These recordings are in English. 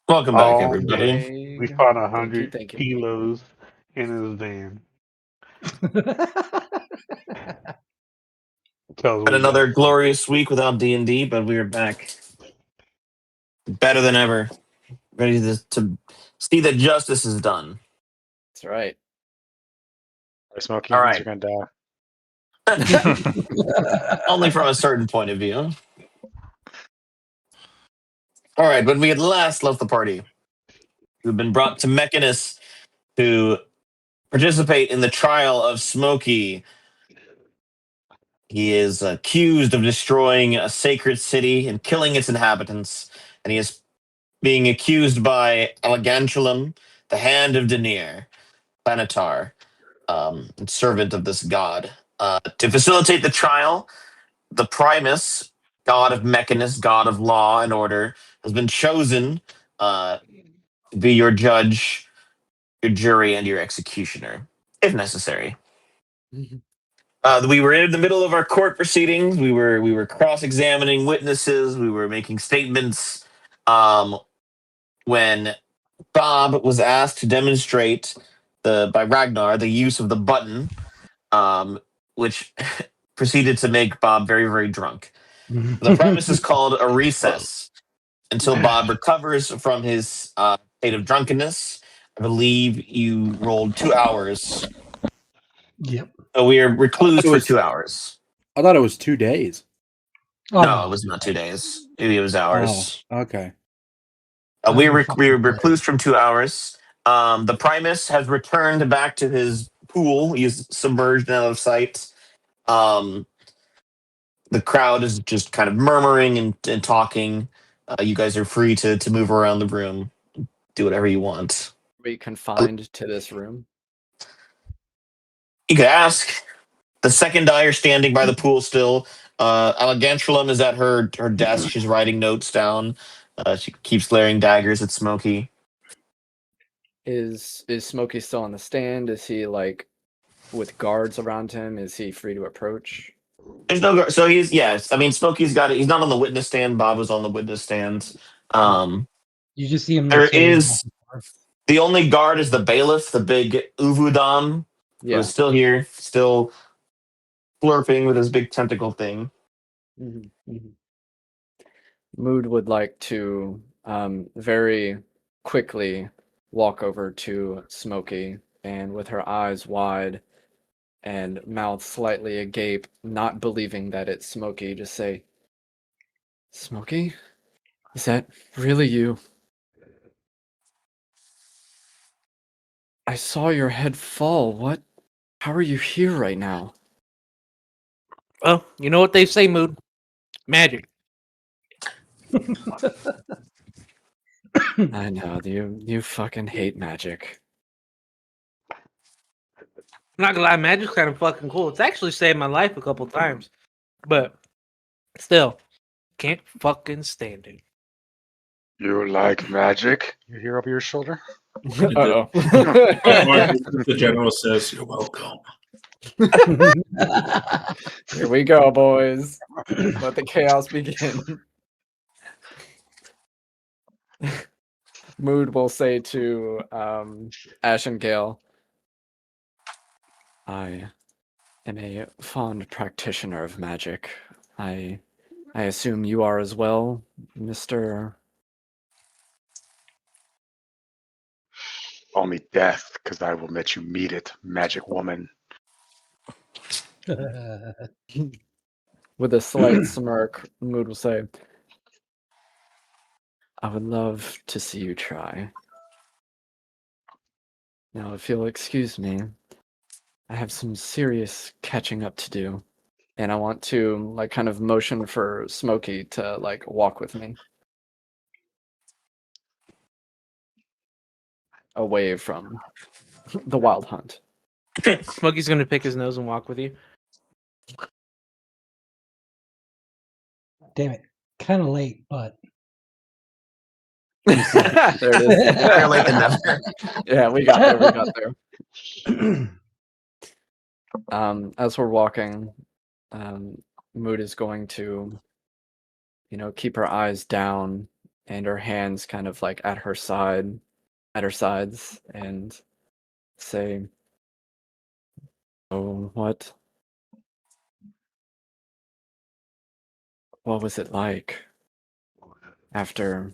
Welcome back, Oh, everybody. we found Thank you, 100 thank you. kilos in his van. Tells Had we got another glorious week without D&D, but we are back better than ever, ready to see that justice is done. That's right. Smokey, All means right. you're gonna die. Only from a certain point of view. All right, when we had last left the party, we've been brought to Mechanus to participate in the trial of Smokey. He is accused of destroying a sacred city and killing its inhabitants, and he is being accused by Elegantulum, the Hand of Denier, Planetar, and servant of this god. To facilitate the trial, the Primus, god of Mechanus, god of law and order, has been chosen to be your judge, your jury, and your executioner, if necessary. We were in the middle of our court proceedings. We were cross-examining witnesses. We were making statements. When Bob was asked to demonstrate by Ragnar the use of the button, which proceeded to make Bob very, very drunk. The premise is called a recess until Bob recovers from his state of drunkenness. I believe you rolled 2 hours. Yep. So we are reclused It for was- 2 hours. I thought it was 2 days. Oh, No, it was not 2 days. Maybe it was hours. Oh, okay. We were reclused from 2 hours. The Primus has returned back to his pool. He's submerged and out of sight. The crowd is just kind of murmuring and talking. You guys are free to move around the room, do whatever you want. Are we confined to this room? You could ask. The second die are standing by the pool still. Elegantulum is at her desk. She's writing notes down. She keeps glaring daggers at Smokey. Is Smokey still on the stand? Is he like with guards around him? Is he free to approach? There's no so he's yes. I mean Smokey's got it. He's not on the witness stand. Bob was on the witness stand. You just see him. There is the only guard is the bailiff, the big Uvudam, who Yeah. is still here, still flirting with his big tentacle thing. Mood would like to very quickly walk over to Smokey and with her eyes wide and mouth slightly agape, not believing that it's Smokey, just say, "Smokey? Is that really you? I saw your head fall. What? How are you here right now?" Well, you know what they say, Mood? Magic. I know, you fucking hate magic. I'm not gonna lie, magic's kind of fucking cool. It's actually saved my life a couple times. But still, can't fucking stand it. You like magic? You hear over your shoulder? Uh-oh. The general says, "You're welcome." Here we go, boys. Let the chaos begin. Mood will say to Ash and Gale, I am a fond practitioner of magic. I assume you are as well, Mr. Call me death, because I will let you meet it, magic woman. With a slight smirk, Mood will say, I would love to see you try. Now, if you'll excuse me, I have some serious catching up to do. And I want to, like, kind of motion for Smokey to, like, walk with me. Away from the wild hunt. Smokey's gonna pick his nose and walk with you. Damn it. Kind of late, but. There it is. Better late than never. Yeah, we got there. As we're walking, Mood is going to, keep her eyes down and her hands kind of like at her sides, and say, "Oh, what was it like after,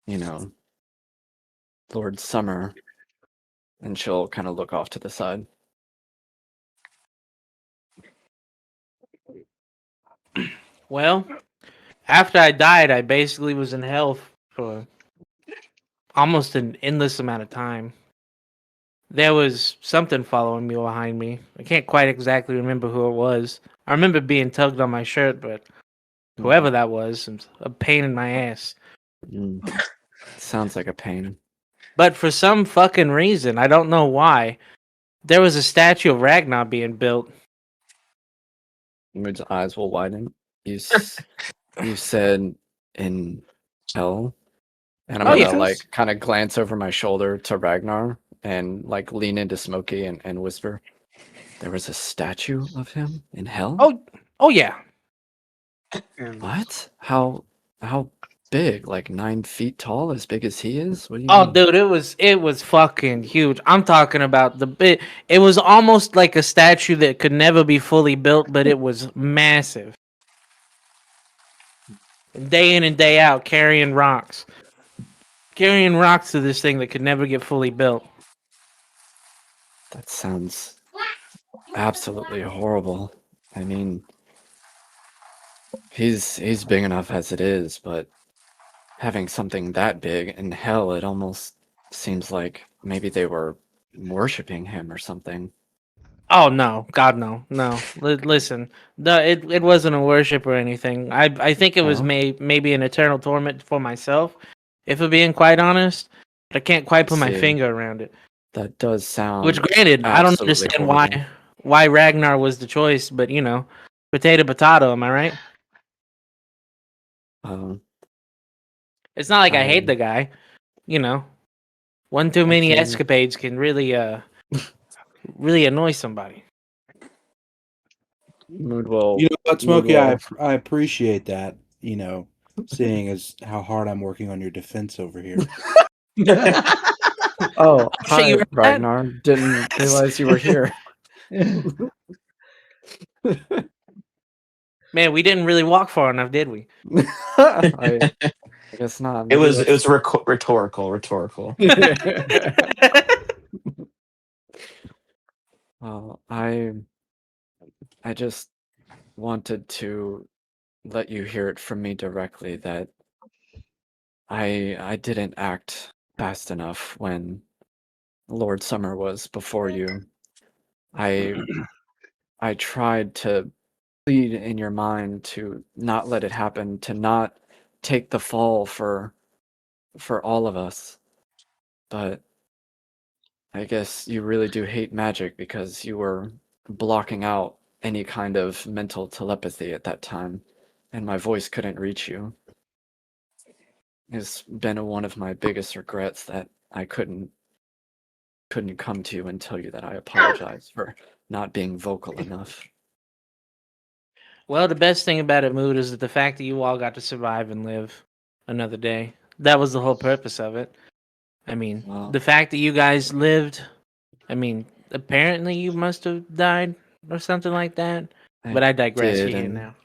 you know, Lord Summer?" And she'll kind of look off to the side. Well, after I died, I basically was in hell for almost an endless amount of time. There was something following me behind me. I can't quite exactly remember who it was. I remember being tugged on my shirt, but whoever that was a pain in my ass. Mm. Sounds like a pain. But for some fucking reason, I don't know why, there was a statue of Ragnar being built. Mood's eyes will widen. You said in hell, and I'm Oh, gonna yeah. like kind of glance over my shoulder to Ragnar and like lean into Smokey and whisper, "There was a statue of him in hell? Oh yeah. And What? How big? Like 9 feet tall? As big as he is? What do you Oh, mean?" dude, it was fucking huge. I'm talking about the bit. It was almost like a statue that could never be fully built, but it was massive. Day in and day out, carrying rocks to this thing that could never get fully built. That sounds absolutely horrible. I mean, he's big enough as it is, but having something that big in hell, it almost seems like maybe they were worshiping him or something. Oh no, God no. Listen, it wasn't a worship or anything. I think it was Oh? maybe an eternal torment for myself, if I'm being quite honest. But I can't quite put my See. finger around it. That does sound Which, granted, I don't absolutely understand horrible. why Ragnar was the choice, but potato. Am I right? Um, It's not like I hate I the guy. One too I many think escapades can really annoy somebody. Mood will You know what, Mood Smokey? I will I appreciate that. Seeing as how hard I'm working on your defense over here. Oh, Shit, you hi, heard that? Ragnar. Didn't realize you were here. Man, we didn't really walk far enough, did we? I guess not. It Maybe was that's rhetorical. Well, I just wanted to let you hear it from me directly that I didn't act fast enough when Lord Summer was before you. I I tried to plead in your mind to not let it happen, to not take the fall for all of us. But I guess you really do hate magic because you were blocking out any kind of mental telepathy at that time, and my voice couldn't reach you. It's been one of my biggest regrets that I couldn't come to you and tell you that I apologize for not being vocal enough. Well, the best thing about it, Mood, is that the fact that you all got to survive and live another day. That was the whole purpose of it. I mean, Well, the fact that you guys lived, I mean, apparently you must have died or something like that. But I digress did, here and now.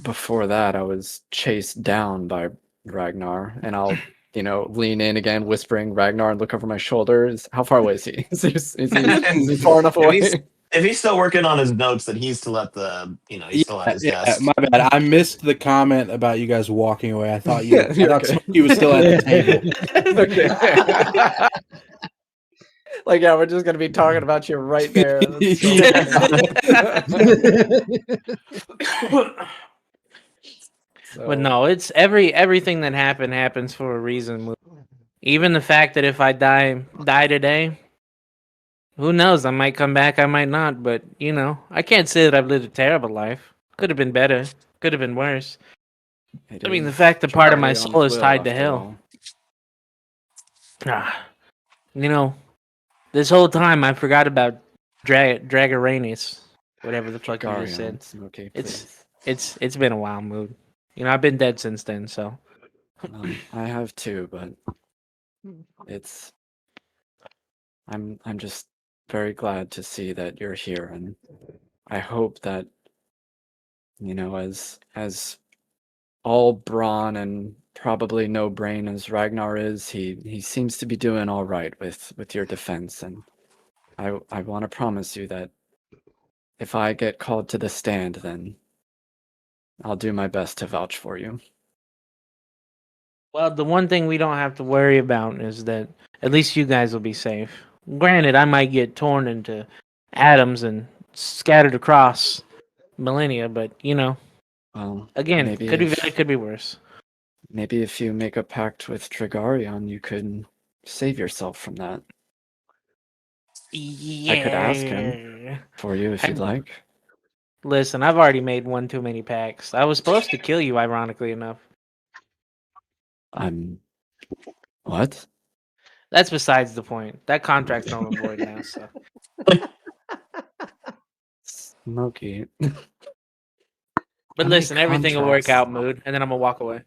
before that, I was chased down by Ragnar, and I'll, lean in again, whispering Ragnar, and look over my shoulders. How far away is he? Is he far enough away? If he's still working on his notes, then he's still at the, he's still at his desk. My bad. I missed the comment about you guys walking away. I thought You're okay. Smokey was still at the table. Okay. Like, yeah, we're just gonna be talking about you right there. That's so But no, it's everything that happens for a reason. Mood. Even the fact that if I die today, who knows? I might come back, I might not. But I can't say that I've lived a terrible life. Could have been better. Could have been worse. it I mean, the is fact that part of my Charlie soul On's is will, tied to after hell. all. This whole time I forgot about Dragaranus, whatever the fuck you just Gary said. Smokey, It's please. it's been a while, Mood. I've been dead since then, so I have too, but it's I'm just very glad to see that you're here, and I hope that as all brawn and probably no brain as Ragnar is, he seems to be doing all right with your defense, and I want to promise you that if I get called to the stand, then I'll do my best to vouch for you. Well, the one thing we don't have to worry about is that at least you guys will be safe. Granted, I might get torn into atoms and scattered across millennia, but Well, again, maybe could be if better, could be worse. maybe if you make a pact with Trigarion, you could save yourself from that. I could ask him for you if you'd like. Listen, I've already made one too many packs. I was supposed to kill you, ironically enough. What? That's besides the point. That contract's null and void now, so. Smokey. But How many listen, everything will work contracts? out, Mood, and then I'm gonna walk away.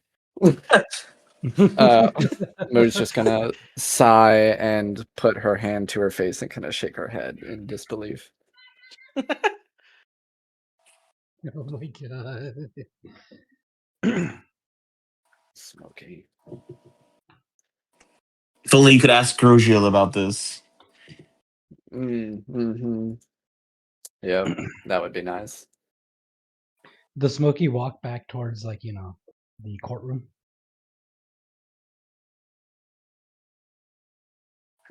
Mood's just gonna sigh and put her hand to her face and kind of shake her head in disbelief. Oh my god. Smokey. If only you could ask Grosjean about this. Mm-hmm. Yeah, that would be nice. The Smokey walk back towards the courtroom.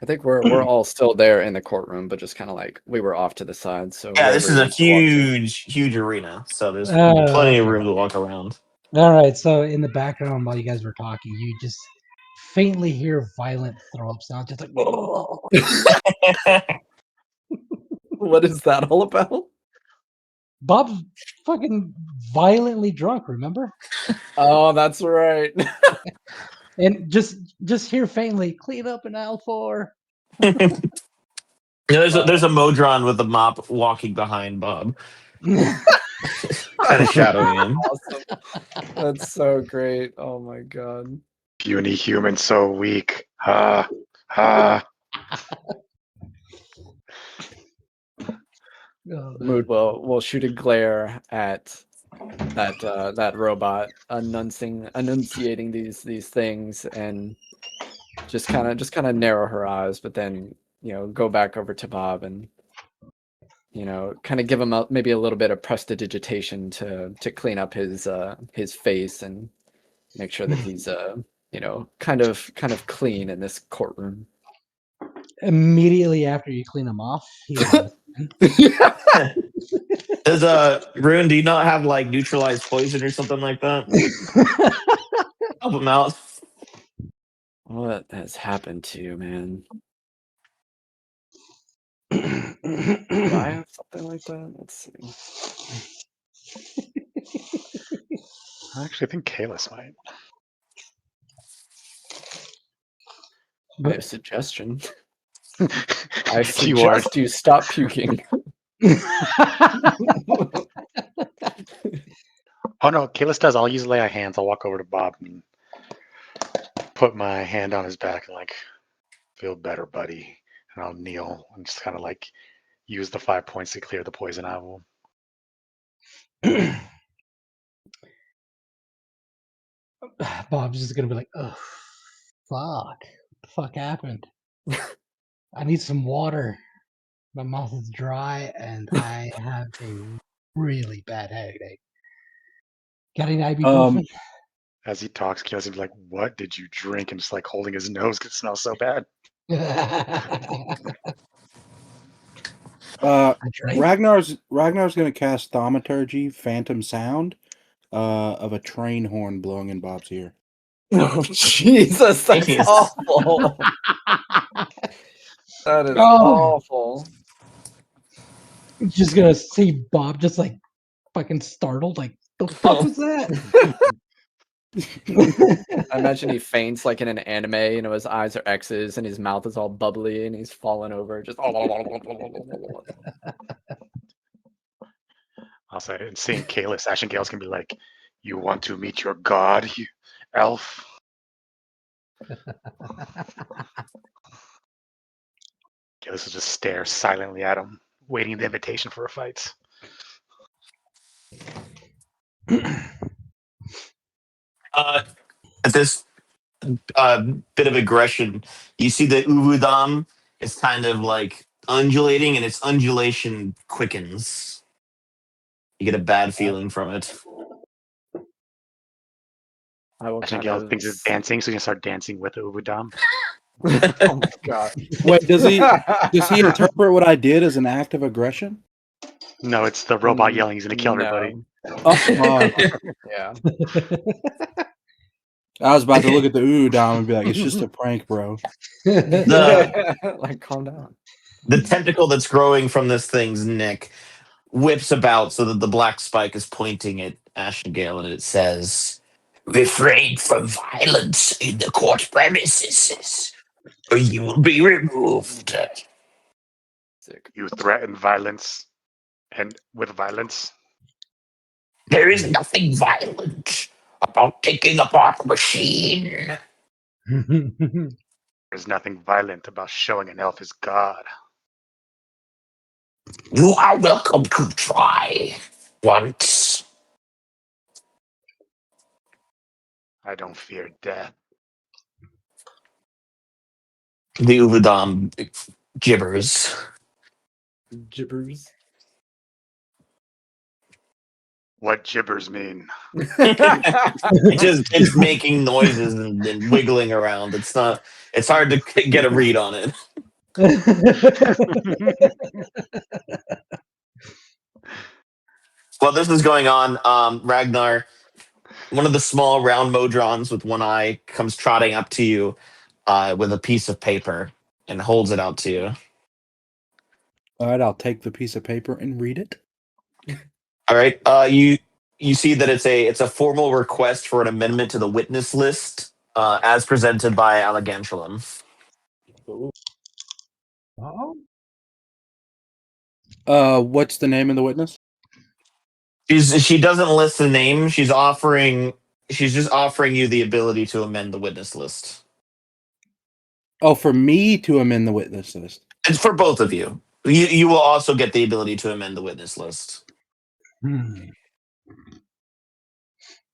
I think we're all still there in the courtroom, but just kind of like we were off to the side. So Yeah, this is whoever a wants to walk through. huge arena, so there's Oh, plenty of okay. room to walk around. All right, so in the background while you guys were talking, you just faintly hear violent throw up sounds, just like What is that all about? Bob's fucking violently drunk, remember? Oh, that's right. And just hear faintly, clean up in aisle 4. There's a Modron with a mop walking behind Bob, kind of shadowing him. Awesome. That's so great. Oh my god. Puny human, so weak. Ha ha. Mood will shoot a glare at that robot enunciating these things, and just kind of narrow her eyes, but then go back over to Bob and kind of give him maybe a little bit of prestidigitation to clean up his face and make sure that he's kind of clean in this courtroom. Immediately after you clean him off, he Does Rune, do you not have like neutralized poison or something like that? Help him out. What has happened to you, man? Do I have something like that? Let's see. I actually think Kalis might. I have a suggestion. I Keyword. suggest you stop puking. Oh no, Kalis does. I'll use lay of hands. I'll walk over to Bob and put my hand on his back and like, feel better, buddy. And I'll kneel and just kind of like use the 5 points to clear the poison out of him. Bob's just gonna be like, oh, fuck. What the fuck happened? I need some water. My mouth is dry and I have a really bad headache. Got any ibuprofen? As he talks, Kalis will be like, "What did you drink?" And just like holding his nose because it smells so bad. I drank. Ragnar's going to cast Thaumaturgy, Phantom Sound, of a train horn blowing in Bob's ear. Oh Jesus, that's Jeez. awful. That is Oh. awful. Just gonna see Bob just like fucking startled, like the fuck was that? I imagine he faints like in an anime, his eyes are X's and his mouth is all bubbly and he's falling over just I'll say, and seeing Kalis, Ash and Kalis can be like, "You want to meet your god, you elf?" Gillis will just stare silently at him, waiting the invitation for a fight. At this bit of aggression, you see the Uvudam is kind of like undulating, and its undulation quickens. You get a bad feeling from it. I will Imagine kind Gillis of. thinks it's dancing, so he can start dancing with the Ubudam. Oh my god! Wait, does he interpret what I did as an act of aggression? No, it's the robot yelling he's gonna kill everybody. No. Yeah. I was about to look at the Udam and be like, it's just a prank, bro. Like, calm down. The tentacle that's growing from this thing's neck whips about so that the black spike is pointing at Ashengale, and it says, "Refrain from violence in the court premises, or you will be removed." Sick. You threaten violence, and with violence, There is nothing violent about taking apart a machine. there's nothing violent about showing an elf is God. You are welcome to try once. I don't fear death. The Uvudam gibbers. Gibbers. What gibbers mean? It's making noises and wiggling around. It's hard to get a read on it. While this is going on, Ragnar, one of the small round Modrons with one eye comes trotting up to you with a piece of paper and holds it out to you. All right, I'll take the piece of paper and read it. All right. You see that it's a formal request for an amendment to the witness list as presented by Allegantulam. What's the name of the witness? She doesn't list the name. She's just offering you the ability to amend the witness list. Oh, for me to amend the witness list. It's for both of you. You will also get the ability to amend the witness list.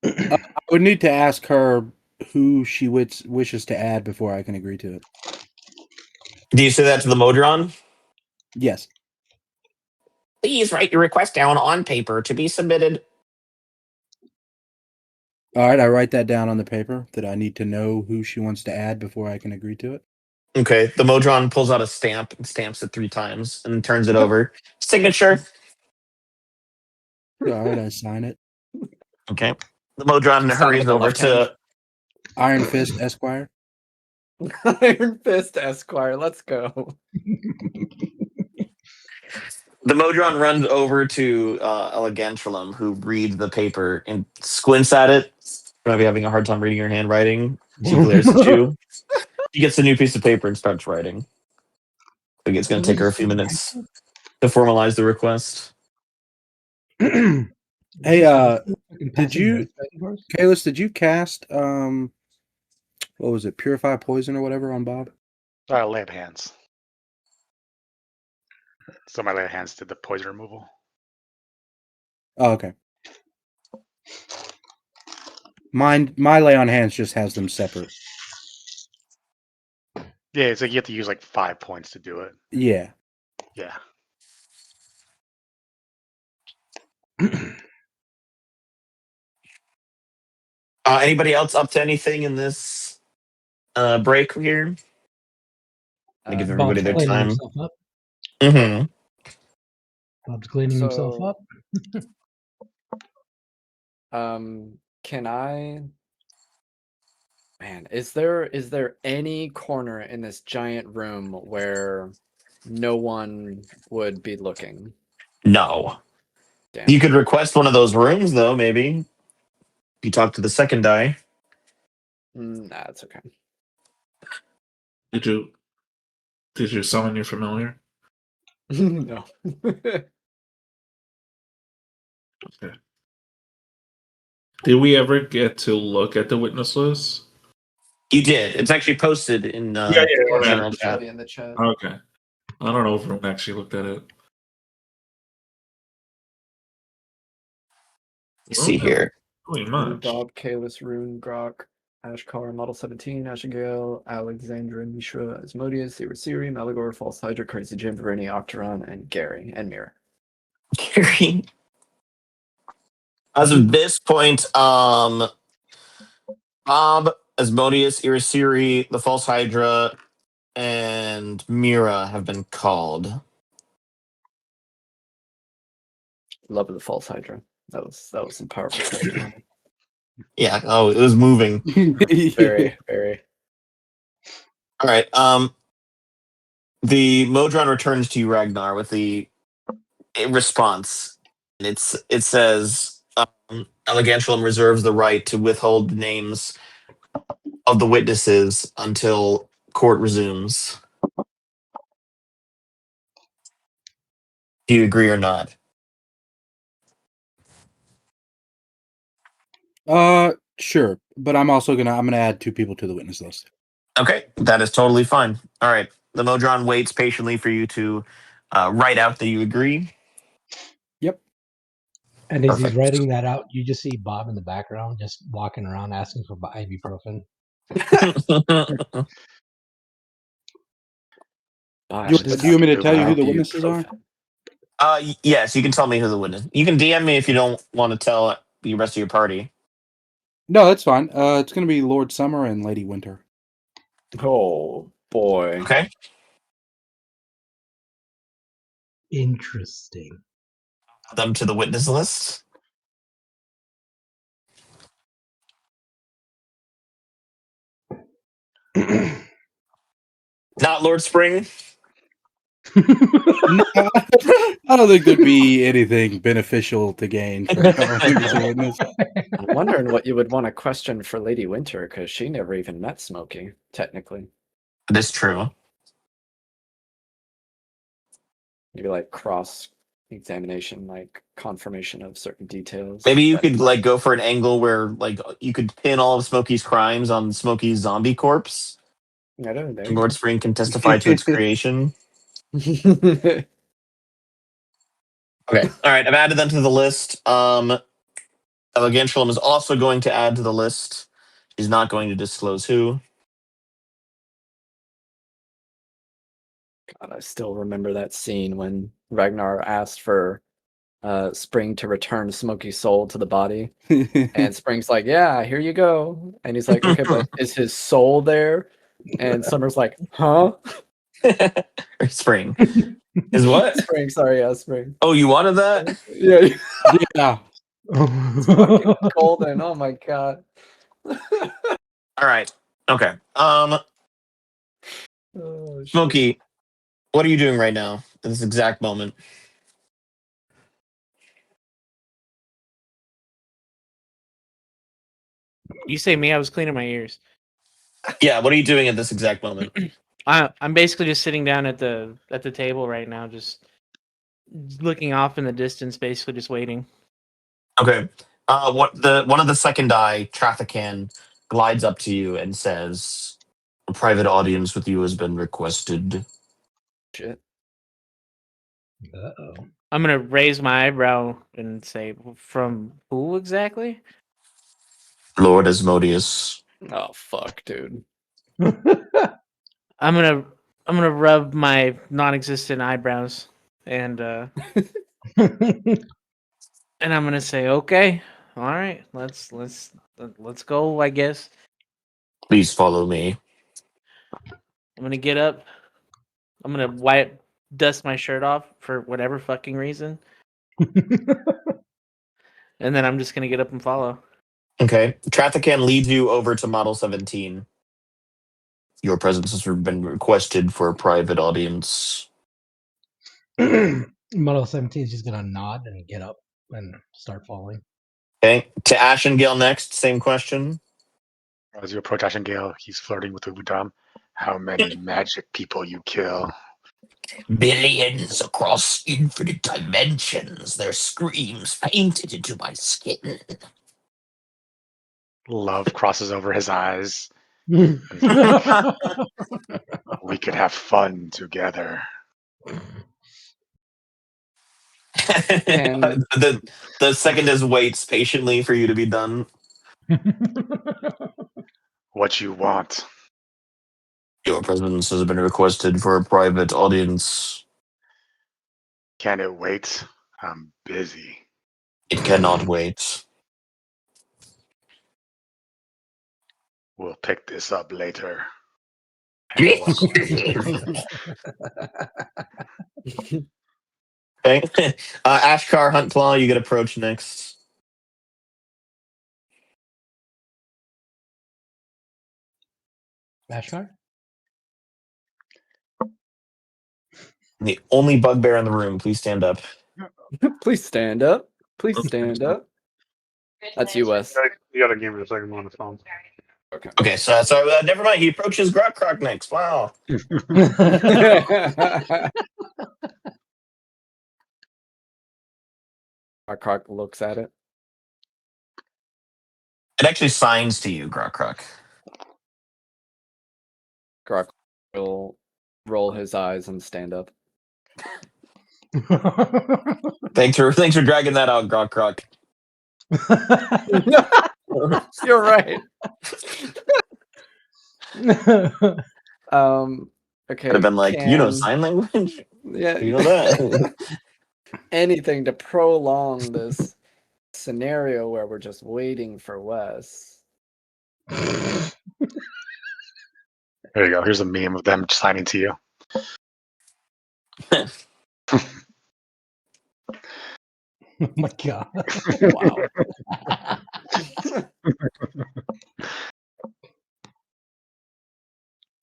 I would need to ask her who she wishes to add before I can agree to it. Do you say that to the Modron? Yes. Please write your request down on paper to be submitted. All right, I write that down on the paper that I need to know who she wants to add before I can agree to it. Okay. The Modron pulls out a stamp and stamps it 3 times and turns it over. Signature. All right, I sign it. Okay. The Modron hurries over to Iron Fist Esquire. Iron Fist Esquire. Let's go. The Modron runs over to Elegantrolum, who reads the paper and squints at it. Maybe having a hard time reading your handwriting. She glares at you. She gets a new piece of paper and starts writing. I think it's going to take her a few minutes to formalize the request. Hey, did you, Kalis, did you cast what was it, Purify Poison or whatever on Bob? Lay of hands. So my lay of hands did the poison removal. Oh, okay. My lay on hands just has them separate. Yeah, it's like you have to use like 5 points to do it. Yeah. Yeah. Anybody else up to anything in this break here? I give everybody Bob's their cleaning time. himself up. Mm-hmm. Bob's cleaning himself up. Can I? Man, is there any corner in this giant room where no one would be looking? No. Damn. You could request one of those rooms, though, maybe. You talk to the second die. Nah, it's okay. Did you summon your familiar? No. Okay. Did we ever get to look at the witness list? You did. It's actually posted in Yeah, Yeah, general it's chat. already in the chat. Okay. I don't know if everyone actually looked at it. Let's see here. Really Blue much. Dob, Kalis, Rune, Grok, Ashkar, Model 17, Ashigale, Alexandra, Mishra, Asmodeus, Siri, Malagor, False Hydra, Crazy Jim, Vereni, Octeron, and Gary, and Mira. Gary. As of this point, Bob, Asmodeus, Irisiri, the False Hydra, and Mira have been called. Love of the False Hydra. That was some powerful character. Yeah. Oh, it was moving. Very, very. All right. The Modron returns to you, Ragnar, with the response. It says Elegantulum reserves the right to withhold names of the witnesses until court resumes. Do you agree or not? Sure, but I'm gonna add 2 people to the witness list. Okay, that is totally fine. All right. The Modron waits patiently for you to write out that you agree. Yep. And as he's Perfect. writing that out, you just see Bob in the background just walking around asking for ibuprofen. Gosh, Do you want me to tell you who the witnesses are? Yes, you can tell me who the witness. You can DM me if you don't want to tell the rest of your party. No, that's fine. It's gonna be Lord Summer and Lady Winter. Oh boy. Okay. Interesting. Add them to the witness list. Not Lord Spring. No, I don't think there'd be anything beneficial to gain from calling as a witness. I'm wondering what you would want to question for Lady Winter, because she never even met Smokey, technically. That's true. Maybe like cross examination, like confirmation of certain details. Maybe you that- could like go for an angle where like you could pin all of Smokey's crimes on Smokey's zombie corpse. I don't know. And Lord Spring can testify to its creation. There Okay. All right. I've added them to the list. Elegantulum is also going to add to the list. She's not going to disclose who. God, I still remember that scene when Ragnar asked for Spring to return Smokey's soul to the body. And Spring's like, yeah, here you go. And he's like, okay, but is his soul there? And Summer's like, huh? Or Spring. Is what? Spring, sorry, yeah, Spring. Oh, you wanted that? Yeah, Yeah. it's fucking golden. Oh my god. All right. Okay. Oh, shit. Smokey, what are you doing right now at this exact moment? You say me? I was cleaning my ears. Yeah, what are you doing at this exact moment? I'm basically just sitting down at the table right now, just looking off in the distance, basically just waiting. Okay. One of the second eye Traffican glides up to you and says, "A private audience with you has been requested." Shit. Uh-oh. I'm gonna raise my eyebrow and say, "From who exactly?" Lord Asmodeus. Oh fuck, dude. I'm gonna rub my non-existent eyebrows and I'm gonna say, "Okay, all right, let's go." I guess Please follow me. I'm gonna get up. I'm gonna dust my shirt off for whatever fucking reason, and then I'm just gonna get up and follow. Okay. Traffican leads you over to Model 17. Your presence has been requested for a private audience. Model 17 is just gonna nod and get up and start falling. Okay. To Ashengale next, same question. As you approach Ashengale, he's flirting with Ubudam. How many magic people you kill? Billions across infinite dimensions, their screams painted into my skin. Love crosses over his eyes. We could have fun together. And the second is waits patiently for you to be done. What you want? Your presence has been requested for a private audience. Can it wait? I'm busy. It cannot wait. We'll pick this up later. And he walks away. Okay. Ashkar, Huntclaw, you get approach next. Ashkar? The only bugbear in the room, please stand up. please stand up. Please stand up. That's you, Wes. You gotta give me a second on the phone. Okay, so never mind. He approaches Grok Croc next. Wow. Croc looks at it. It actually signs to you, Grok Croc. Croc will roll his eyes and stand up. Thanks for dragging that out, Grok Croc. You're right. Okay. Could have been like, you know sign language? Yeah. You know that? Anything to prolong this scenario where we're just waiting for Wes. There you go. Here's a meme of them signing to you. Oh my god. Wow.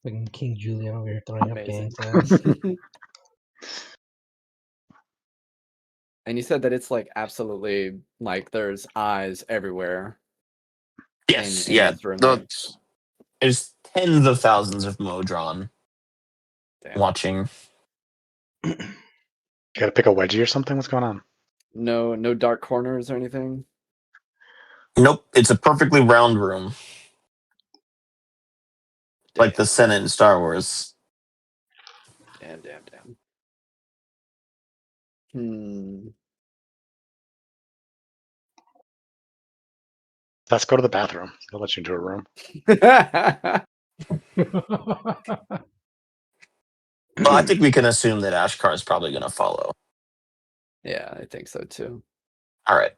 Fucking King Julian over here throwing up gang Amazing. signs. And you said that it's like absolutely like there's eyes everywhere. Yes, in yeah. this room, right? There's tens of thousands of Modron Damn. watching. Gotta pick a wedgie or something? What's going on? No dark corners or anything. Nope, it's a perfectly round room. Like the Senate in Star Wars. Damn. Let's go to the bathroom. They'll let you into a room. Well, I think we can assume that Ashkar is probably going to follow. Yeah, I think so too. All right.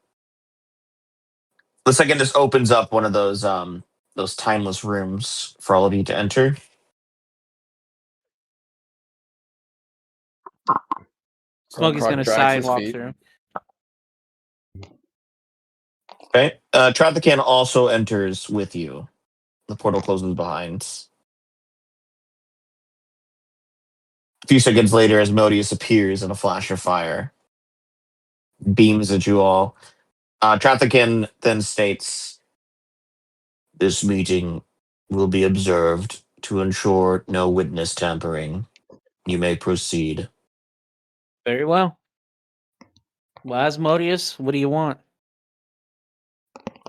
The second just opens up one of those timeless rooms for all of you to enter. Smokey's Croc gonna drags sigh and his walk feet. through. Okay. Traffican also enters with you. The portal closes behind. A few seconds later, as Modius appears in a flash of fire, beams at you all. Traffican then states, "This meeting will be observed to ensure no witness tampering. You may proceed." Very well. Well, Asmodeus, what do you want?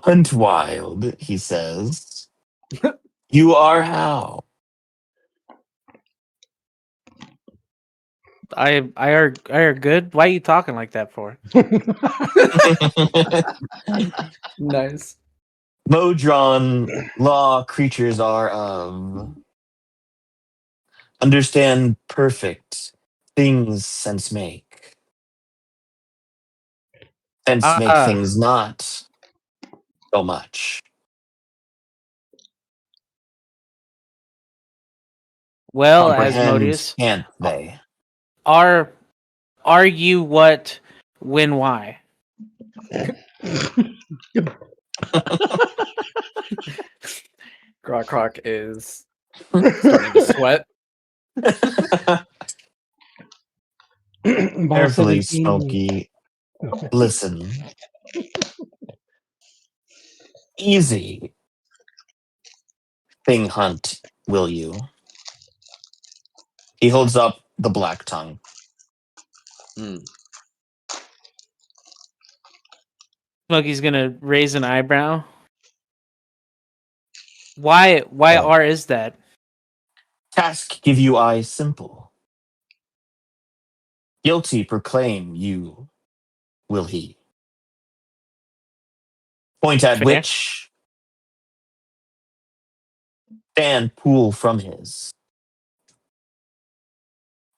Hunt wild, he says. You are how? I are good. Why are you talking like that for? Nice. Modron law creatures are of. Understand perfect things sense make. Sense make things not so much. Well, Comprehend, Asmodeus, can't they? are you what, when, why? Croc is starting to sweat. Ball Carefully, 17. Smokey. Listen. Easy. Thing hunt, will you? He holds up the black tongue. Smokey's gonna raise an eyebrow. Why Oh. R is that? Task give you I simple. Guilty proclaim you, will he. Point at Fair. which stand pool from his.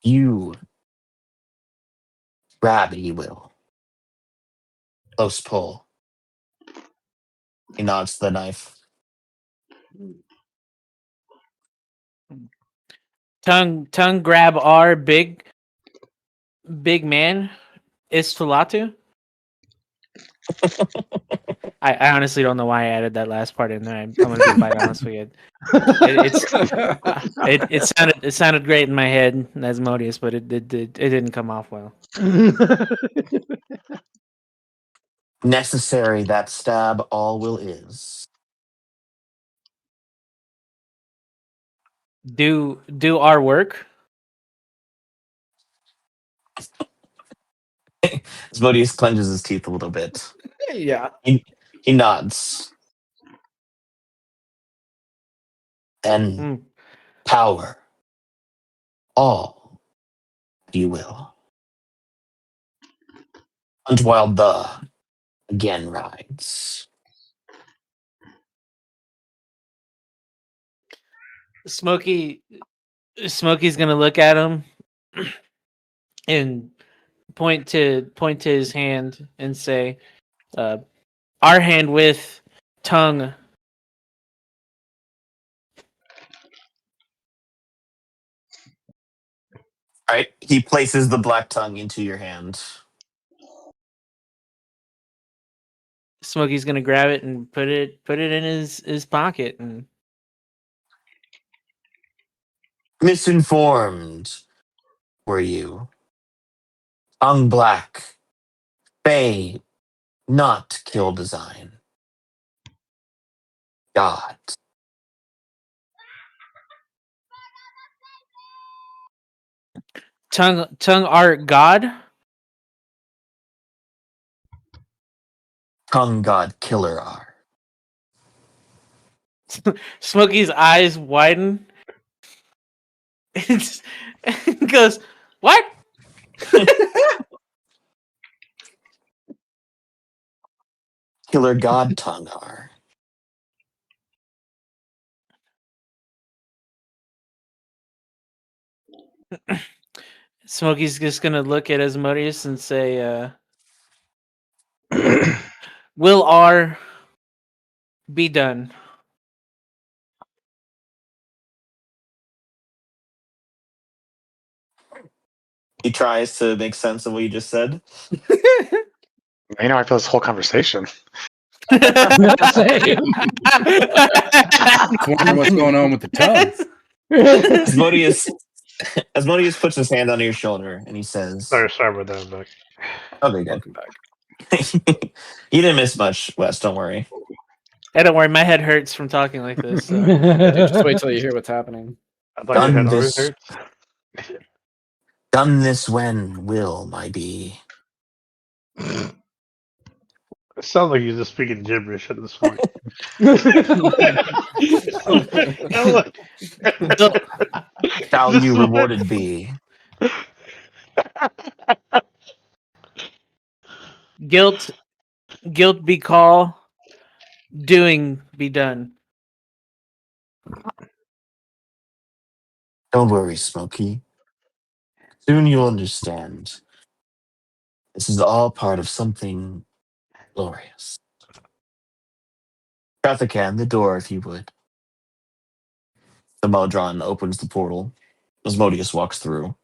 You grab he will. Close pull. He nods to the knife. Tongue grab R big man is Tulatu. I honestly don't know why I added that last part in there. I'm gonna be quite honest with you. It sounded great in my head as Modius, but it didn't come off well. Necessary that stab all will is. Do our work. Asmodeus clenches his teeth a little bit. Yeah. He nods. Then Mm. power. All you will. Hunt while the again rides. Smokey's gonna look at him and point to his hand and say, "Our hand with tongue." All right. He places the black tongue into your hand. Smokey's gonna grab it and put it in his pocket and Misinformed were you. Tongue black. Bay not kill design. God. tongue art God. Tongue God killer are. Smokey's eyes widen. And goes, "What?" Killer God tongue are. Smokey's just gonna look at Asmodeus and say, "Will R be done?" He tries to make sense of what you just said. You know, I feel this whole conversation. Same. Wondering what's going on with the tongue. Asmodeus puts his hand on your shoulder and he says, Sorry about that, but okay, good. Welcome back. You didn't miss much, Wes. Don't worry. Hey, don't worry, my head hurts from talking like this. So. Yeah, dude, just wait till you hear what's happening. I thought your head always This, hurts. done this when will my be. It sounds like you're just speaking gibberish at this point. Shall you rewarded be. Guilt be call, doing be done. Don't worry, Smokey. Soon you'll understand. This is all part of something glorious. Traffican, the door, if you would. The Modron opens the portal. Asmodeus walks through.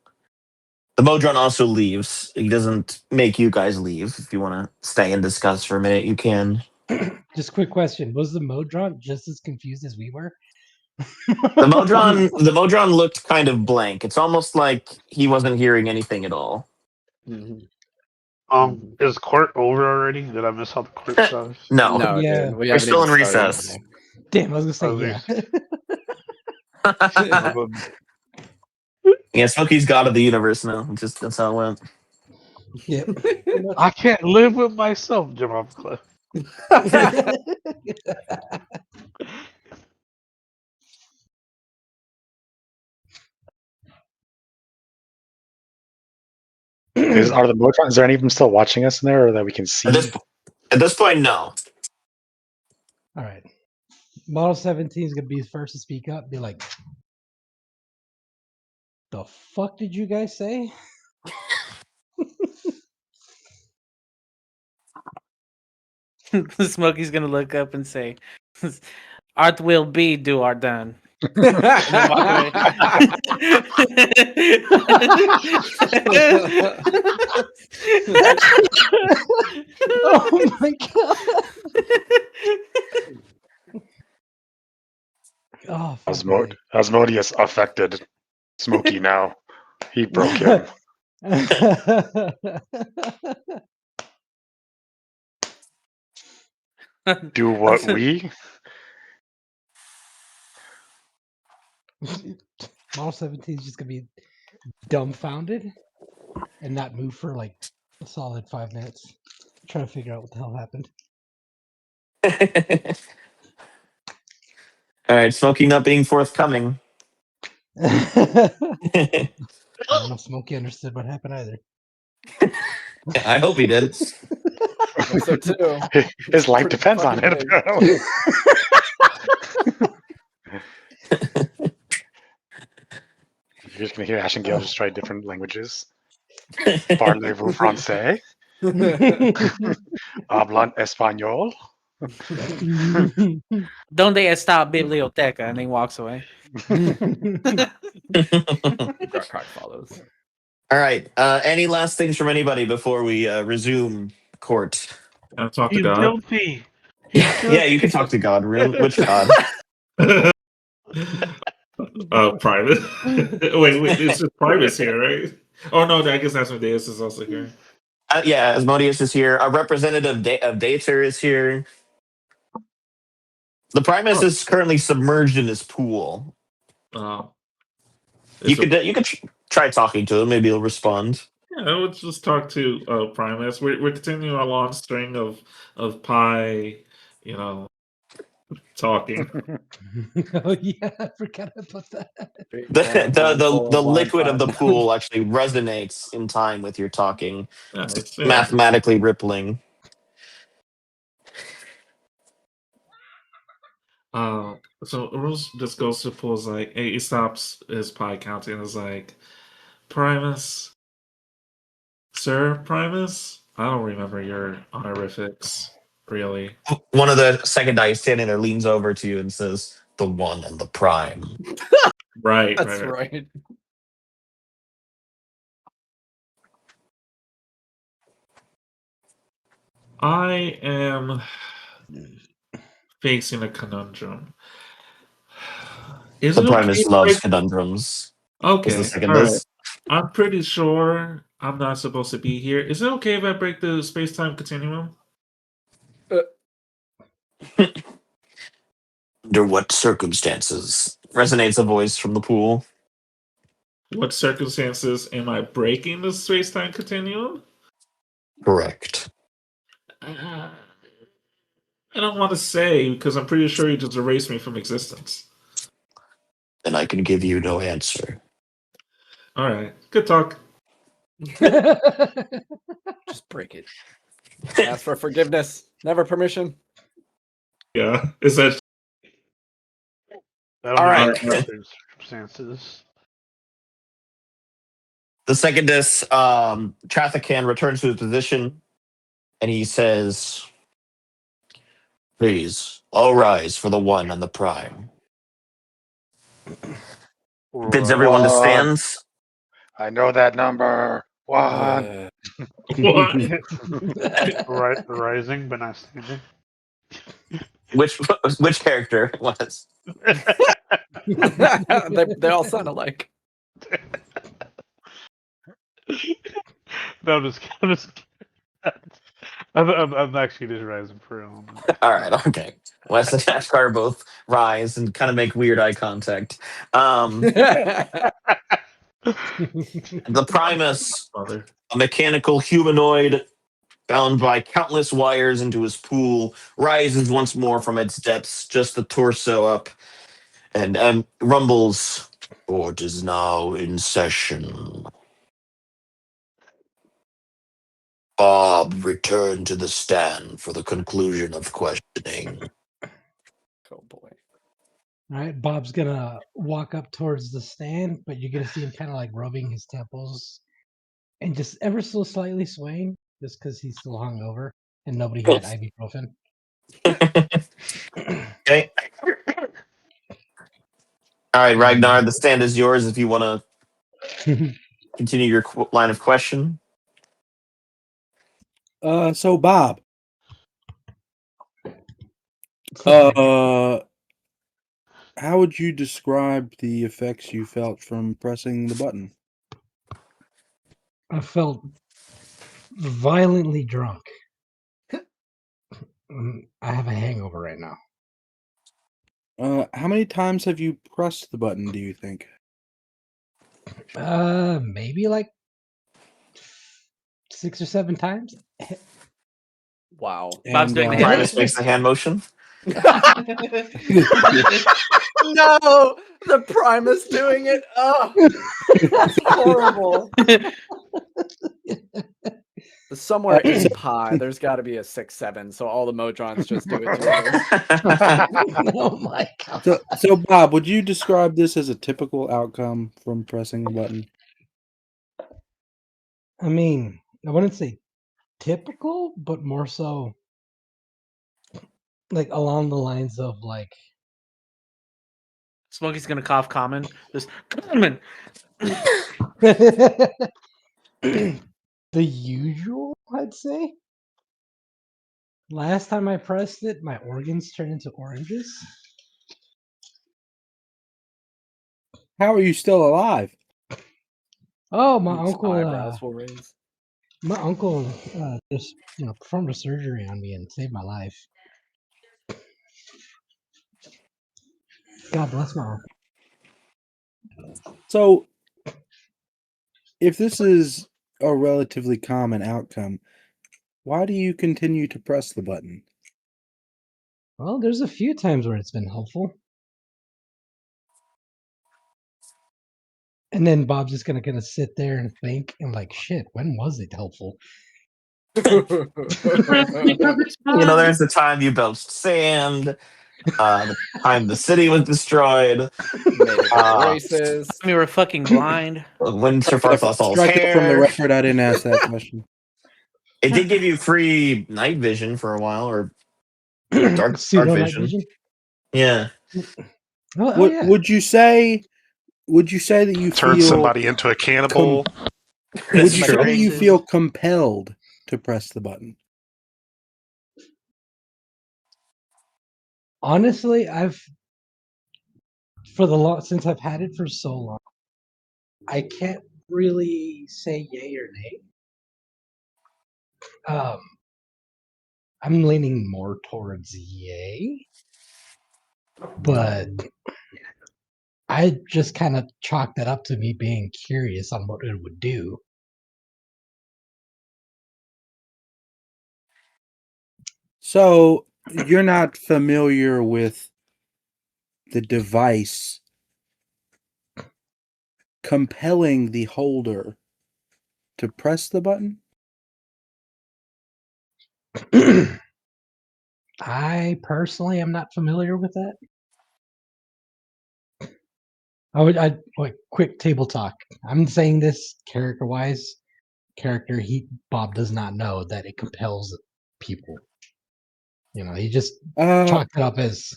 The Modron also leaves. He doesn't make you guys leave. If you want to stay and discuss for a minute, you can. Just quick question: was the Modron just as confused as we were? The Modron looked kind of blank. It's almost like he wasn't hearing anything at all. Mhm. Is court over already? Did I miss how the court starts? No, No, Yeah. dude, we we're haven't still even in started recess. anything. Damn, I was gonna say yeah. Yeah, Smokey's god of the universe now. That's how it went. Yep. I can't live with myself, Jim Cliff. Are the Motrons? Is there any of them still watching us in there, or that we can see? At this point, no. All right. Model 17 is gonna be the first to speak up. Be like, "The fuck did you guys say?" Smokey's gonna look up and say, "Art will be do art done." And then walk away. Oh my god! Oh, fuck me. Asmodeus affected Smokey now. He broke him. Do what we? Model 17 is just gonna be dumbfounded and not move for like a solid 5 minutes, trying to figure out what the hell happened. All right, Smokey not being forthcoming. I don't know if Smokey understood what happened either. I hope he did. So too. His life Pretty depends on fucking it. big. You're just gonna hear Ash and Gale just try different languages. Parlez-vous français? Hablan español? Donde está biblioteca? And he walks away. Crack follows. All right. Any last things from anybody before we resume court? Can I talk to He's God? guilty. Yeah, you can talk to God. Which God? Private. wait, it's just Primus here, right? Oh no, I guess Asmodeus is also here. Yeah, Asmodeus is here. A representative of Dater is here. The Primus is currently submerged in this pool. You could try talking to him. Maybe he'll respond. Yeah, let's just talk to Primus. We're continuing our long string of pie, talking. Oh yeah, I forgot about that. The liquid of the pool actually resonates in time with your talking. Yeah, It's mathematically rippling. So Rose just goes to the pool, is like, hey, he stops his pie counting and is like, Primus, Sir Primus? I don't remember your honorifics, really. One of the second dice standing there leans over to you and says, "The one and the prime." Right. That's right. I am facing a conundrum. Is The it Primus okay? loves conundrums. Okay. The second All right. does. I'm pretty sure I'm not supposed to be here. Is it okay if I break the space-time continuum? Under what circumstances? Resonates a voice from the pool. What circumstances am I breaking the space-time continuum? Correct. I don't want to say because I'm pretty sure you just erased me from existence. Then I can give you no answer. All right. Good talk. Just break it. Ask for forgiveness. Never permission. Yeah. Is that That'll all be right? certain circumstances. The secondus, Traffican returns to his position, and he says, "Please, all rise for the one and the prime." Bids everyone to stand. I know that number. One. what? Rising but not standing. Which character was? they all sound alike. No, I'm actually just rising for a moment. All right, okay. Wes and Ashkar both rise and kind of make weird eye contact. The Primus, a mechanical humanoid bound by countless wires into his pool, rises once more from its depths, just the torso up, and rumbles. Court is now in session. Bob return to the stand for the conclusion of questioning. Oh boy. All right, Bob's gonna walk up towards the stand, but you're gonna see him kind of like rubbing his temples and just ever so slightly swaying, just because he's still hungover and nobody had ibuprofen. Okay. All right, Ragnar, the stand is yours if you want to continue your line of question. So Bob, how would you describe the effects you felt from pressing the button? I felt violently drunk. I have a hangover right now. How many times have you pressed the button, do you think? Maybe like 6 or 7 times. Wow. Bob's And, doing the hand Primus makes the hand motion. No, the Primus doing it. Oh, that's horrible. Somewhere in pi, there's got to be a 6-7, so all the Modrons just do it together. Oh my god! So Bob, would you describe this as a typical outcome from pressing the button? I mean, I wouldn't say typical, but more so like along the lines of like Smokey's gonna cough common. Just common. the usual, I'd say. Last time I pressed it, my organs turned into oranges. How are you still alive? Oh, my His uncle. eyebrows will raise. My uncle just performed a surgery on me and saved my life. God bless my uncle. So, if this is a relatively common outcome, why do you continue to press the button? Well, there's a few times where it's been helpful. And then Bob's just gonna sit there and think and like, shit, when was it helpful? There's the time you belched sand, the time the city was destroyed, Made it racist. We were fucking blind. when Sir Farth lost all his Strike it from the hair. record. I didn't ask that question. It did give you free night vision for a while, or dark Pseudo night vision. vision. Yeah. Oh, yeah. Would you say that you Turn feel somebody into a cannibal. would you say true. that you feel compelled to press the button? Honestly, since I've had it for so long, I can't really say yay or nay. I'm leaning more towards yay, but I just kind of chalked it up to me being curious on what it would do. So you're not familiar with the device compelling the holder to press the button? I personally am not familiar with that. I like quick table talk. I'm saying this character wise. Bob does not know that it compels people. He just chalked it up as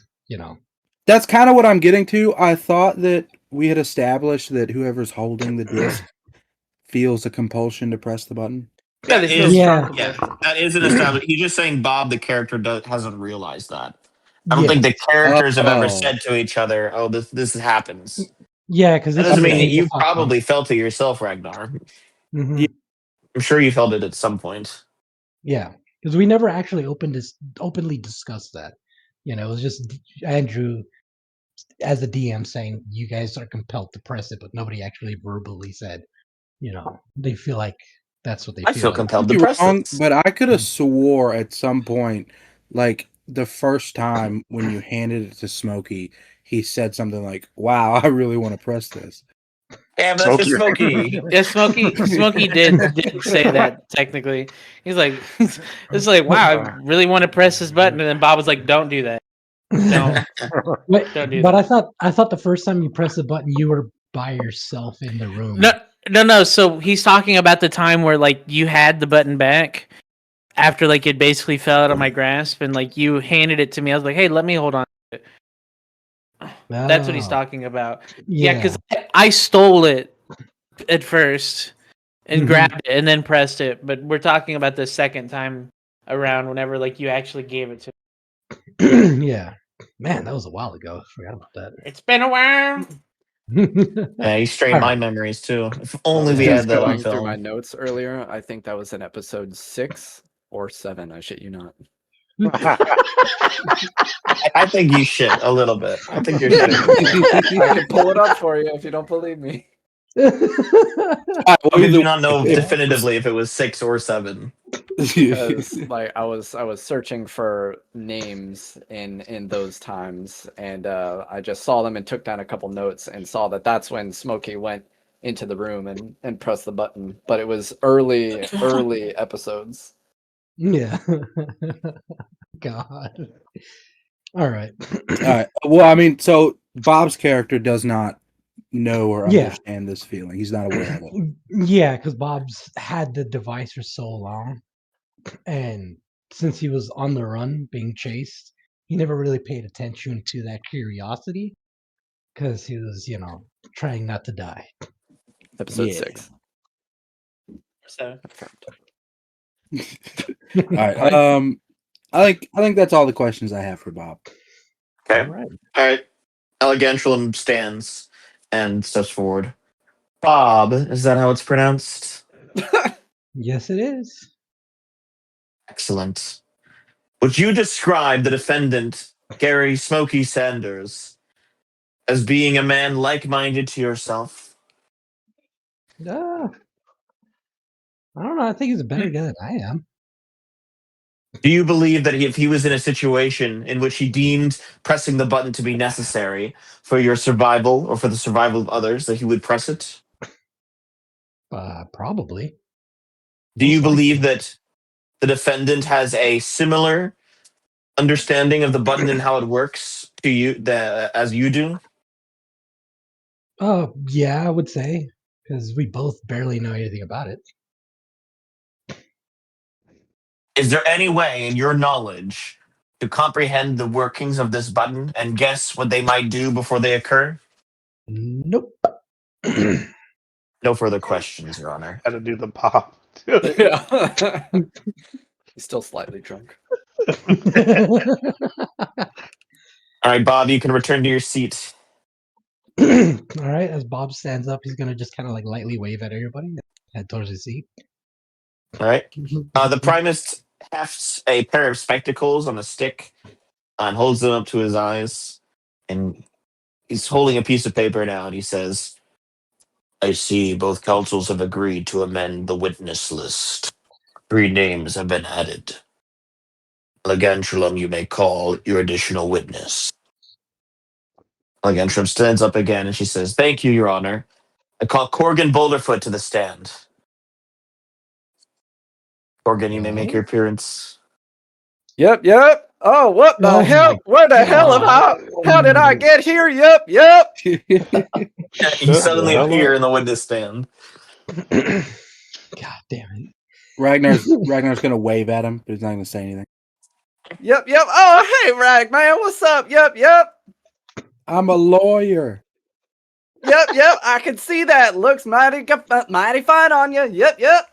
That's kind of what I'm getting to. I thought that we had established that whoever's holding the disc feels a compulsion to press the button. Yeah, That they feel is, strong yeah, compulsion. that is an established. He's just saying Bob, the character, hasn't realized that. I don't yes. think the characters have ever Oh. said to each other, "Oh, this happens." Yeah, because That this doesn't is a mean table you talk probably felt it yourself, Ragnar. Mhm. I'm sure you felt it at some point. Yeah, because we never actually openly discussed that. It was just Andrew as a DM saying you guys are compelled to press it, but nobody actually verbally said, they feel like that's what they I feel feel like. compelled to You're press wrong, this. but I could have swore at some point, like the first time when you handed it to Smokey, he said something like, "Wow, I really want to press this." Yeah, but that's just Smokey. Yeah, Smokey did say that technically. He's like, it's like, wow, I really want to press this button, and then Bob was like, don't do that. Don't Wait, don't do but that. I thought the first time you pressed the button, you were by yourself in the room. No. So he's talking about the time where like you had the button back after like it basically fell out of my grasp, and like you handed it to me. I was like, hey, let me hold on. That's what he's Oh, talking about. yeah. Yeah, because I stole it at first and grabbed it and then pressed it. But we're talking about the second time around, whenever like you actually gave it to me. Yeah. Man, that was a while ago. Forgot about that. It's been a while. Yeah, you strained my Alright. memories too. If I only was we just had that on going through my film. notes earlier. I think that was in episode 6 or 7. I shit you not. I think you shit a little bit. I think you're shitting. I can pull it up for you if you don't believe me. How did you not know definitively if it was 6 or 7? Because like I was searching for names in those times, and I just saw them and took down a couple notes and saw that that's when Smokey went into the room and pressed the button. But it was early episodes. Yeah. God. All right. All right. Well, I mean, so Bob's character does not know or Yeah. understand this feeling. He's not aware of it. Yeah, because Bob's had the device for so long, and since he was on the run being chased, he never really paid attention to that curiosity because he was, trying not to die. Episode Yeah. 6. So All right. I think that's all the questions I have for Bob. Okay. All right. All right. Elegantulum stands and steps forward. Bob, is that how it's pronounced? Yes, it is. Excellent. Would you describe the defendant, Gary Smokey Sanders, as being a man like-minded to yourself? I don't know. I think he's a better guy than I am. Do you believe that if he was in a situation in which he deemed pressing the button to be necessary for your survival or for the survival of others, that he would press it? Probably. Do you Most likely. believe that the defendant has a similar understanding of the button and how it works to you as you do? Yeah, I would say, because we both barely know anything about it. Is there any way in your knowledge to comprehend the workings of this button and guess what they might do before they occur? Nope. No further questions, Your Honor. How to do the pop. Yeah. He's still slightly drunk. All right, Bob, you can return to your seat. All right. As Bob stands up, he's gonna just kind of like lightly wave at everybody and head towards his seat. All right. The Primus hefts a pair of spectacles on a stick and holds them up to his eyes. And he's holding a piece of paper now, and he says, I see both counsels have agreed to amend the witness list. 3 names have been added. Legantulum, you may call your additional witness. Legantulum stands up again, and she says, Thank you, Your Honor. I call Corgan Boulderfoot to the stand. Corgan, you may make your appearance. Yep. Oh, what the Oh hell? my Where the hell am I? How did I get here? Yep. You suddenly hell appear up? in the witness stand. God damn it. Ragnar's gonna wave at him, but he's not gonna say anything. Yep. Oh, hey, Rag, man. What's up? Yep. I'm a lawyer. Yep. I can see that. Looks mighty fine on you. Yep.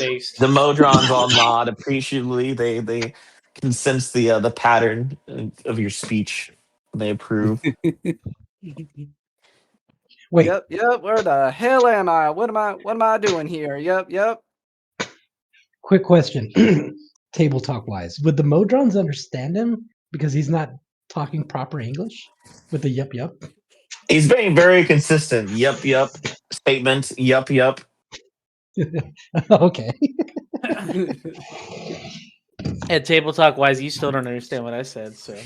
based. The Modrons all nod appreciatively. They can sense the pattern of your speech. They approve. Wait, Yep. Where the hell am I? What am I doing here? Yep. quick question. Table talk wise, would the Modrons understand him because he's not talking proper English with the yup? He's being very consistent. Yup. Statement. Yup. Okay. At table talk wise, you still don't understand what I said, so.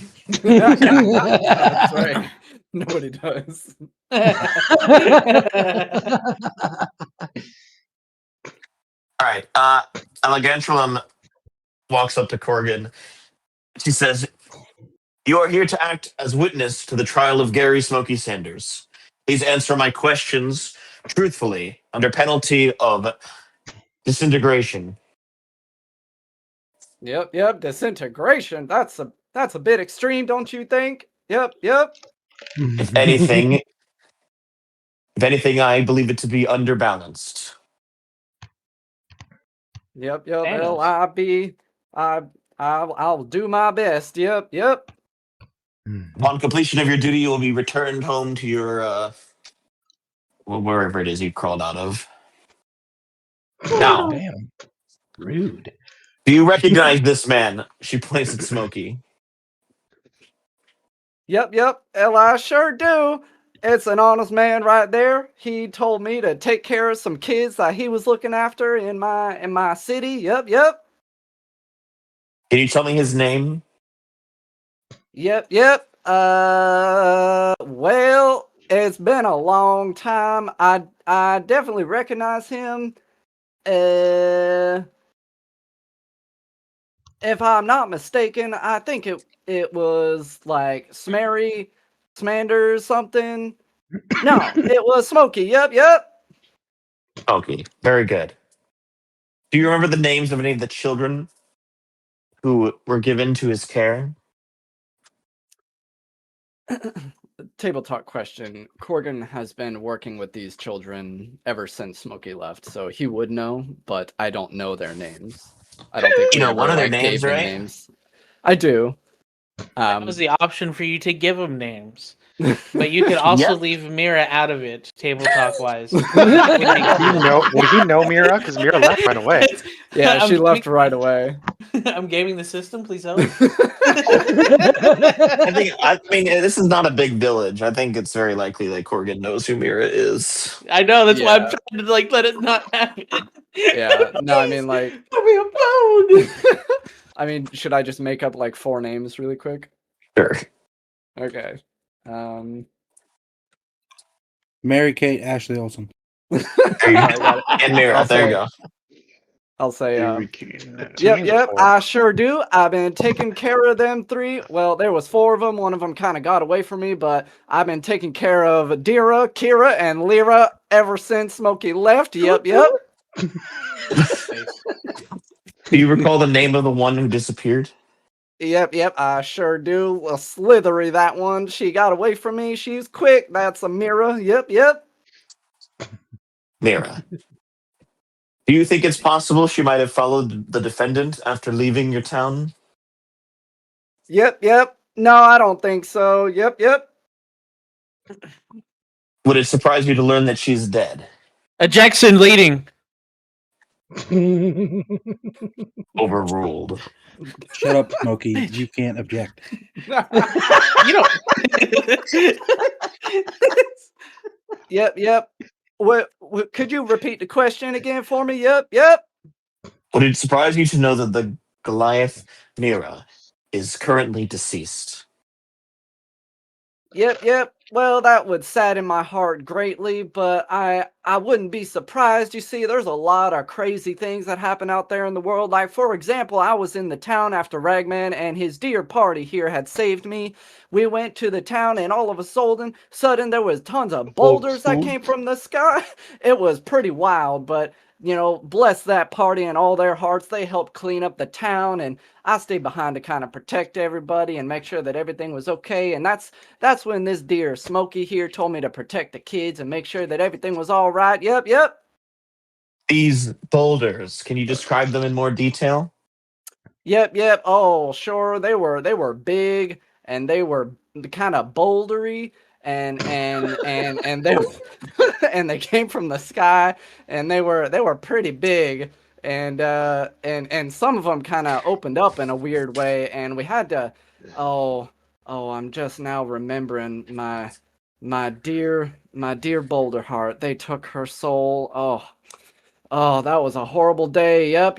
That's right. Nobody does. All right. Elegantulum walks up to Corgan. She says, "You are here to act as witness to the trial of Gary Smokey Sanders. Please answer my questions truthfully under penalty of disintegration." Yep. Disintegration. That's a bit extreme, don't you think? Yep. If anything, I believe it to be underbalanced. Yep. Fair Well, enough. I'll do my best. Yep. Upon completion of your duty, you will be returned home to your wherever it is you crawled out of. Now, Damn. Rude. do you recognize this man? She points at Smokey. Yep. Well, I sure do. It's an honest man right there. He told me to take care of some kids that he was looking after in my city. Yep. Can you tell me his name? Yep. Well, it's been a long time. I definitely recognize him. If I'm not mistaken, I think it was like Smander something. No, it was Smokey. Yep. Okay, very good. Do you remember the names of any of the children who were given to his care? Table talk question. Corgan has been working with these children ever since Smokey left, so he would know, but I don't know their names. I don't think You we know ever one of their gave names, them right? names. I do. That was the option for you to give them names. But you could also Yep. leave Mira out of it, table talk wise. Would he know Mira? Because Mira left right away. Yeah, she left right away. I'm gaming the system. Please help. I mean, this is not a big village. I think it's very likely that Corgan knows who Mira is. I know. That's why I'm Yeah. trying to let it not happen. Yeah. No, I mean, like, Let me alone. I mean, should I just make up like 4 names really quick? Sure. Okay. Mary Kate Ashley Olsen. There you I got go. it. And Mira. I'll There you say- go. I'll say, Teens yep, of four. I sure do. I've been taking care of them 3. Well, there was 4 of them. One of them kind of got away from me, but I've been taking care of Dira, Kira, and Lyra ever since Smokey left. Yep. Do you recall the name of the one who disappeared? Yep, I sure do. A slithery, that one. She got away from me. She's quick. That's a Mira. Yep. Mira. Do you think it's possible she might have followed the defendant after leaving your town? Yep. No, I don't think so. Yep. Would it surprise you to learn that she's dead? Ejection leading. Overruled. Shut up, Smokey. You can't object. You know. Yep. What? Could you repeat the question again for me? Yep. Would it surprise you to know that the Goliath Mira is currently deceased? Yep. Well, that would sadden my heart greatly, but I wouldn't be surprised. You see, there's a lot of crazy things that happen out there in the world. Like, for example, I was in the town after Ragman and his dear party here had saved me. We went to the town and all of a sudden there was tons of boulders that came from the sky. It was pretty wild, but bless that party and all their hearts. They helped clean up the town, and I stayed behind to kind of protect everybody and make sure that everything was okay. And that's when this dear Smokey here told me to protect the kids and make sure that everything was all right. Yep. These boulders, can you describe them in more detail? Yep. Oh, sure. They were big and they were kind of bouldery and they and they came from the sky and they were pretty big and some of them kind of opened up in a weird way and we had to I'm just now remembering my dear Boulder Heart. They took her soul. Oh, that was a horrible day. Yep.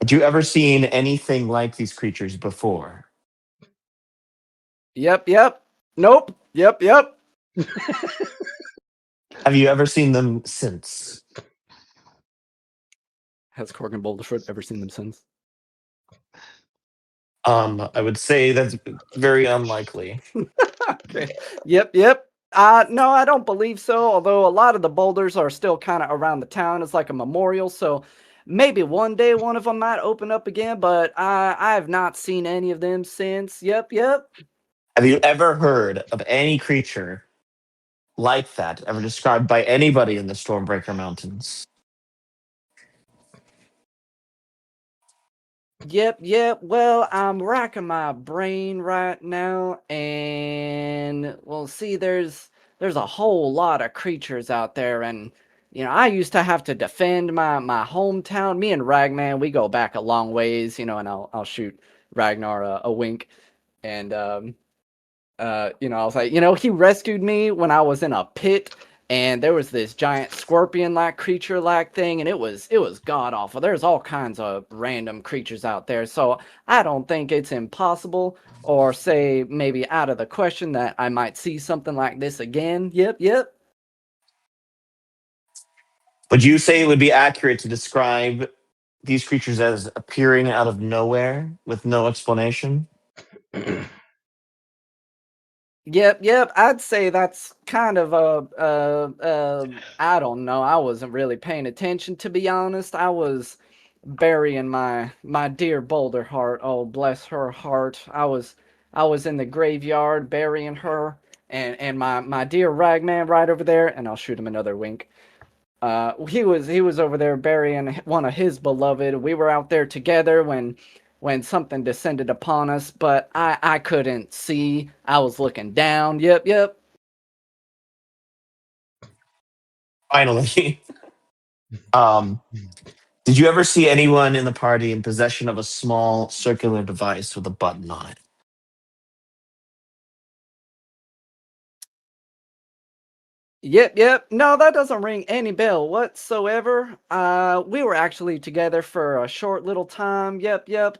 I Had you ever seen anything like these creatures before? Yep, yep. Nope. Yep, yep. Have you ever seen them since? Has Corgan Boulderfoot ever seen them since? I would say that's very unlikely. Okay. Yep, yep. No, I don't believe so. Although a lot of the boulders are still kind of around the town. It's like a memorial, so maybe one day one of them might open up again. But I have not seen any of them since. Yep, yep. Have you ever heard of any creature like that ever described by anybody in the Stormbreaker Mountains? Yep, yep. Well, I'm racking my brain right now, and well, see, there's a whole lot of creatures out there, and I used to have to defend my hometown. Me and Ragman, we go back a long ways, and I'll shoot Ragnar a wink, and I was like, he rescued me when I was in a pit, and there was this giant scorpion-like creature-like thing, and it was god awful. There's all kinds of random creatures out there, so I don't think it's impossible, or say maybe out of the question that I might see something like this again. Yep, yep. Would you say it would be accurate to describe these creatures as appearing out of nowhere with no explanation? Yep, yep. I'd say that's kind of I don't know. I wasn't really paying attention, to be honest. I was burying my dear Boulder Heart. Oh, bless her heart. I was in the graveyard burying her, and my dear Ragman right over there, and I'll shoot him another wink. He was over there burying one of his beloved. We were out there together when something descended upon us, but I couldn't see. I was looking down. Yep, yep. Finally. um, did you ever see anyone in the party in possession of a small circular device with a button on it? Yep, yep. No, that doesn't ring any bell whatsoever. We were actually together for a short little time. Yep, yep.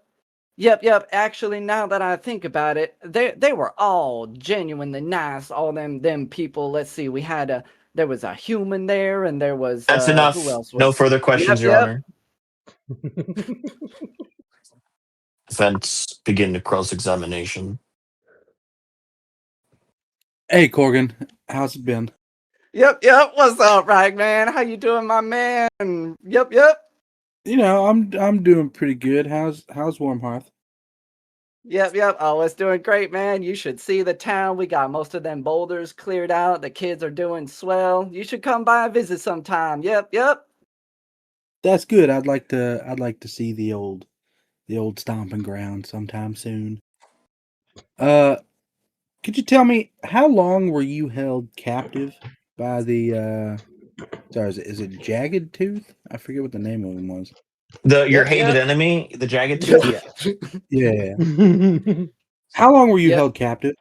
Yep, yep. Actually, now that I think about it, they were all genuinely nice. All them people. Let's see. There was a human there, and there was That's who enough. else No was? further Yep, questions, Your yep. Honor. Defense begin to cross-examination. Hey, Corgan, how's it been? Yep, yep. What's up, Ragman? How you doing, my man? Yep, yep. I'm doing pretty good. How's Warm Hearth? Yep, yep. Oh, it's doing great, man. You should see the town. We got most of them boulders cleared out. The kids are doing swell. You should come by and visit sometime. Yep, yep. That's good. I'd like to see the old stomping ground sometime soon. Could you tell me how long were you held captive by the sorry, is it Jagged Tooth? I forget what the name of him was. Your Yep, hated yep. enemy, the Jagged Tooth? Yeah. Yeah. How long were you Yep. held captive?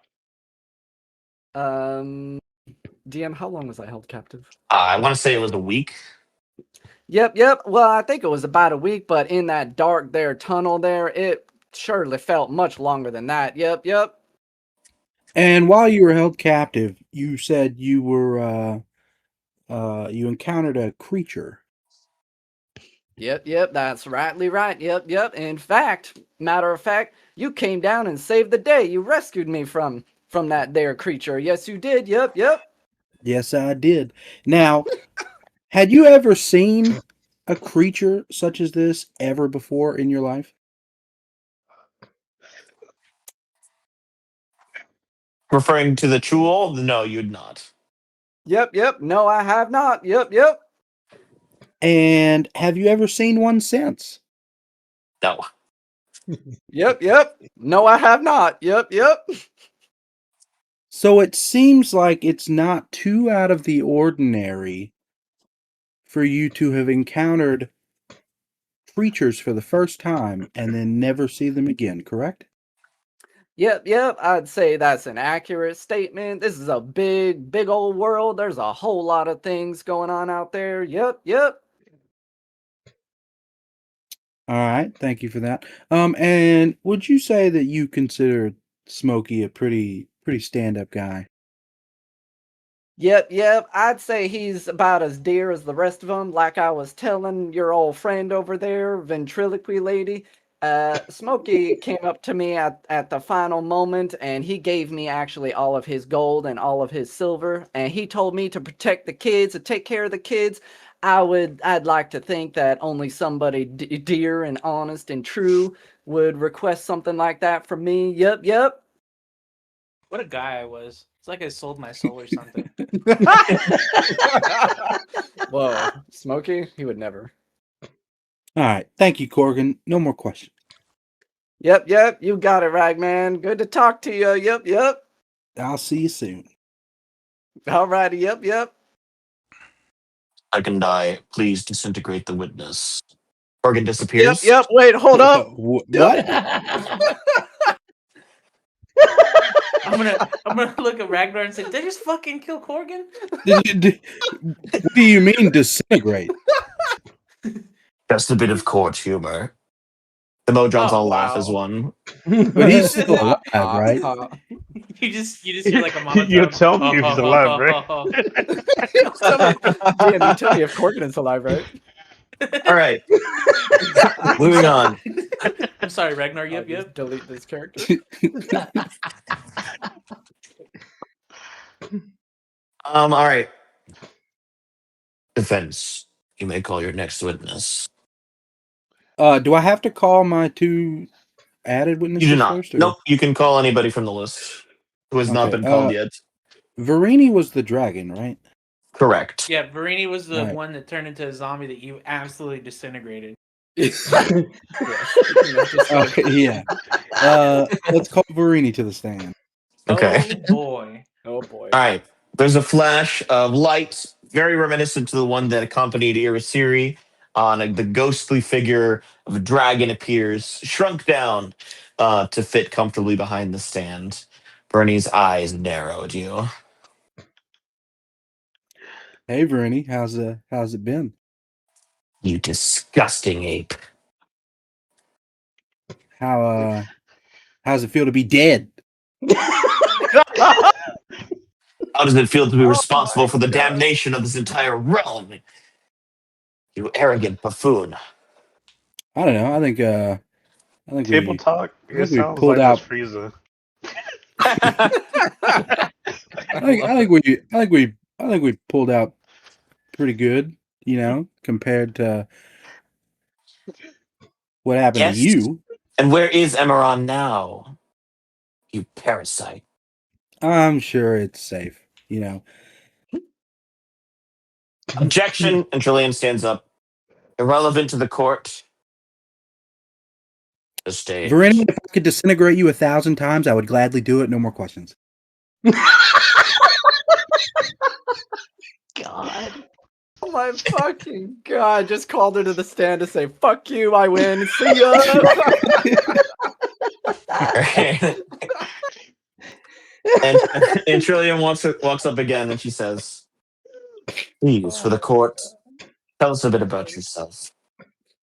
DM, how long was I held captive? I want to say it was a week. Yep, yep. Well, I think it was about a week, but in that dark tunnel there, it surely felt much longer than that. Yep, yep. And while you were held captive, you said you were you encountered a creature. Yep, yep, that's rightly right. Yep, yep. In fact, matter of fact, you came down and saved the day. You rescued me from that there creature. Yes, you did. Yep, yep. Yes, I did. Now, had you ever seen a creature such as this ever before in your life? Referring to the Chul? No, you'd not. Yep, yep. No, I have not. Yep, yep. And have you ever seen one since? No. Yep, yep. No, I have not. Yep, yep. So it seems like it's not too out of the ordinary for you to have encountered creatures for the first time and then never see them again, correct? Yep, yep. I'd say that's an accurate statement. This is a big, big old world. There's a whole lot of things going on out there. Yep, yep. All right, thank you for that. And would you say that you consider Smokey a pretty stand-up guy? Yep. I'd say he's about as dear as the rest of them. Like I was telling your old friend over there, ventriloquy lady. Smokey came up to me at the final moment, and he gave me actually all of his gold and all of his silver, and he told me to protect the kids, to take care of the kids. I'd like to think that only somebody dear and honest and true would request something like that from me. Yep. What a guy I was. It's like I sold my soul or something. Whoa, Smokey, he would never. All right, thank you, Corgan. No more questions. Yep, you got it, Ragman. Good to talk to you. Yep. I'll see you soon. Alrighty, yep. Second eye, please disintegrate the witness. Organ disappears. Yep, wait, hold up. What? I'm gonna look at Ragnar and say, "Did I just fucking kill Corgan?" What do you mean disintegrate? Just a bit of court humor. The Mojons Oh, all laugh as wow. one. But he's still alive, right? You just hear like a monotone. You tell me if he's alive, right? Yeah, you tell me if Corgan is alive, right? All right. Moving on. I'm sorry, Ragnar. I'll Yep. just delete this character. All right. Defense. You may call your next witness. Do I have to call my two added You witnesses do not. first? Or? Nope. You can call anybody from the list who has not Okay, been called yet. Verini was the dragon, right? Correct. Yeah, Verini was the Right. one that turned into a zombie that you absolutely disintegrated. Okay, yeah. Let's call Verini to the stand. Okay. Oh boy. Oh boy. All right. There's a flash of light, very reminiscent to the one that accompanied Irisiri. The ghostly figure of a dragon appears, shrunk down to fit comfortably behind the stand. Bernie's eyes narrowed you. Hey, Verini, how's it been? You disgusting ape. How's it feel to be dead? How does it feel to be responsible for the God. damnation of this entire realm? You arrogant buffoon. I don't know. I think Table we talk. I It think we sounds pulled like out. Miss Frieza. I think we pulled out pretty good, compared to what happened Yes. to you. And where is Emeron now? You parasite. I'm sure it's safe, Objection. And Trillian stands up. Irrelevant to the court. The stage. Verini, if I could disintegrate you 1,000 times, I would gladly do it. No more questions. God. Oh my fucking god! Just called her to the stand to say, "Fuck you, I win. See ya." and Trillian walks up again and she says, "Please, for the court, tell us a bit about yourself."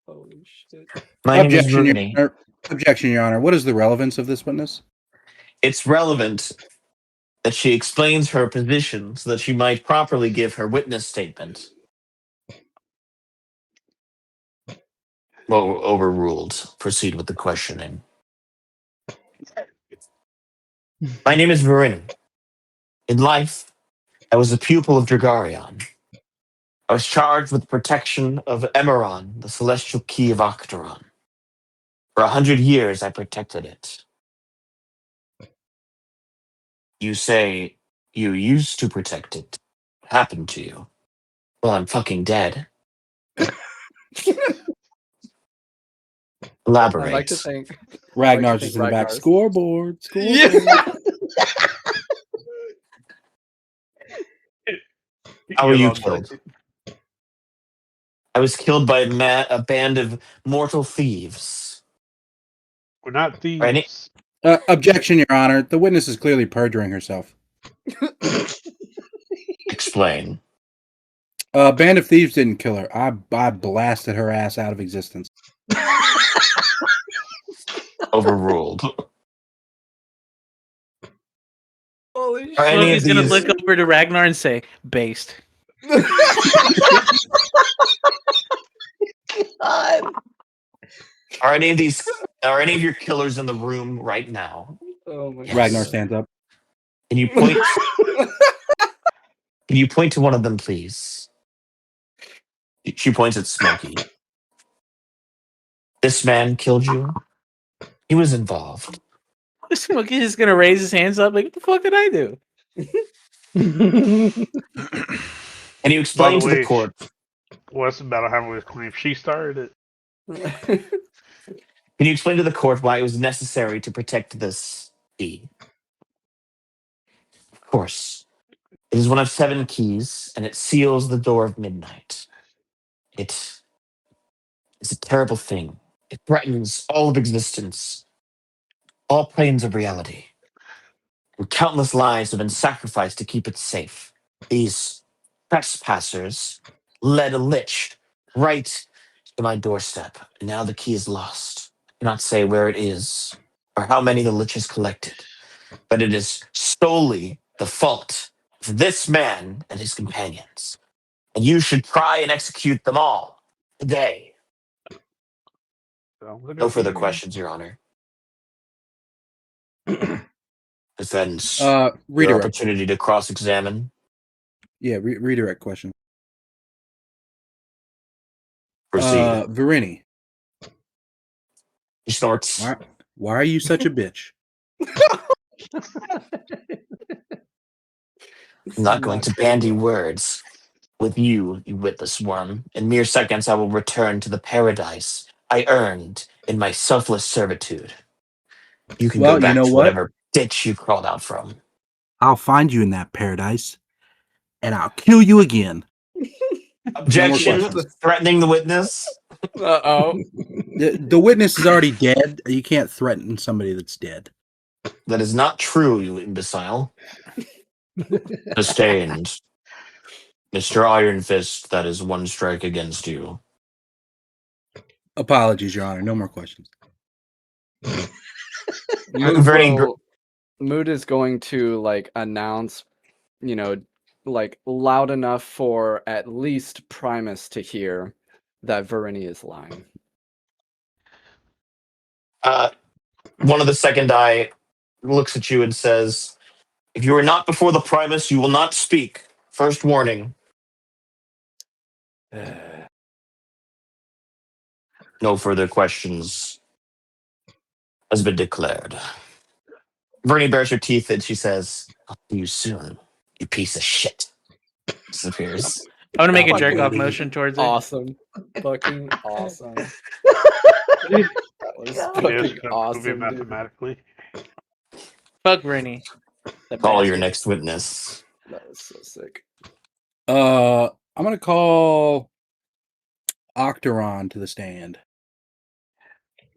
Holy shit! My name is Objection, Your Rooney. Honor. Objection, Your Honor. What is the relevance of this witness? It's relevant that she explains her position so that she might properly give her witness statement. Well, overruled. Proceed with the questioning. My name is Verin. In life, I was a pupil of Dragarion. I was charged with protection of Emeron, the celestial key of Octeron. For 100 years, I protected it. You say you used to protect it. What happened to you? Well, I'm fucking dead. Elaborate. I'd like to think. Ragnar's just in the back. Ragnar's. Scoreboard. How were you You're wrong, killed? buddy. I was killed by a band of mortal thieves. We're not thieves. Right. Objection, Your Honor. The witness is clearly perjuring herself. Explain. Band of Thieves didn't kill her. I blasted her ass out of existence. Overruled. Holy Are any of Smokey's gonna these look over to Ragnar and say, "Based." God. are any of these are any of your killers in the room right now? Oh my Yes. Ragnar God. stands up. Can you point to one of them, please? She points at Smokey. This man killed you? He was involved. Smokey's just gonna raise his hands up, like, "What the fuck did I do?" Can you By explain the to the way, court? what's the battle hammer with claim? She started it. Can you explain to the court why it was necessary to protect this key? Of course. It is one of 7 keys, and it seals the door of midnight. It is a terrible thing. It threatens all of existence, all planes of reality. And countless lives have been sacrificed to keep it safe. These trespassers led a lich right to my doorstep, and now the key is lost. I cannot say where it is or how many the lich has collected, but it is solely the fault of this man and his companions. And you should try and execute them all today. Sounds like a No further plan. questions, Your Honor. Defense, your Redirect. opportunity to cross-examine. Yeah, redirect question. Proceed. Virini, He snorts. why are you such a bitch? I'm not going to bandy words with you, you witless worm. In mere seconds, I will return to the paradise I earned in my selfless servitude. You can go Well, you back know to what? whatever ditch you crawled out from. I'll find you in that paradise, and I'll kill you again. Objection, questions. threatening the witness. Uh-oh. The witness is already dead. You can't threaten somebody that's dead. That is not true, you imbecile. Sustained. Mr. Iron Fist, that is 1 strike against you. Apologies, Your Honor. No more questions. Mood is going to like announce, like loud enough for at least Primus to hear that Virini is lying. One of the second eye looks at you and says, if you are not before the Primus, you will not speak. First warning. No further questions has been declared. Vernie bares her teeth and she says, I'll see you soon, you piece of shit. Disappears. I'm gonna make a Fucking jerk off motion towards her. Awesome. Fucking awesome. That was It is fucking kind of awesome, moving dude. mathematically. Fuck Rennie. The Call your bastard. next witness. That was so sick. I'm gonna call Octeron to the stand.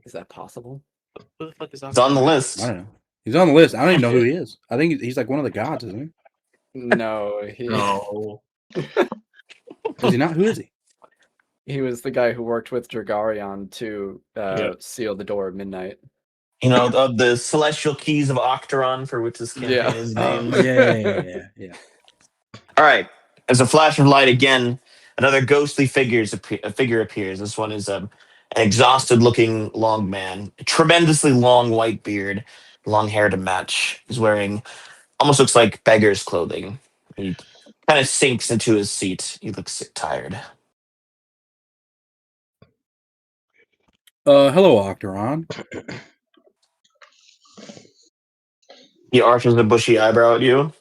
Is that possible? Who the fuck is It's on the I list. don't know. He's on the list. I don't even know who he is. I think he's like one of the gods, isn't he? No, No. Is he not? Who is he? he was the guy who worked with Dragarion to Yeah. seal the door at midnight. You know, of the celestial keys of Octeron, for which this campaign Yeah. is named. Yeah. All right. As a flash of light again, another ghostly figure appears. This one is an exhausted-looking long man, a tremendously long white beard, long hair to match. He's wearing almost looks like beggar's clothing. He kind of sinks into his seat. He looks tired. Hello, Octeron. He arches a bushy eyebrow at you.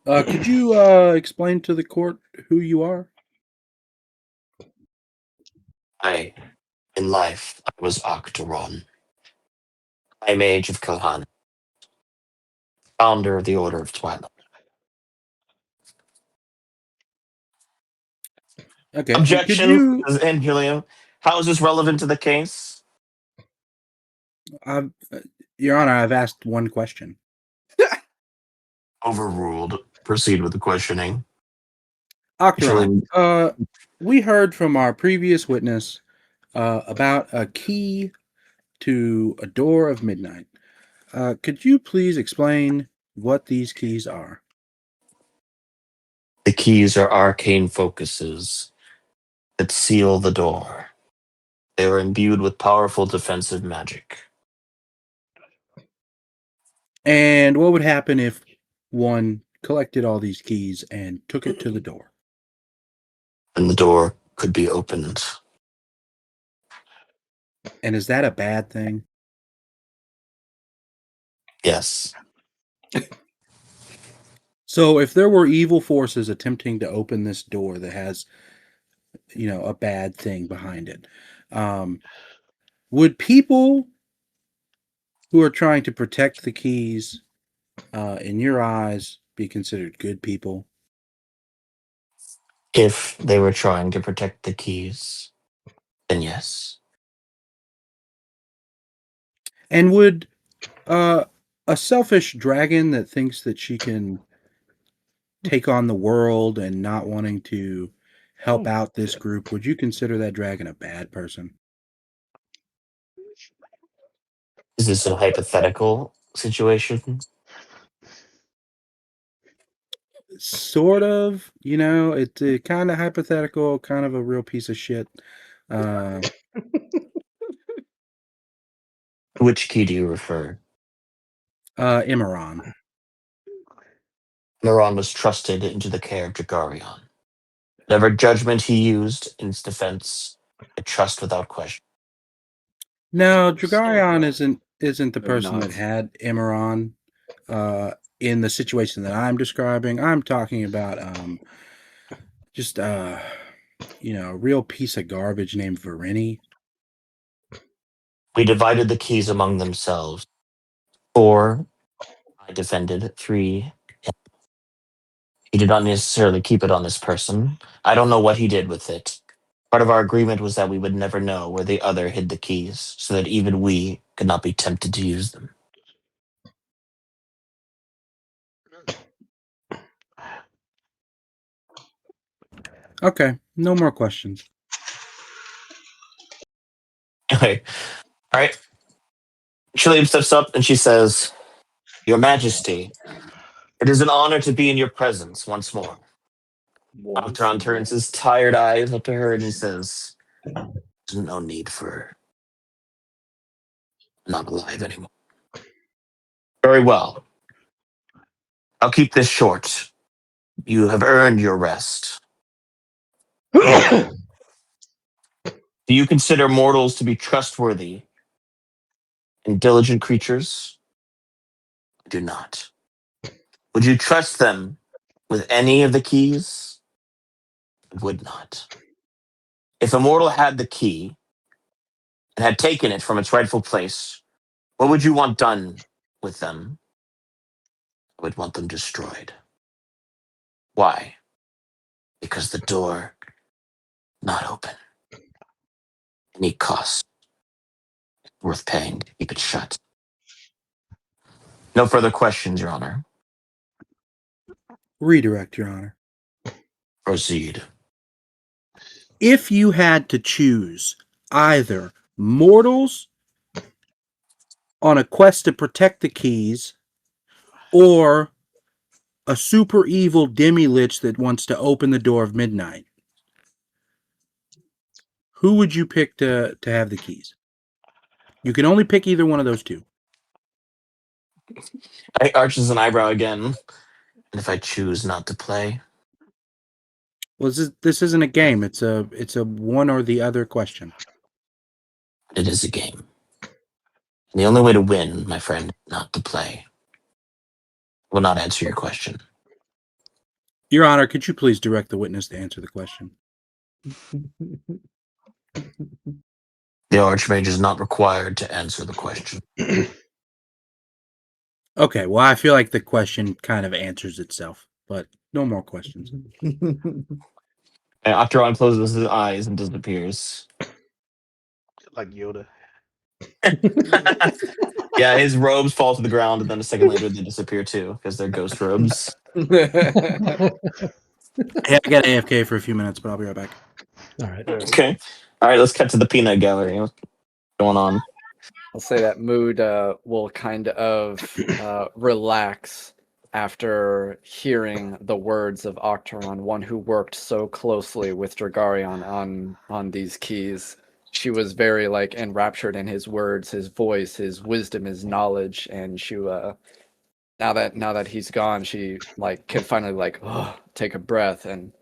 Could you explain to the court who you are? In life, I was Octeron, High Mage of Kohan, founder of the Order of Twilight. Okay. Objection, says Angelium. How is this relevant to the case? Your Honor, I've asked one question. Overruled. Proceed with the questioning. Octeron, we heard from our previous witness about a key to a door of midnight. Could you please explain what these keys are? The keys are arcane focuses that seal the door. They are imbued with powerful defensive magic. And what would happen if one collected all these keys and took it to the door? And the door could be opened. And is that a bad thing? Yes. So if there were evil forces attempting to open this door that has, a bad thing behind it, would people who are trying to protect the keys, in your eyes, be considered good people? If they were trying to protect the keys, then yes. And would a selfish dragon that thinks that she can take on the world and not wanting to help out this group, would you consider that dragon a bad person? Is this a hypothetical situation? Sort of, it's kind of hypothetical, kind of a real piece of shit. Which key do you refer? Imran. Miran was trusted into the care of Dragarion. Whatever judgment he used in his defense, I trust without question. No, Dragarion isn't the Maybe person not. that had Imran in the situation that I'm describing. I'm talking about just a real piece of garbage named Varini. We divided the keys among themselves. 4, I defended. 3, he did not necessarily keep it on this person. I don't know what he did with it. Part of our agreement was that we would never know where the other hid the keys, so that even we could not be tempted to use them. Okay, no more questions. Okay. All right. Shilliam steps up and she says, Your Majesty, it is an honor to be in your presence once more. Octron turns his tired eyes up to her and he says, There's no need for not alive anymore. Very well. I'll keep this short. You have earned your rest. Do you consider mortals to be trustworthy and diligent creatures? I do not. Would you trust them with any of the keys? I would not. If a mortal had the key and had taken it from its rightful place, what would you want done with them? I would want them destroyed. Why? Because the door not open. Any cost worth paying to keep it shut. No further questions, Your Honor. Redirect, Your Honor. Proceed. If you had to choose either mortals on a quest to protect the keys or a super evil demi-lich that wants to open the door of midnight, who would you pick to have the keys? You can only pick either one of those two. I arches an eyebrow again. And if I choose not to play, Well, this isn't a game. It's a one or the other question. it is a game. And the only way to win, my friend, is not to play. I will not answer your question. Your Honor, could you please direct the witness to answer the question? The Archmage is not required to answer the question. Okay, well, I feel like the question kind of answers itself, but no more questions. And Octron closes his eyes and disappears. Like Yoda. Yeah, his robes fall to the ground, and then a second later they disappear too, because they're ghost robes. Hey, I got AFK for a few minutes, but I'll be right back. All right. Okay. All right, let's cut to the peanut gallery. What's going on? I'll say that mood will kind of relax after hearing the words of Octeron, one who worked so closely with Dragarion on these keys. She was very like enraptured in his words, his voice, his wisdom, his knowledge, and she now that he's gone, she like can finally like take a breath and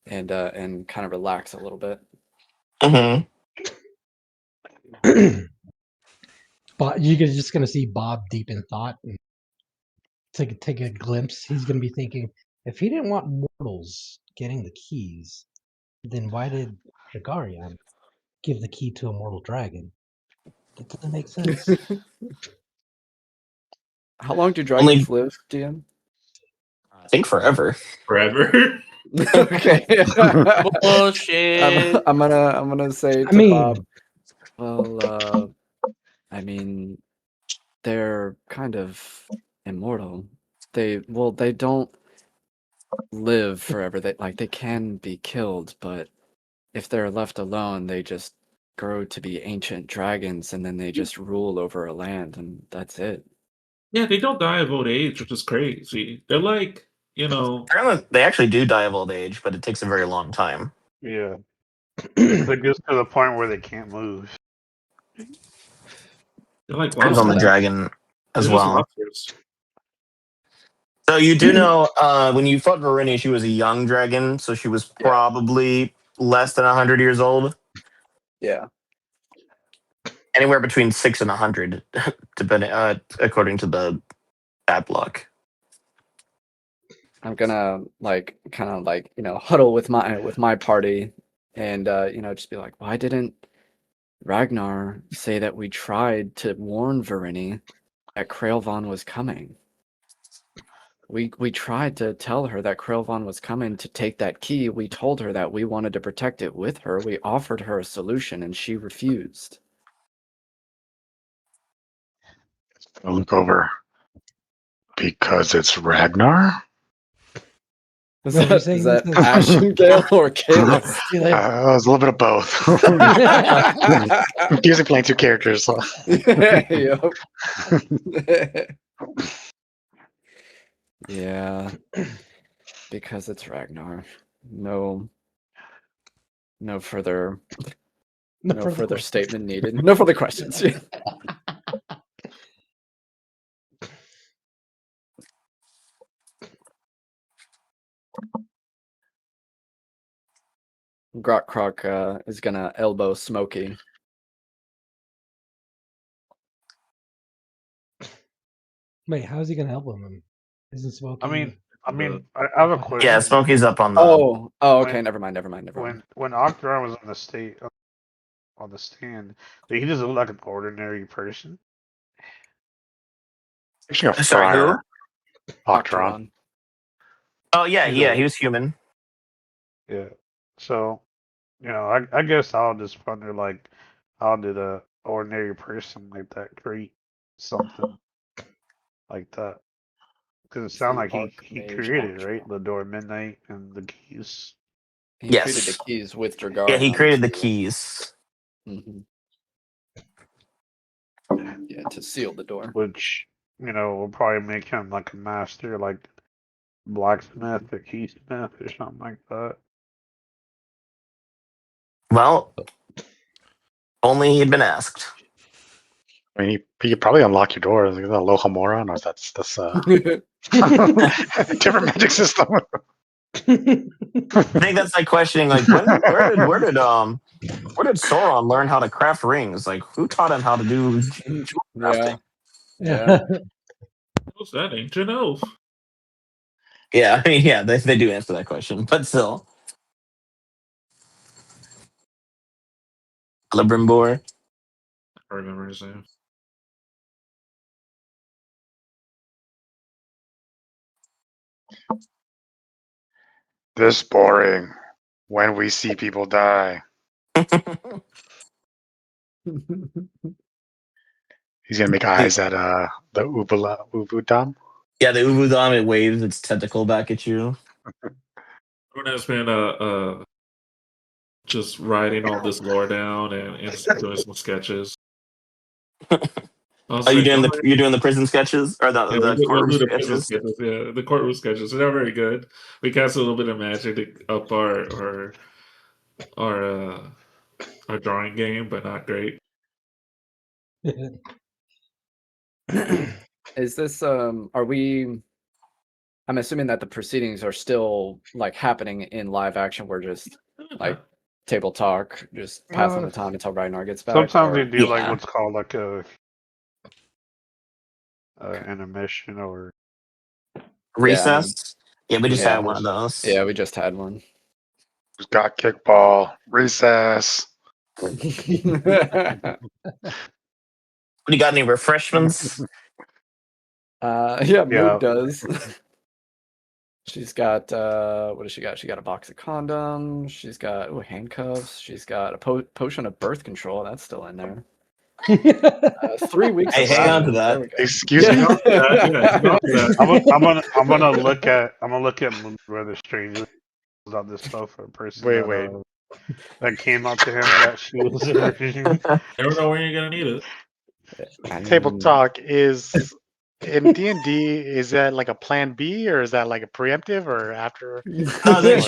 kind of relax a little bit. Mm-hmm. But you're just gonna see Bob deep in thought and take a glimpse. He's gonna be thinking, if he didn't want mortals getting the keys, then why did Dragarion give the key to a mortal dragon? That doesn't make sense. How long do Only, dragons live, DM? I think forever. Forever. Okay. Bullshit. I'm gonna say I to mean, Bob, well, I mean, they're kind of immortal. They don't live forever. They can be killed, but if they're left alone, they just grow to be ancient dragons, and then they just rule over a land, and that's it. Yeah, they don't die of old age, which is crazy. They're like, Apparently, they actually do die of old age, but it takes a very long time. Yeah. It gets to the point where they can't move. they're like Depends on the lobsters. dragon They're as just well. lobsters. So you do know when you fought Verini, she was a young dragon, so she was probably less than 100 years old. Yeah. Anywhere between 6 and 100, depending according to the bad block. I'm gonna kind of huddle with my party, and just be like, why didn't Ragnar say that we tried to warn Verini that Krailvon was coming? We tried to tell her that Krailvon was coming to take that key. We told her that we wanted to protect it with her. We offered her a solution, and she refused. I'll look over. Because it's Ragnar? Is What you're that, saying is that is- Ashen Gale or Kalis? See you later. It was a little bit of both. Confusing playing two characters. So. Yep. Yeah, because it's Ragnar. No further questions. statement needed. No further questions. Grok Croc is gonna elbow Smokey. Wait, how is he gonna help him? Isn't Smokey? I mean, I have a question. Yeah, Smokey's up on the. Oh, okay. when- Never mind. When Octron was on the stand, did he just look like an ordinary person? Speaking of Sorry, who? fire, Octron. Oh yeah, He's yeah, a- he was human. Yeah. So, I guess I'll just wonder, like, how did a ordinary person like that create something like that? Because it sounded like he created, right? The door of midnight and the keys. He Yes. created the keys with Dragarion. Yeah, he created the keys. Mm-hmm. Yeah, to seal the door. Which, will probably make him like a master, like blacksmith or keysmith or something like that. Well, only he had been asked. I mean, he could probably unlock your door. Is that Lohamora? No, that's different magic system. I think that's like questioning, like where did Sauron learn how to craft rings? Like who taught him how to do jewel crafting? Yeah. What's that ancient elf? Yeah, I mean, yeah, they do answer that question, but still. Celebrimbor. I remember his name. This boring. When we see people die. He's gonna make eyes at the Ubudam. Yeah, the Ubudam, it waves its tentacle back at you. Everyone has been just writing all this lore down and doing some sketches. I was Are you like, doing don't the worry. you're doing the prison sketches or Yeah, the we'll courtroom do the prison sketches? sketches. Yeah, the courtroom sketches. They're not very good. We cast a little bit of magic to up our our drawing game, but not great. Is this are we I'm assuming that the proceedings are still like happening in live action. We're just like table talk, just passing the time until Ragnar gets back. Sometimes they Or do like Yeah. what's called like a intermission or Recess? Yeah, we just Yeah. had one of those. yeah, we just had one. Who's got kickball? Recess. What do you got? Any refreshments? Yeah, Yeah. Moog does. She's got what does she got? She got a box of condoms. She's got handcuffs. She's got a potion of birth control. That's still in there. 3 weeks Hey, of hang on to rations. that. There we go. Excuse me? Yeah, don't do that. I'm gonna look at Brother Stranger about this stuff for a person Wait. that came up to him that she was a virgin. Never know when you're gonna need it. Table And- talk is in D&D. Is that like a plan B or is that like a preemptive or after? She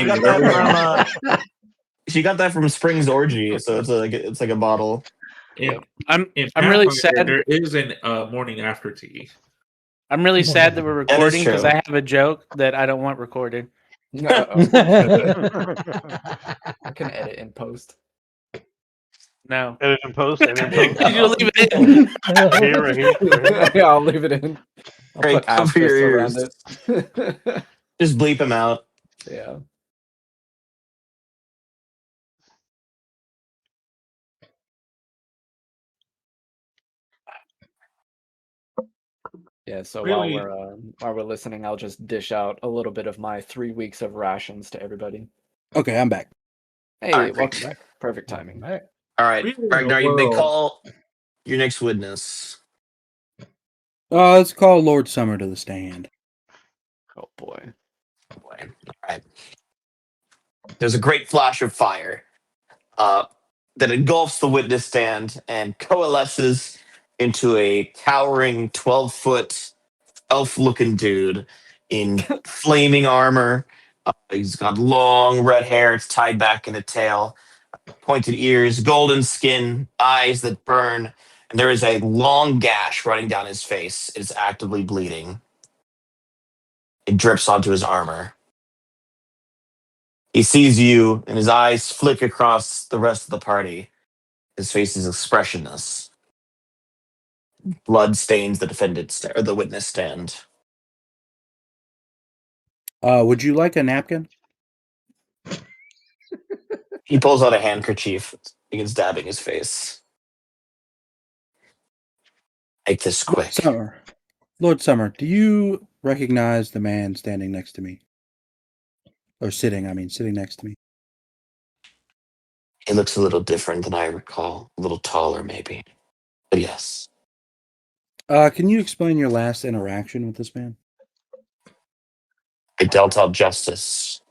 got that from she got that from Spring's Orgy, so it's like a bottle. In, I'm in really Pathfinder, sad. there is an morning after tea. I'm really sad that we're That is recording because true. I have a joke that I don't want recorded. Uh-oh. I can edit in post. No. Edit and post. Edit and post. You'll leave it in. Right here, right here. Yeah, I'll leave it in. I'll Great, put cover your asterisks around it. Just bleep him out. Yeah. Yeah, so Really? while we're listening, I'll just dish out a little bit of my 3 weeks of rations to everybody. Okay, I'm back. Hey, All right, welcome great. back. Perfect timing. Right. All right, Really in the Ragnar, you may world. call your next witness. Let's call Lord Summer to the stand. Oh boy. Boy. All right. There's a great flash of fire that engulfs the witness stand and coalesces into a towering 12-foot elf-looking dude in flaming armor. He's got long red hair. It's tied back in a tail, pointed ears, golden skin, eyes that burn, and there is a long gash running down his face. It is actively bleeding. It drips onto his armor. He sees you, and his eyes flick across the rest of the party. His face is expressionless. Blood stains the or the witness stand. Would you like a napkin? He pulls out a handkerchief, begins dabbing his face. Make this quick. Lord Summer, do you recognize the man standing next to me? Or sitting next to me. He looks a little different than I recall. A little taller, maybe. But yes. Can you explain your last interaction with this man? I dealt out justice.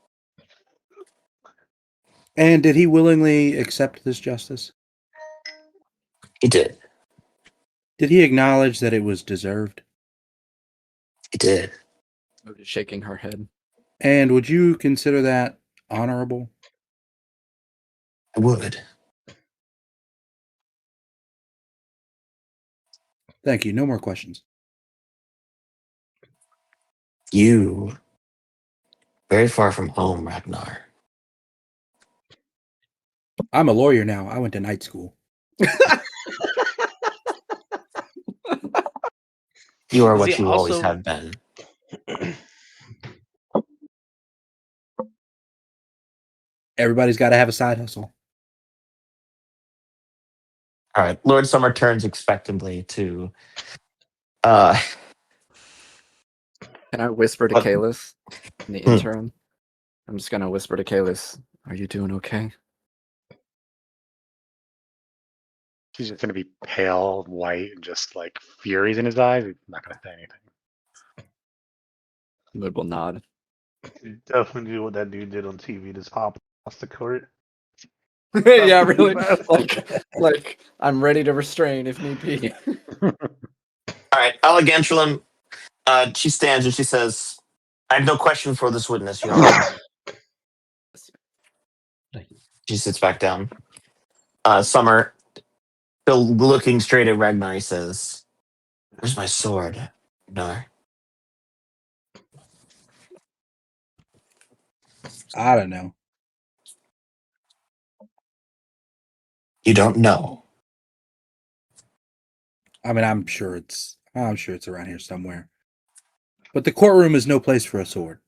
And did he willingly accept this justice? He did. Did he acknowledge that it was deserved? He did. Just shaking her head. And would you consider that honorable? I would. Thank you. No more questions. You, very far from home, Ragnar. I'm a lawyer now. I went to night school. You are Is what he you always also- have been. Everybody's got to have a side hustle. All right. Lord Summer turns expectantly to Can I whisper to What? Kalis in the interim? I'm just gonna whisper to Kalis, are you doing okay? He's just gonna be pale, white, and just like furies in his eyes. He's not gonna say anything. Mood will nod. Definitely do what that dude did on TV. Just hop off the court. Yeah, really. Bastard. Like I'm ready to restrain if need be. All right, Elegantulum. She stands and she says, "I have no question for this witness, Your Honor." She sits back down. Summer, still looking straight at Ragnar, he says, "Where's my sword, Ragnar?" I don't know. You don't know. I mean, I'm sure it's around here somewhere. But the courtroom is no place for a sword.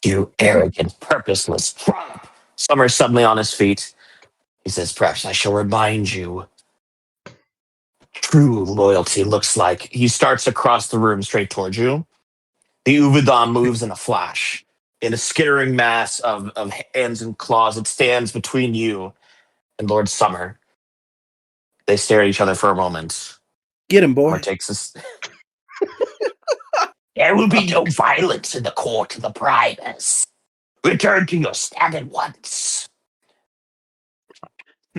You arrogant, purposeless trump. Summer's suddenly on his feet. He says, "Perhaps I shall remind you. True loyalty looks like." He starts across the room straight towards you. The Uvidam moves in a flash. In a skittering mass of hands and claws, it stands between you and Lord Summer. They stare at each other for a moment. Get him, Summer boy. takes this. There will be no violence in the court of the Primus. Return to your stand at once.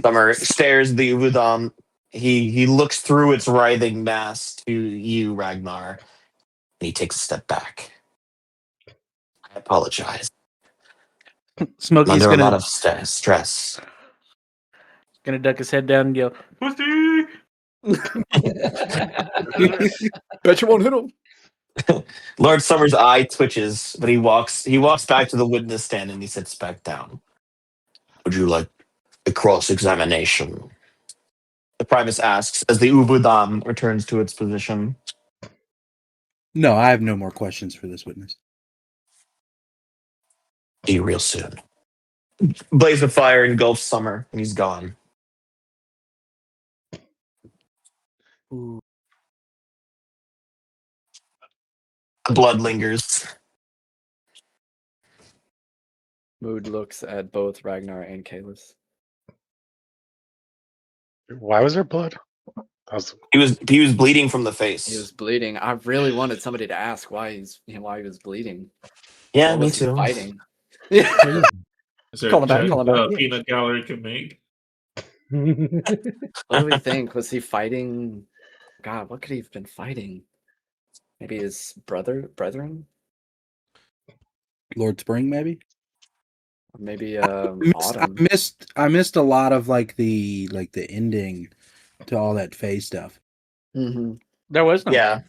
Summer stares at the Uvidam. He looks through its writhing mass to you, Ragnar, and he takes a step back. "I apologize. I'm Smokey's under a lot gonna of stress." duck his head down and yell, "Pussy!" Bet you won't hit him. Lord Summer's eye twitches, but he walks back to the witness stand and he sits back down. "Would you like a cross-examination?" The Primus asks as the Ubudam returns to its position. No, I have no more questions for this witness. "See you real soon." Blaze of fire engulfs Summer, and he's gone. The blood lingers. Mood looks at both Ragnar and Kalis. Why was there blood? That was He was bleeding from the He face. was bleeding. I really wanted somebody to ask why he was bleeding. Yeah, What me was he too. fighting? Yeah. Is there Call a him back, joke call him back. a peanut gallery can make? What do we think? Was he fighting? God, what could he have been fighting? Maybe his brethren? Lord Spring, maybe. Or maybe I Autumn. missed a lot of the ending to all that Fae stuff. Mm-hmm. There was no. Yeah.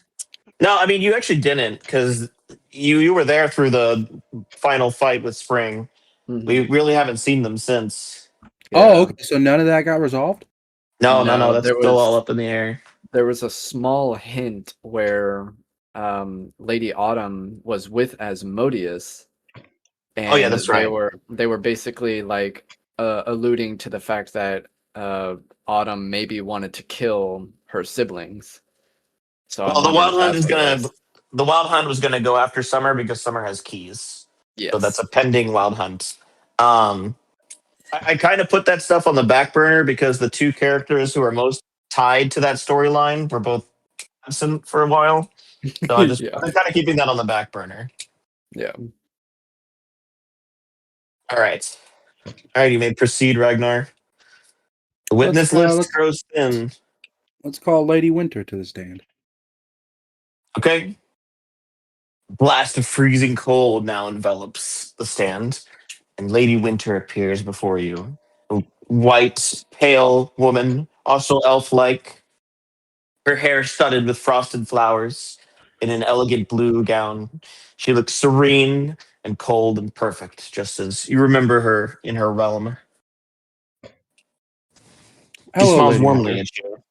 No, I mean you actually didn't because you were there through the final fight with Spring. Mm-hmm. We really haven't seen them since. Oh, okay. So none of that got resolved? No, No, that's there still was- all up in the air. There was a small hint where Lady Autumn was with Asmodeus, and Oh, yeah, that's right. they were basically like alluding to the fact that Autumn maybe wanted to kill her siblings. So Well, I wondered if that's what it was. the Wild Hunt was gonna go after Summer because Summer has keys. Yes. So that's a pending Wild Hunt. I kind of put that stuff on the back burner because the two characters who are most tied to that storyline were both absent for a while. So I'm kind of keeping that on the back burner. Yeah. All right. All right, you may proceed, Ragnar. The witness list grows thin. Let's call Lady Winter to the stand. Okay. Blast of freezing cold now envelops the stand, and Lady Winter appears before you. A white, pale woman, also elf-like. Her hair studded with frosted flowers in an elegant blue gown. She looks serene and cold and perfect, just as you remember her in her realm. She Hello, smiles Lady warmly Winter. at you.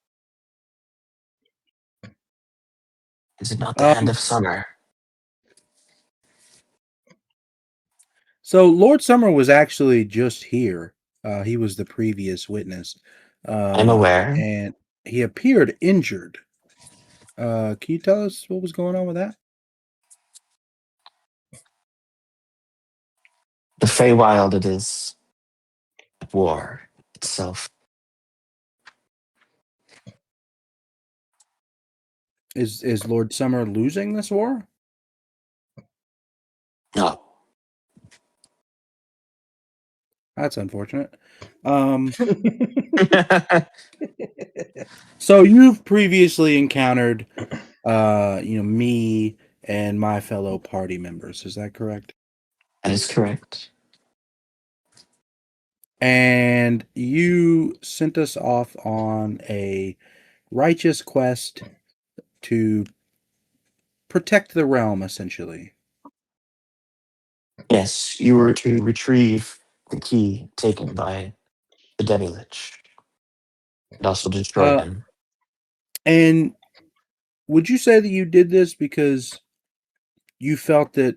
Is it not the hand of summer? So Lord Summer was actually just here. He was the previous witness. I'm aware. And he appeared injured. Can you tell us what was going on with that? The Feywild, it is war itself. Is Lord Summer losing this war? No. That's unfortunate. So you've previously encountered, me and my fellow party members. Is that correct? That is correct. And you sent us off on a righteous quest to protect the realm, essentially. Yes, you were to retrieve the key taken by the Demi-Lich and also destroy Uh, him. And would you say that you did this because you felt that,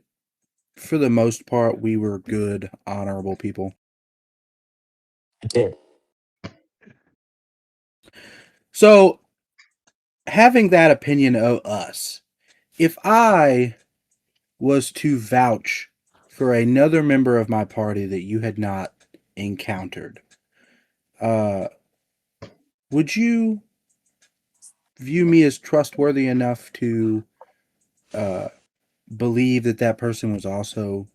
for the most part, we were good, honorable people? I did. So, having that opinion of us, if I was to vouch for another member of my party that you had not encountered, uh, would you view me as trustworthy enough to uh, believe that that person was also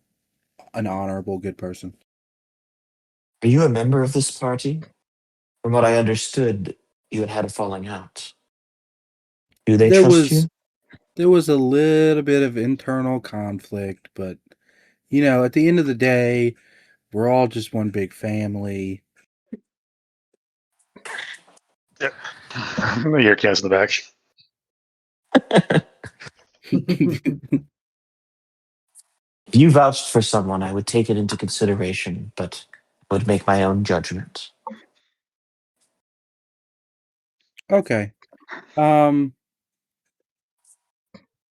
an honorable, good person? Are you a member of this party? From what I understood, you had had a falling out. Do they There trust you? was there was a little bit of internal conflict, but at the end of the day, we're all just one big family. Yep. Your cast in the back. If you vouched for someone, I would take it into consideration, but I would make my own judgment. Okay. Um,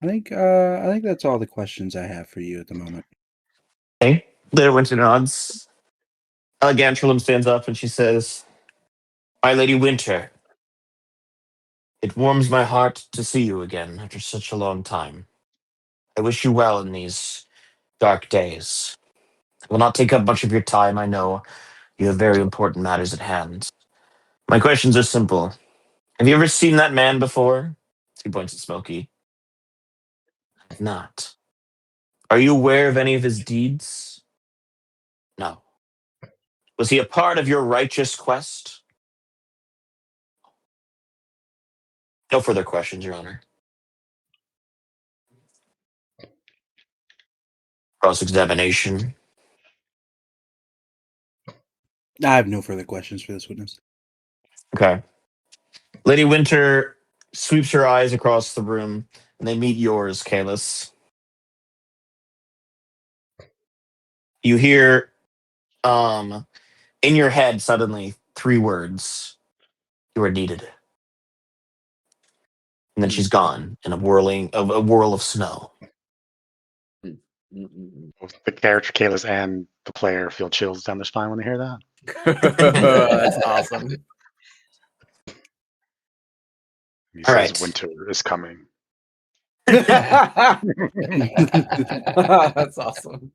I think that's all the questions I have for you at the moment. Okay. Little Winter nods. Elegantrilum stands up and she says, My Lady Winter, it warms my heart to see you again after such a long time. I wish you well in these dark days. I will not take up much of your time. I know you have very important matters at hand. My questions are simple. Have you ever seen that man before? He points at Smokey. I have not. Are you aware of any of his deeds? No. Was he a part of your righteous quest? No further questions, Your Honor. Cross-examination. I have no further questions for this witness. Okay. Lady Winter sweeps her eyes across the room, and they meet yours, Kalis. You hear, in your head, suddenly, 3 words. You are needed. And then she's gone in a whirl of snow. Both the character Kalis and the player feel chills down their spine when they hear that. That's awesome. He All says, right. "Winter is coming." That's awesome.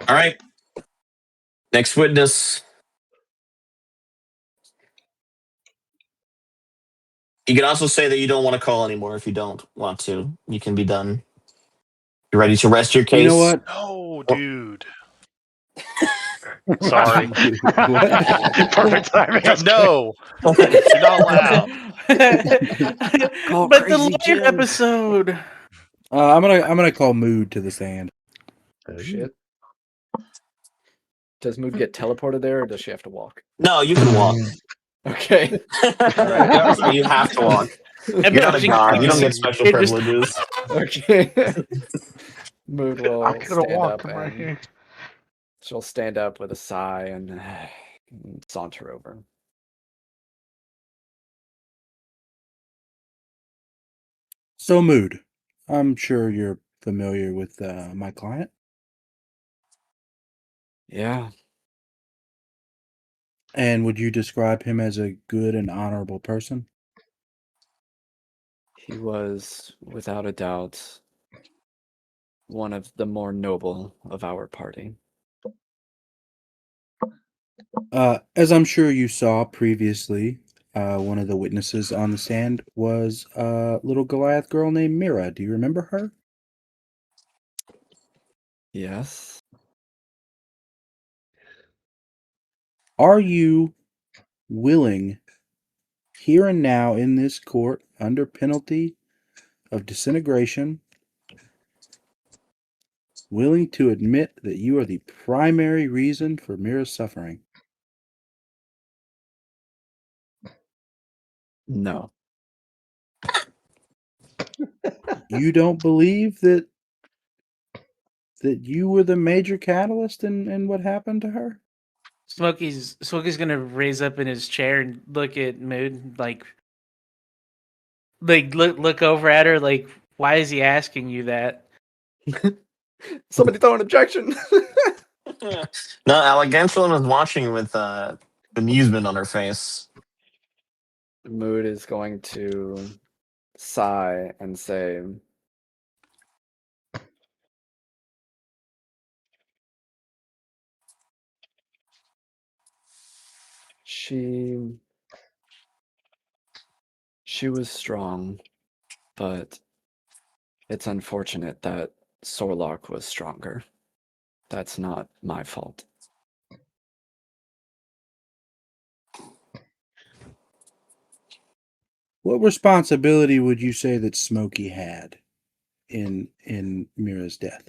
All right. Next witness. You can also say that you don't want to call anymore if you don't want to. You can be done. You ready to rest your case? You know what? No, dude. Sorry. Perfect timing. That's great. No, you're not allowed. Call But the Crazy later Jim. episode. I'm gonna call Mood to the stand. Oh shit. Does Mood get teleported there, or does she have to walk? No, you can walk. Okay. You have to walk. You're not a god. You don't get special It just- privileges. Okay. Mood will I could have stand walked up him right and here. she'll stand up with a sigh and saunter over. So, Mood, I'm sure you're familiar with my client. Yeah. And would you describe him as a good and honorable person? He was, without a doubt, one of the more noble of our party. As I'm sure you saw previously, one of the witnesses on the stand was a little Goliath girl named Mira. Do you remember her? Yes. Are you willing, here and now in this court, under penalty of disintegration, willing to admit that you are the primary reason for Mira's suffering? No. You don't believe that you were the major catalyst in what happened to her? Smokey's gonna raise up in his chair and look at Mood like look over at her like, why is he asking you that? Somebody throw an objection. No, Allegantulum was watching with amusement on her face. Mood is going to sigh and say, She was strong, but it's unfortunate that Sorlock was stronger. That's not my fault. What responsibility would you say that Smokey had in Mira's death?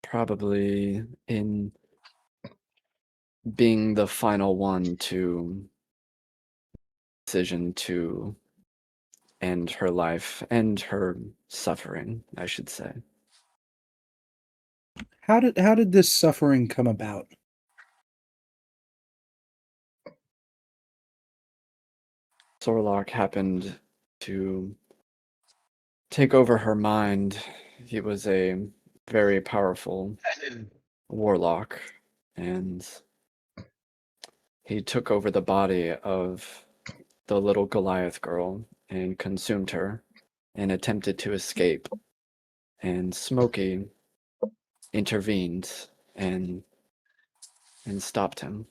Probably in being the final one to decision to end her life and her suffering, I should say. How did this suffering come about? Sorlock happened to take over her mind. He was a very powerful warlock, and he took over the body of the little Goliath girl and consumed her and attempted to escape. And Smokey intervened and stopped him.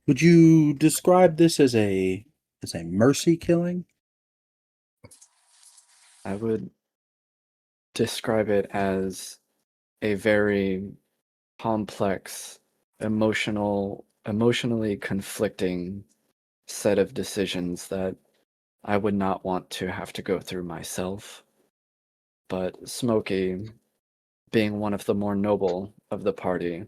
Would you describe this as a mercy killing? I would describe it as a very complex, emotionally conflicting set of decisions that I would not want to have to go through myself. But Smokey, being one of the more noble of the party,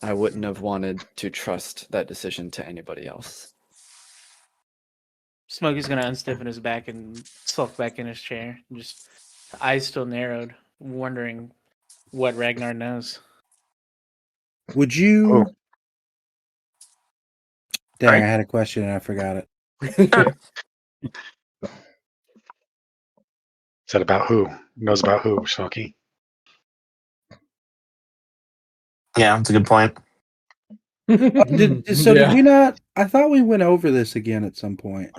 I wouldn't have wanted to trust that decision to anybody else. Smokey's gonna unstiffen his back and sulk back in his chair, just eyes still narrowed, wondering what Ragnar knows. Would you? Oh. Dang, Right. I had a question and I forgot it. Is that about who? Knows about who, Smokey? Yeah, that's a good point. Did we not? I thought we went over this again at some point.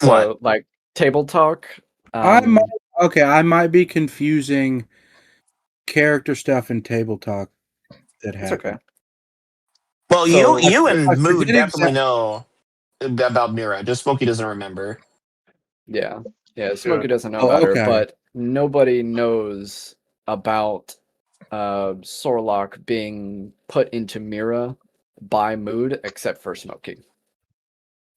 What? So, like, table talk? I might be confusing character stuff and table talk that It's happened. okay. Well, So- you I and Mood forget definitely exactly- know about Mira. Just Smokey doesn't remember. Yeah, Smokey doesn't know Oh, about her, okay. but nobody knows about Sorlock being put into Mira by Mood except for Smokey.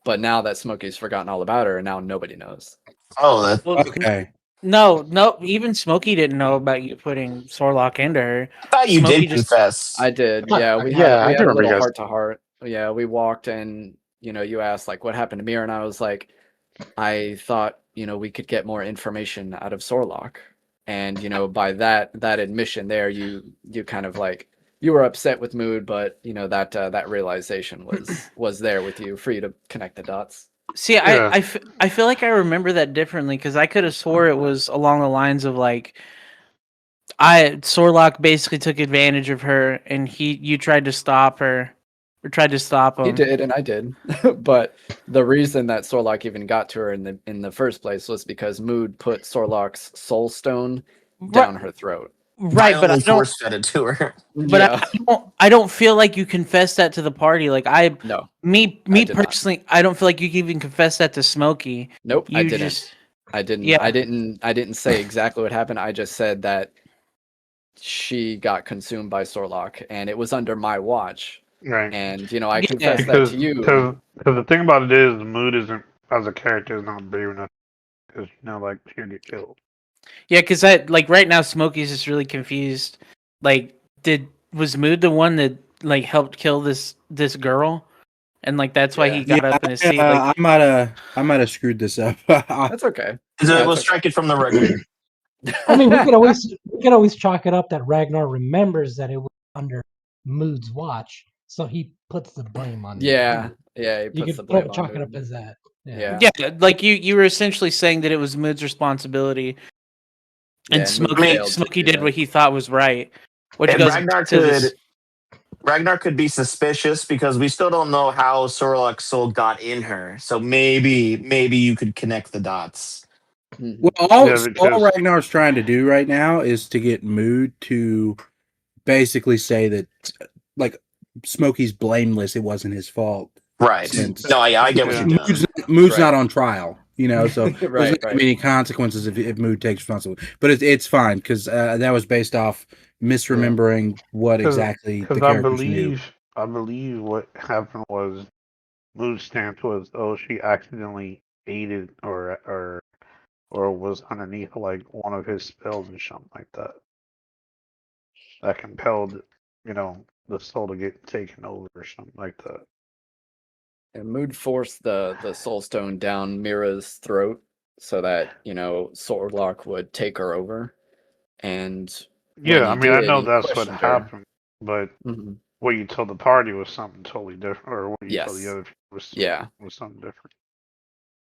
But now that Smokey's forgotten all about her, now nobody knows. Oh, that. Well, Okay. no, even Smokey didn't know about you putting Sorlock into her. I thought you Smokey did just- confess. I did, yeah. We Yeah, I had do a remember you little guys- heart to heart. Yeah, we walked and you asked like what happened to Mira, and I was like, I thought we could get more information out of Sorlock, and by that admission there, you kind of like you were upset with Mood, but that realization was there with you for you to connect the dots. See, Yeah. I feel like I remember that differently because I could have swore it was along the lines of like, Sorlock basically took advantage of her, and you tried to stop her, or tried to stop him. He did, and I did, but the reason that Sorlock even got to her in the first place was because Mood put Sorlock's soul stone down her throat. Right, but violently force fed it to her. But Yeah. I don't feel like you confess that to the party. Like No. me did not. personally, I don't feel like you can even confess that to Smokey. Nope, I You didn't. just I didn't. Yeah. I didn't say exactly what happened. I just said that she got consumed by Sorlock, and it was under my watch. Right. And I Yeah. confessed that Because to you. the thing about it is the mood isn't as a character is not brave enough because like she'll get killed. Yeah, because right now Smokey's just really confused. Like, was Mood the one that like helped kill this girl, and like that's why he got up in his seat? Like, I might have screwed this up. That's okay. We'll strike it from the record. I mean, we could always chalk it up that Ragnar remembers that it was under Mood's watch, so he puts the blame on. Yeah, Mood. yeah. He You puts the could blame on chalk it up Mood. as that. Yeah. yeah, like you were essentially saying that it was Mood's responsibility, Yeah, and Mood failed to Smokey do did that. what he thought was right. Which And goes Ragnar could be suspicious because we still don't know how Sorlock's soul got in her. So maybe you could connect the dots. Mhm. Well, all because- Ragnar's trying to do right now is to get Mood to basically say that, like, Smokey's blameless. It wasn't his fault. Right. Since No, I get what you're doing. Mood's Right. not on trial, so there's Right, not gonna be any consequences if Mood takes responsibility. But it's fine because that was based off misremembering what exactly the Because characters knew. I believe what happened was Mood's stance was, oh, she accidentally aided or was underneath like one of his spells or something like that. That compelled, the soul to get taken over or something like that. And Mood forced the Soul Stone down Mira's throat so that Sorlock would take her over. And when Yeah, I he mean, I did, know he that's what questioned her. happened, but Mhm. what you told the party was something totally different, or what you told the Yes. other people was something different.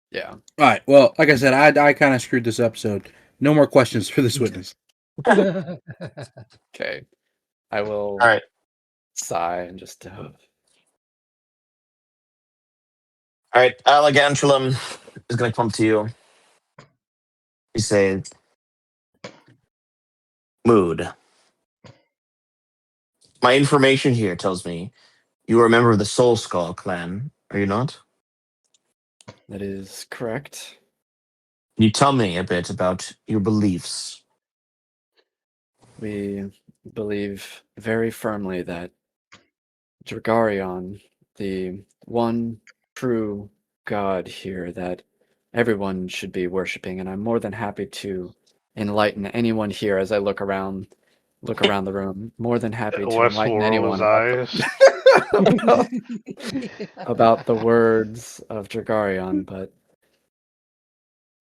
Yeah. All right. Well, like I said, I kind of screwed this up. So no more questions for this witness. Okay. I will All right. sigh and just. All right. Allegantulum is going to come to you. He says, Mood. My information here tells me you are a member of the Soul Skull clan, are you not? That is correct. Can you tell me a bit about your beliefs? We believe very firmly that Dragarion, the one true god here that everyone should be worshiping, and I'm more than happy to enlighten anyone here as I look around the room. More than happy to enlighten anyone about the words of Dragarion, but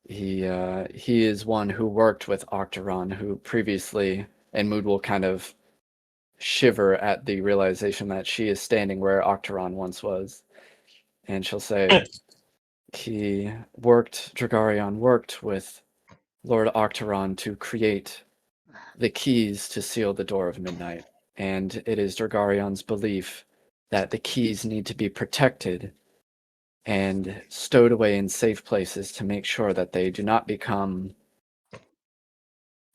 he is one who worked with Octeron, who previously, and Mood will kind of shiver at the realization that she is standing where Octeron once was, and she'll say, Dragarion worked with Lord Octeron to create the keys to seal the door of midnight, and it is Dragarion's belief that the keys need to be protected and stowed away in safe places to make sure that they do not become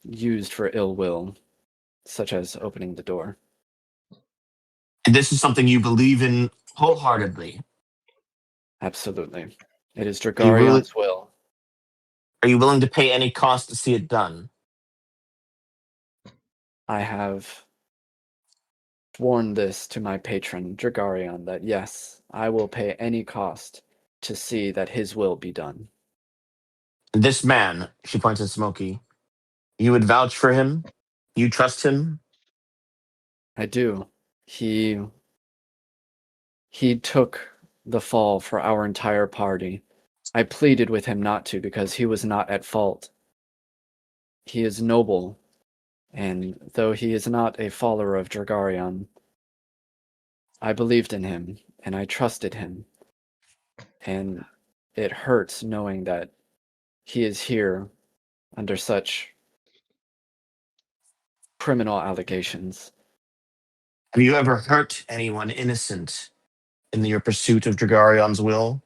used for ill will, such as opening the door. And this is something you believe in wholeheartedly. Absolutely. It is Are you Dragarion's will. Are you willing to pay any cost to see it done? I have sworn this to my patron, Dragarion, that yes, I will pay any cost to see that his will be done. This man, she points at Smokey, you would vouch for him? You trust him? I do. He took the fall for our entire party. I pleaded with him not to because he was not at fault. He is noble, and though he is not a follower of Dragarion, I believed in him, and I trusted him. And it hurts knowing that he is here under such criminal allegations. Have you ever hurt anyone innocent in your pursuit of Dragarion's will?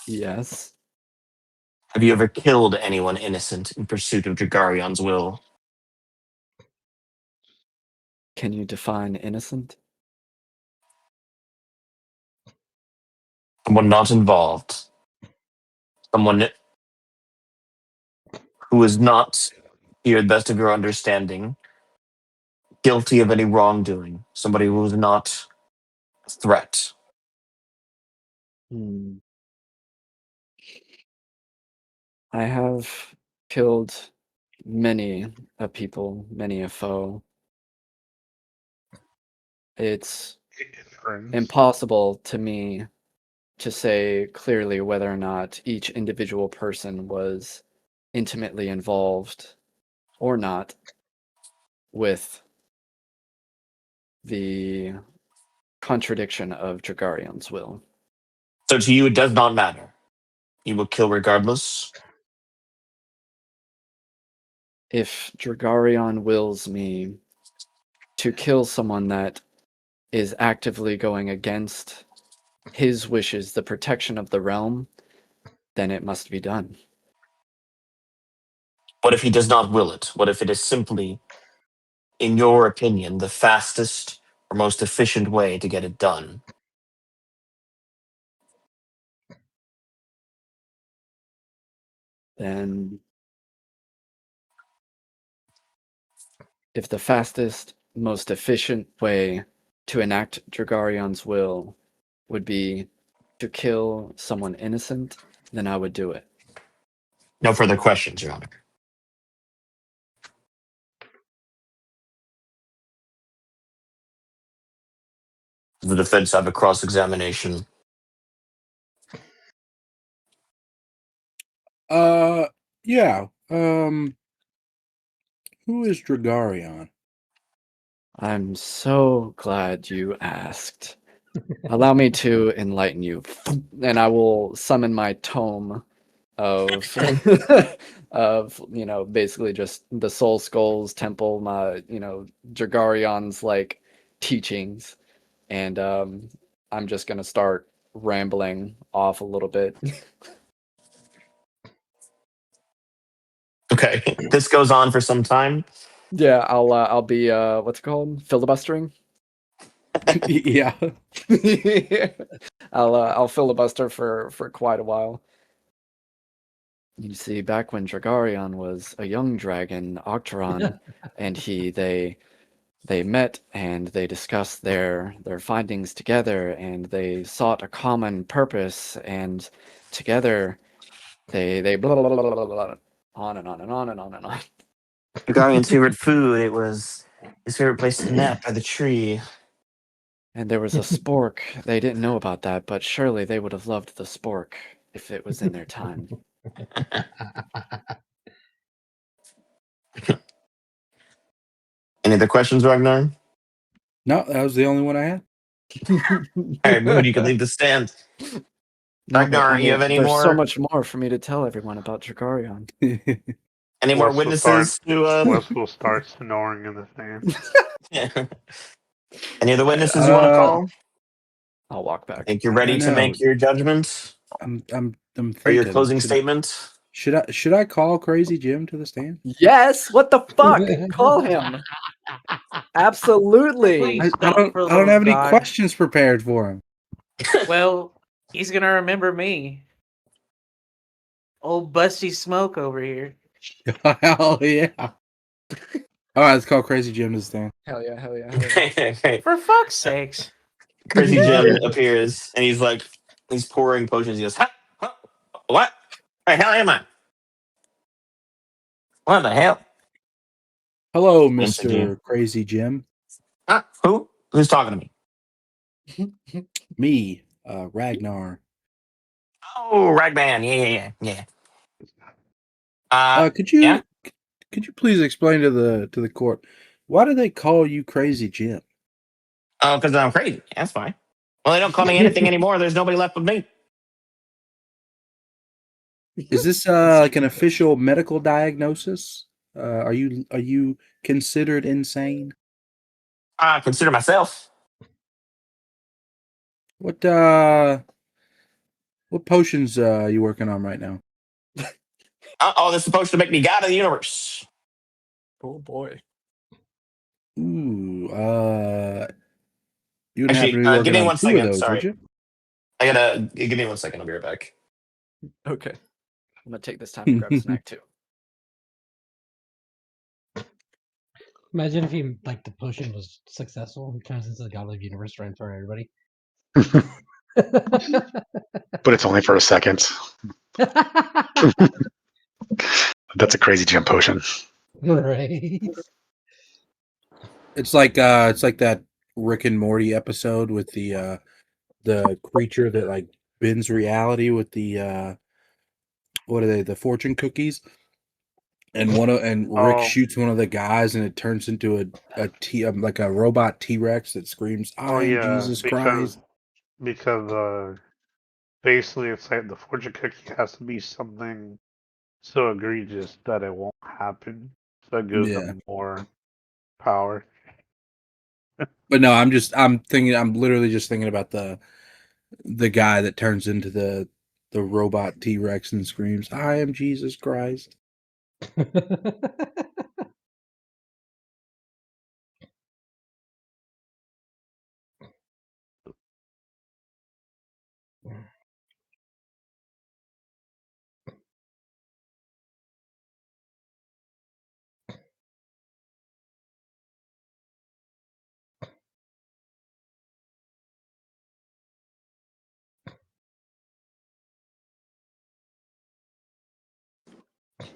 Yes. Have you ever killed anyone innocent in pursuit of Dragarion's will? Can you define innocent? Someone not involved. Someone who is not, to the best of your understanding, guilty of any wrongdoing. Somebody who is not a threat. Hmm. I have killed many a people, many a foe. It's Friends. impossible to me to say clearly whether or not each individual person was intimately involved or not with the contradiction of Dragarion's will. So to you, it does not matter. You will kill regardless. If Dragarion wills me to kill someone that is actively going against his wishes, the protection of the realm, then it must be done. What if he does not will it? What if it is simply, in your opinion, the fastest or most efficient way to get it done? Then, if the fastest, most efficient way to enact Dragarion's will would be to kill someone innocent, then I would do it. No further questions, Your Honor. Does the defense have a cross-examination? Yeah. Who is Dragarion? I'm so glad you asked. Allow me to enlighten you, and I will summon my tome of of basically just the Soul Skull's temple, my Dragarion's like teachings, and I'm just gonna start rambling off a little bit. Okay, this goes on for some time. Yeah, I'll be what's it called, filibustering. Yeah. I'll filibuster for quite a while. You see, back when Dragarion was a young dragon, Octron, and they met and they discussed their findings together, and they sought a common purpose, and together they blah, blah, blah, blah, blah, blah, on and on and on and on and on. Dragarion's favorite food, it was his favorite place to nap by the tree. And there was a spork. They didn't know about that, but surely they would have loved the spork if it was in their time. Any other questions, Ragnar? No, that was the only one I had. All right, Moon, you can leave the stand. No, but Ragnar, I you have mean, any there's so more? much more for me to tell everyone about Dragarion. Any more Wes will start. witnesses to? Wes will start snoring in the fan. Any other witnesses you want to call? I'll walk back. Think you're I ready don't to know. make your judgment I'm or your thinking. closing statement? Should I call Crazy Jim to the stand? Yes. What the fuck? Call him. Absolutely. Please. I Don't, for the don't love have of any God. questions prepared for him. Well, he's gonna remember me. Old Busty Smoke over here. Hell yeah! All right, let's call Crazy Jim to the stand. Hell yeah. Hell yeah. Hell yeah. For fuck's sakes. Crazy Jim appears and he's pouring potions. He goes, huh? What? Where the hell am I? What the hell? Hello, Answer to you. Mr. Crazy Jim. Huh? Who? Who's talking to me? Me, Ragnar. Oh, Ragman. Yeah. Could Yeah. you please explain to the court, why do they call you Crazy Jim? Oh, because I'm crazy. That's fine. Well, they don't call me anything anymore. There's nobody left but me. Is this like an official medical diagnosis? Are you considered insane? I consider myself. What What potions are you working on right now? Oh, this is supposed to make me god of the universe. Oh boy. Ooh, you wouldn't happen Actually, to be working give me on 1 two of second. those, would Sorry. you? I gotta give me 1 second. I'll be right back. Okay. I'm gonna take this time to grab a snack too. Imagine if he like the potion was successful. He turns into the god of the universe right in front of everybody. But it's only for a second. That's a crazy gym potion. Right. It's like that Rick and Morty episode with the creature that like bends reality with the what are they, the fortune cookies, and Rick Oh, shoots one of the guys and it turns into like a robot T-Rex that screams, oh "I am yeah, Jesus because Christ." basically it's like the fortune cookie has to be something so egregious that it won't happen. So it gives Yeah. them more power. But no, I'm literally just thinking about the guy that turns into the robot T-Rex and screams, "I am Jesus Christ."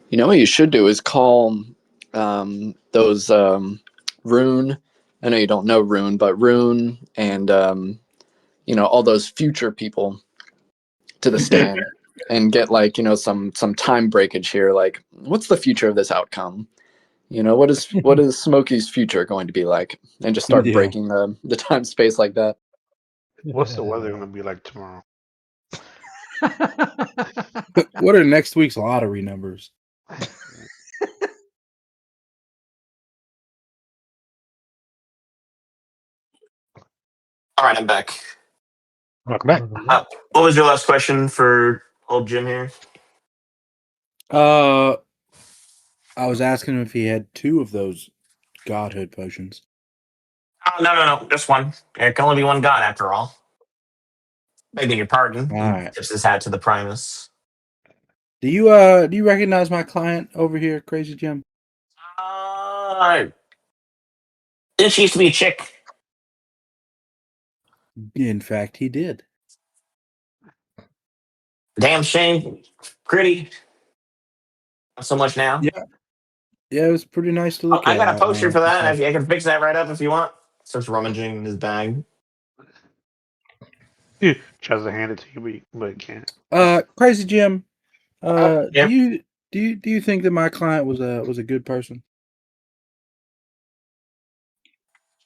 You know what you should do is call those Rune. I know you don't know Rune, but Rune and all those future people to the stand and get like some time breakage here. Like, what's the future of this outcome? What is Smokey's future going to be like? And just start Yeah. breaking the time space like that. What's the weather gonna be like tomorrow? What are next week's lottery numbers? All right, I'm back. Welcome back. What was your last question for old Jim here? I was asking him if he had two of those godhood potions. Oh, no, just one. There can only be one god after all. Begging your pardon. All He right. tips his hat to the Primus. Do you recognize my client over here, Crazy Jim? Didn't she used to be a chick? In fact, he did. Damn shame. Pretty. Not so much now. Yeah. Yeah, it was pretty nice to Oh, look I at. got a poster for that. Like, I can fix that right up if you want. Starts rummaging in his bag. Tries to hand it to you, but it can't. Crazy Jim, Yeah. do you think that my client was a good person?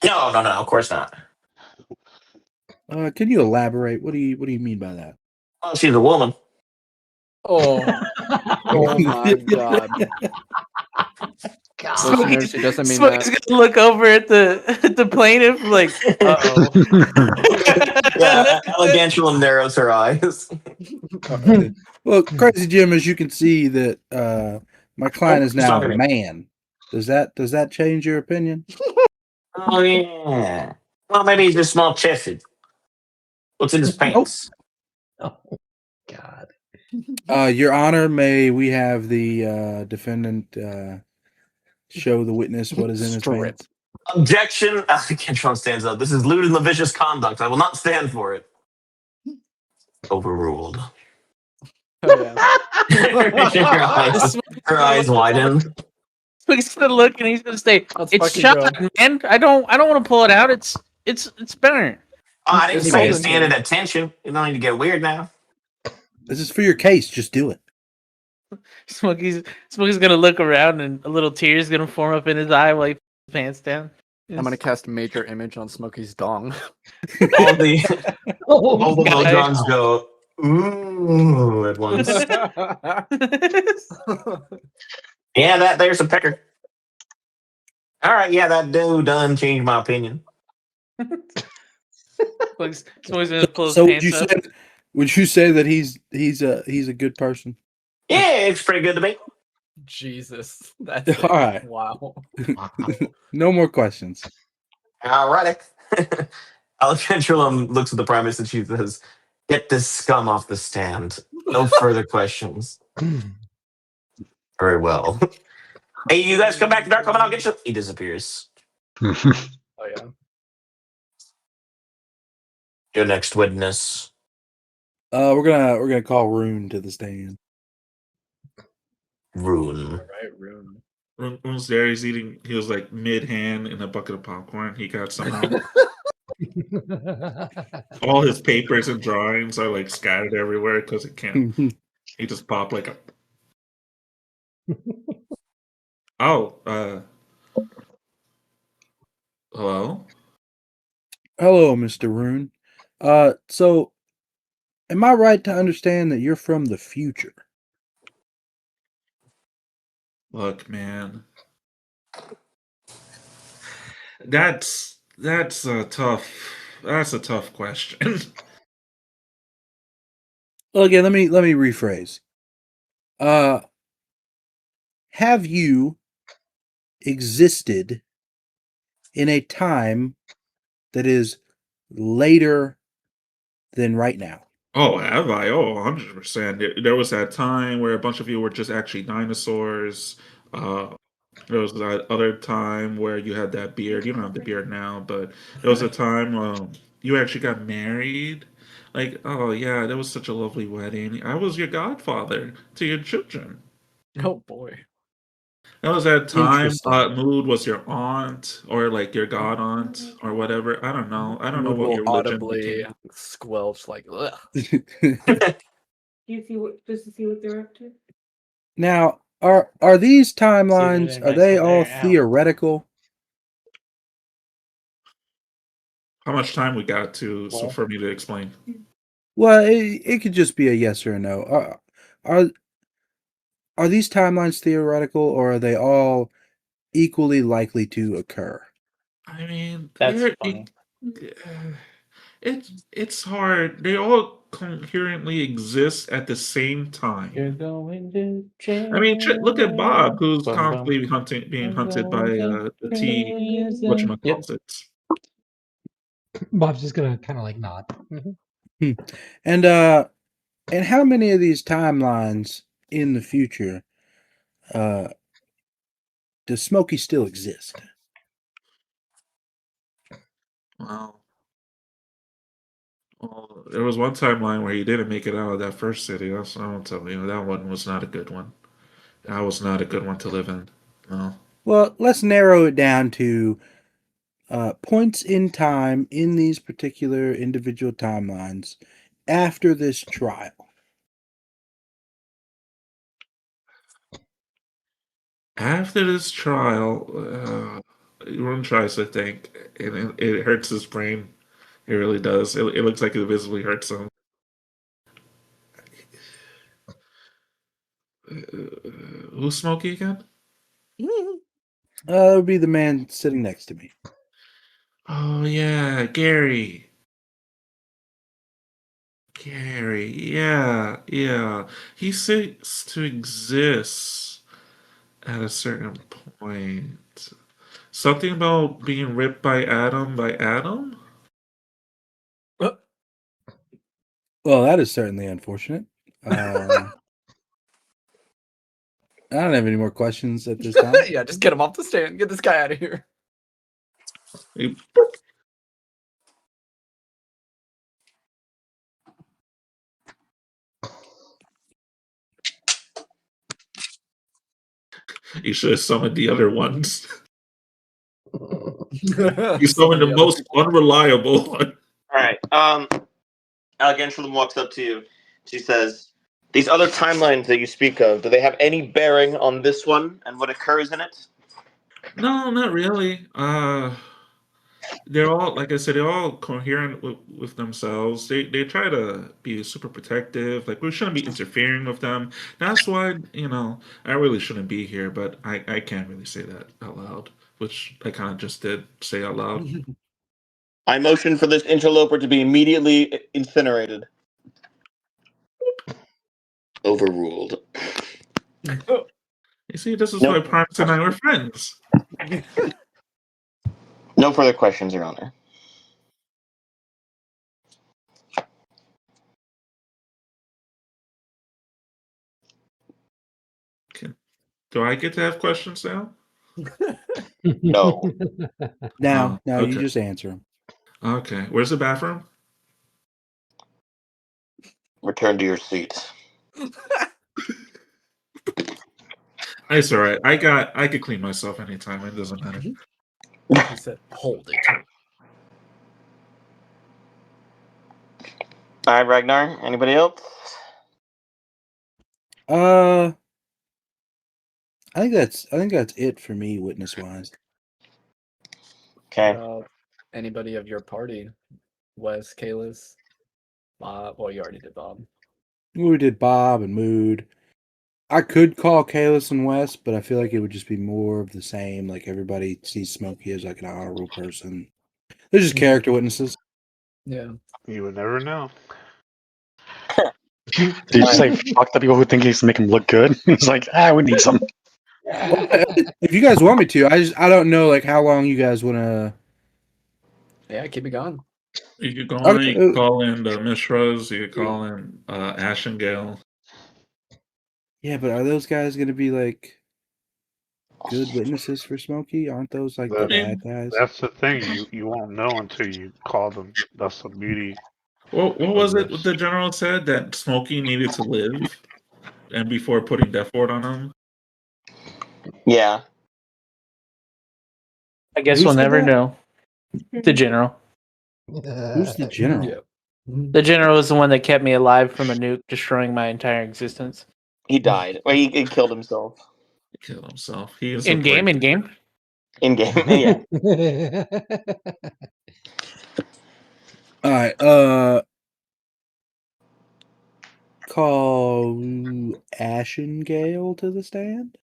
No, of course not. Can you elaborate? What do you mean by that? Well, she's a woman. Oh, oh my God! God. Listeners, he doesn't mean Smokey's that. gonna look over at the plaintiff like, uh-oh. Yeah, Elegantulum narrows her eyes. Well, Crazy Jim, as you can see that my client is He's now talking a to me. man. Does that change your opinion? Oh, yeah. Well, maybe he's just small chested. What's in his pants? Oh God. Your Honor, may we have the defendant show the witness what is in his Strip. pants? Objection. Elegantulum stands up. This is lewd and lascivious conduct. I will not stand for it. Overruled. Oh yeah. her eyes widen. Smokey's gonna look and he's gonna say, That's "It's fucking shot, good. man. I don't want to pull it out. It's better." I didn't It's say fine. stand at attention. You don't need to get weird now. This is for your case. Just do it. Smokey's gonna look around and a little tear's gonna form up in his eye while he puts his pants down. I'm gonna cast major image on Smokey's dong. All the Oh, the God. Modrons go ooh at once. Yeah, there's a pecker. All right, yeah, that dude done changed my opinion. Smokey's gonna pull his So would pants you up. say Would you say that he's a good person? Yeah, it's pretty good to me. Jesus, that's it. All right. Wow. No more questions. Alrighty. Alcantrilum looks at the Primus and she says, "Get this scum off the stand. No further questions." Very well. Hey, you guys come back to Dark Home and I'll get you. He disappears. Oh yeah. Your next witness. We're gonna call Rune to the stand. Rune. All right, Rune. Rune's there. He's eating. He was like mid-hand in a bucket of popcorn. He got somehow. All his papers and drawings are like scattered everywhere because it can't. He just popped like a. Oh, hello. Hello, Mr. Rune. So am I right to understand that you're from the future? Look, man. That's a tough. That's a tough question. Well, again, let me rephrase. Have you existed in a time that is later than right now? Oh, have I? Oh, 100%. There was that time where a bunch of you were just actually dinosaurs. There was that other time where you had that beard. You don't have the beard now, but there was a time you actually got married. Like, oh yeah, that was such a lovely wedding. I was your godfather to your children. Oh boy. That was that time. Interesting. Mood was your aunt or like your god aunt or whatever. I don't know. I don't know Mood what will your religion audibly became. squelch like, ugh. Do you see what just to see what they're up to? Now, are these they're timelines, are nice they when all they're out. theoretical? How much time we got to so for me to explain? Well, it could just be a yes or a no. Are these timelines theoretical, or are they all equally likely to occur? I mean, That's funny. it's hard. They all coherently exist at the same time. You're going to I mean, look at Bob, jail. who's Bum, bum. constantly being I'm hunted by going to the T. prison. Yep. Whatchamacallit. Bob's just gonna kind of like nod. Mhm. And how many of these timelines in the future does Smokey still exist? Wow. Well, there was one timeline where he didn't make it out of that first city. That's I won't tell you. That one was not a good one. That was not a good one to live in. No. Well, let's narrow it down to points in time in these particular individual timelines after this trial. After this trial, Ron tries to think, and it hurts his brain. It really does. It looks like it visibly hurts him. Who's Smokey again? That would be the man sitting next to me. Oh yeah, Gary. Gary, yeah. He seems to exist at a certain point. Something about being ripped by Adam? Well, that is certainly unfortunate. I don't have any more questions at this time. Yeah, just get him off the stand. Get this guy out of here. He, he should have summoned the other ones. He summoned the most unreliable one. All right. Alcantrilum walks up to you. She says, "These other timelines that you speak of, do they have any bearing on this one and what occurs in it?" No, not really. They're all, like I said, they're all coherent with themselves. They try to be super protective. Like we shouldn't be interfering with them. That's why I really shouldn't be here. But I can't really say that out loud, which I kind of just did say out loud. I motion for this interloper to be immediately incinerated. Overruled. You see, this is Nope. why Primus and I were friends. No further questions, Your Honor. Do I get to have questions now? No. Now you okay. just answer them. Okay. Where's the bathroom? Return to your seats. It's all right. I could clean myself anytime. It doesn't matter. He said, "Hold it." All right, Ragnar. Anybody else? I think that's it for me, witness wise. Okay. Anybody of your party? Wes, Kalis, Bob. Well, you already did Bob. We did Bob and Mood. I could call Kalis and Wes, but I feel like it would just be more of the same. Like everybody sees Smokey as like an honorable person. They're just character witnesses. Yeah. You would never know. Did you say fuck the people who think he's making him look good? It's like, we need some. If you guys want me to, I don't know like how long you guys want to. Yeah, keep it going. You could go Okay, you could call in the Mishras. You could call in Ash and Gale. Yeah, but are those guys going to be like good witnesses for Smokey? Aren't those like the bad guys? That's the thing. You won't know until you call them. That's the beauty. What was it the general said that Smokey needed to live, and before putting death ward on him? Yeah. I guess Who we'll said never that? know. The general. Who's the general? Yeah. The general is the one that kept me alive from a nuke destroying my entire existence. He died. Well, he killed himself. He killed himself. He is In game. In game. Yeah. All right. Call Ashengale to the stand.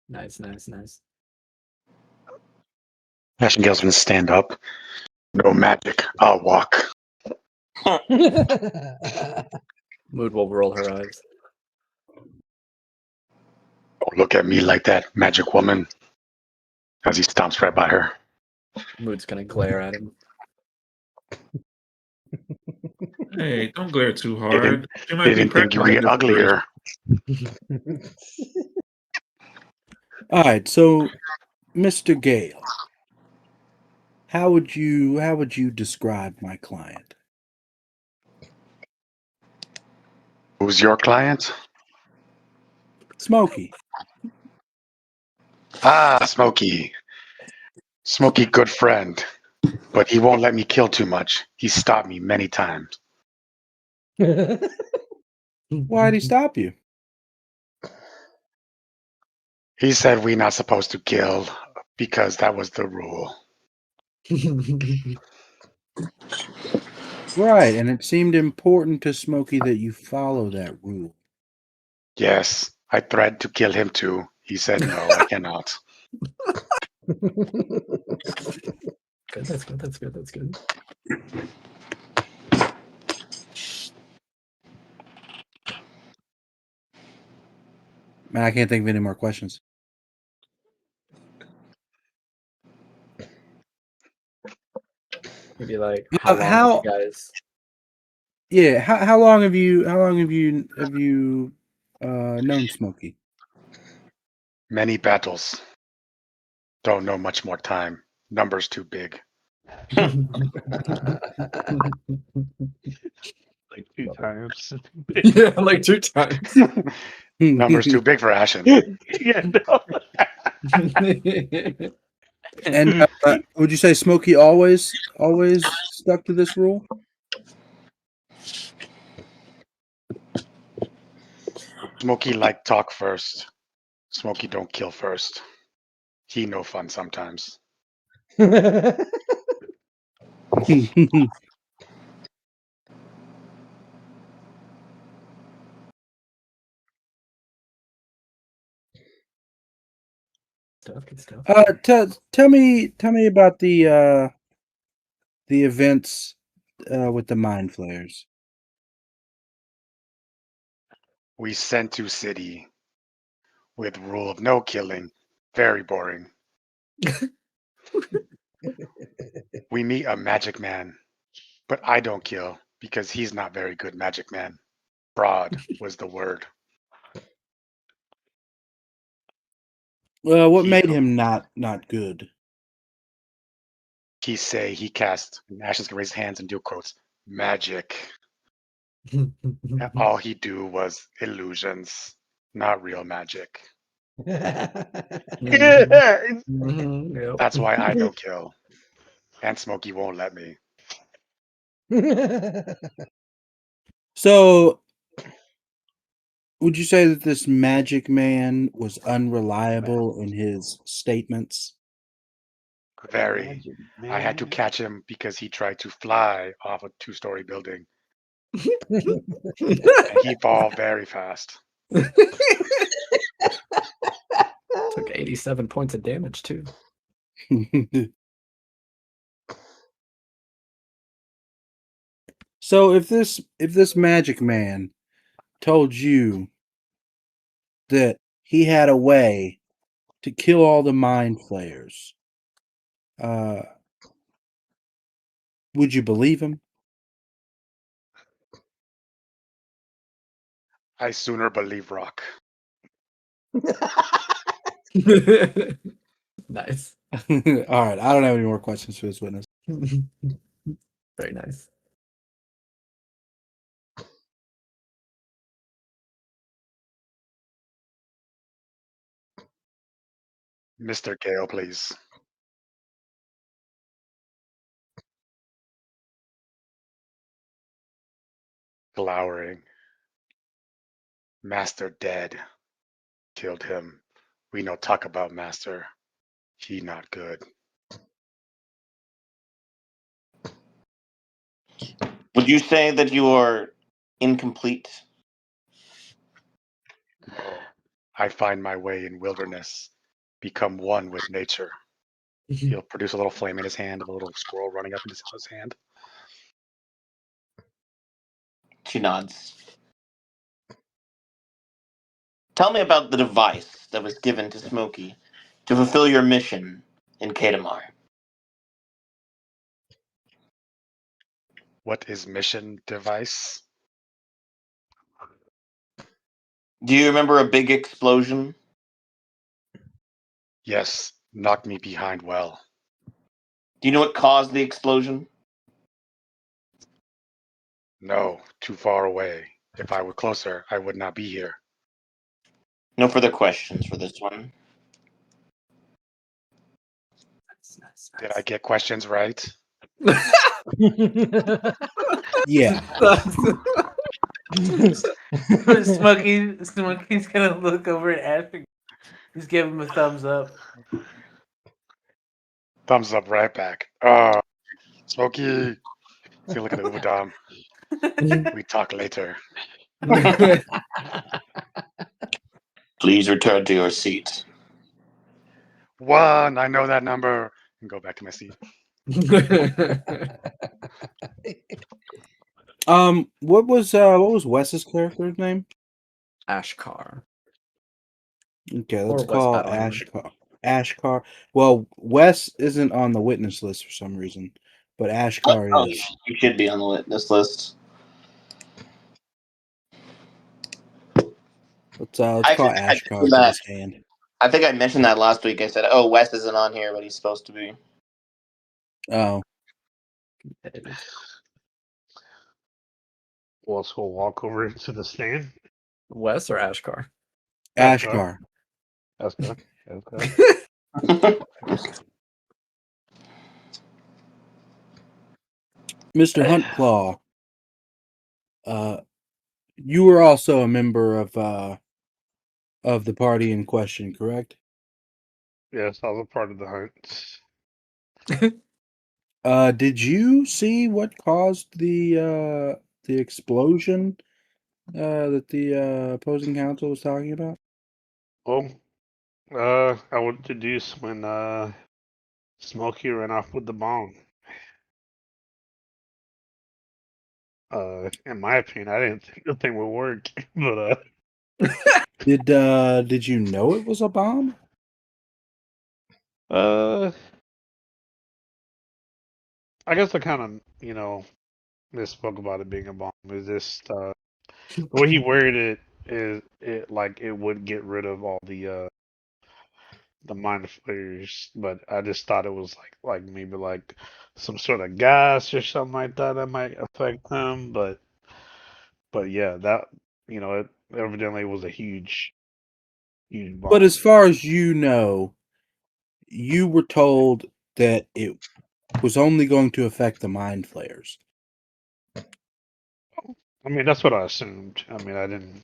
Nice. Ash and Gale's gonna stand up. No magic. I'll walk. Mood will roll her eyes. Don't look at me like that, magic woman. As he stomps right by her. Mood's gonna glare at him. Hey, don't glare too hard. You might be Didn't think you pregnant. get uglier. All right. So, Mr. Gale, how would you describe my client? Who's your client? Smokey. Smokey. Smokey, good friend. But he won't let me kill too much. He stopped me many times. Why'd he stop you? He said we're not supposed to kill because that was the rule. Right, and it seemed important to Smokey that you follow that rule. Yes, I threatened to kill him too. He said no, I cannot. Good, that's good. Man, I can't think of any more questions. Maybe like how long have you guys? Yeah, how long have you known Smokey? Many battles. Don't know much more time. Numbers too big. Like 2 times. Yeah, like 2 times. Numbers too big for Ashen. Yeah, no. And would you say Smokey always stuck to this rule? Smokey like talk first. Smokey don't kill first. He no fun sometimes. Good stuff. Tell me about the events with the mind flayers. We sent to city with rule of no killing. Very boring. We meet a magic man, but I don't kill because he's not very good magic man. Fraud was the word. What He made him not good? He say he cast, and Ashes can raise his hands and do quotes, magic. And all he do was illusions, not real magic. Yep. That's why I don't kill. And Smokey won't let me. So, would you say that this magic man was unreliable in his statements? Very. Magic I had to man. catch him because he tried to fly off a 2-story building. And he fall very fast. Took 87 points of damage too. So if this magic man told you that he had a way to kill all the mind flayers, would you believe him? I sooner believe rock. Nice. All right, I don't have any more questions for this witness. Very nice. Mr. Gale, please. Glowering. Master dead. Killed him. We no talk about Master. He not good. Would you say that you are incomplete? No. I find my way in wilderness. Become one with nature. He'll produce a little flame in his hand of a little squirrel running up into his hand. She nods. Tell me about the device that was given to Smokey to fulfill your mission in Kadamar. What is mission device? Do you remember a big explosion? Yes, knocked me behind well. Do you know what caused the explosion? No, too far away. If I were closer, I would not be here. No further questions for this one. Did I get questions right? Yeah. Smokey's gonna look over at Ash. He's giving him a thumbs up. Thumbs up right back. Smokey. He's gonna look at the Ubadam. We talk later. Please return to your seat. 1, I know that number. And go back to my seat. What was Wes's character's name? Ashkar. Okay, Or let's Wes call Battlehammer. Ashkar. Well, Wes isn't on the witness list for some reason, but Ashkar Oh, is. you should be on the witness list. Let's call I think I Ashkar mentioned to that. this hand. I think I mentioned that last week. I said, "Oh, Wes isn't on here, but he's supposed to be." Oh, Well, let's go walk over to the stand. Wes or Ashkar? Ashkar. That's good. That's good. Mr. Huntclaw. You were also a member of the party in question, correct? Yes, I was a part of the hunt. Did you see what caused the explosion that the opposing counsel was talking about? Well, I would deduce when Smokey ran off with the bomb. In my opinion, I didn't think the thing would work, but Did you know it was a bomb? I guess I kind of, misspoke about it being a bomb. It's just the way he worded it is it like it would get rid of all the mind flayers, but I just thought it was like maybe like some sort of gas or something like that that might affect him. But yeah, that it evidently was a huge But bomb. as far as you know, you were told that it was only going to affect the mind flayers. I mean, that's what I assumed. I mean, I didn't.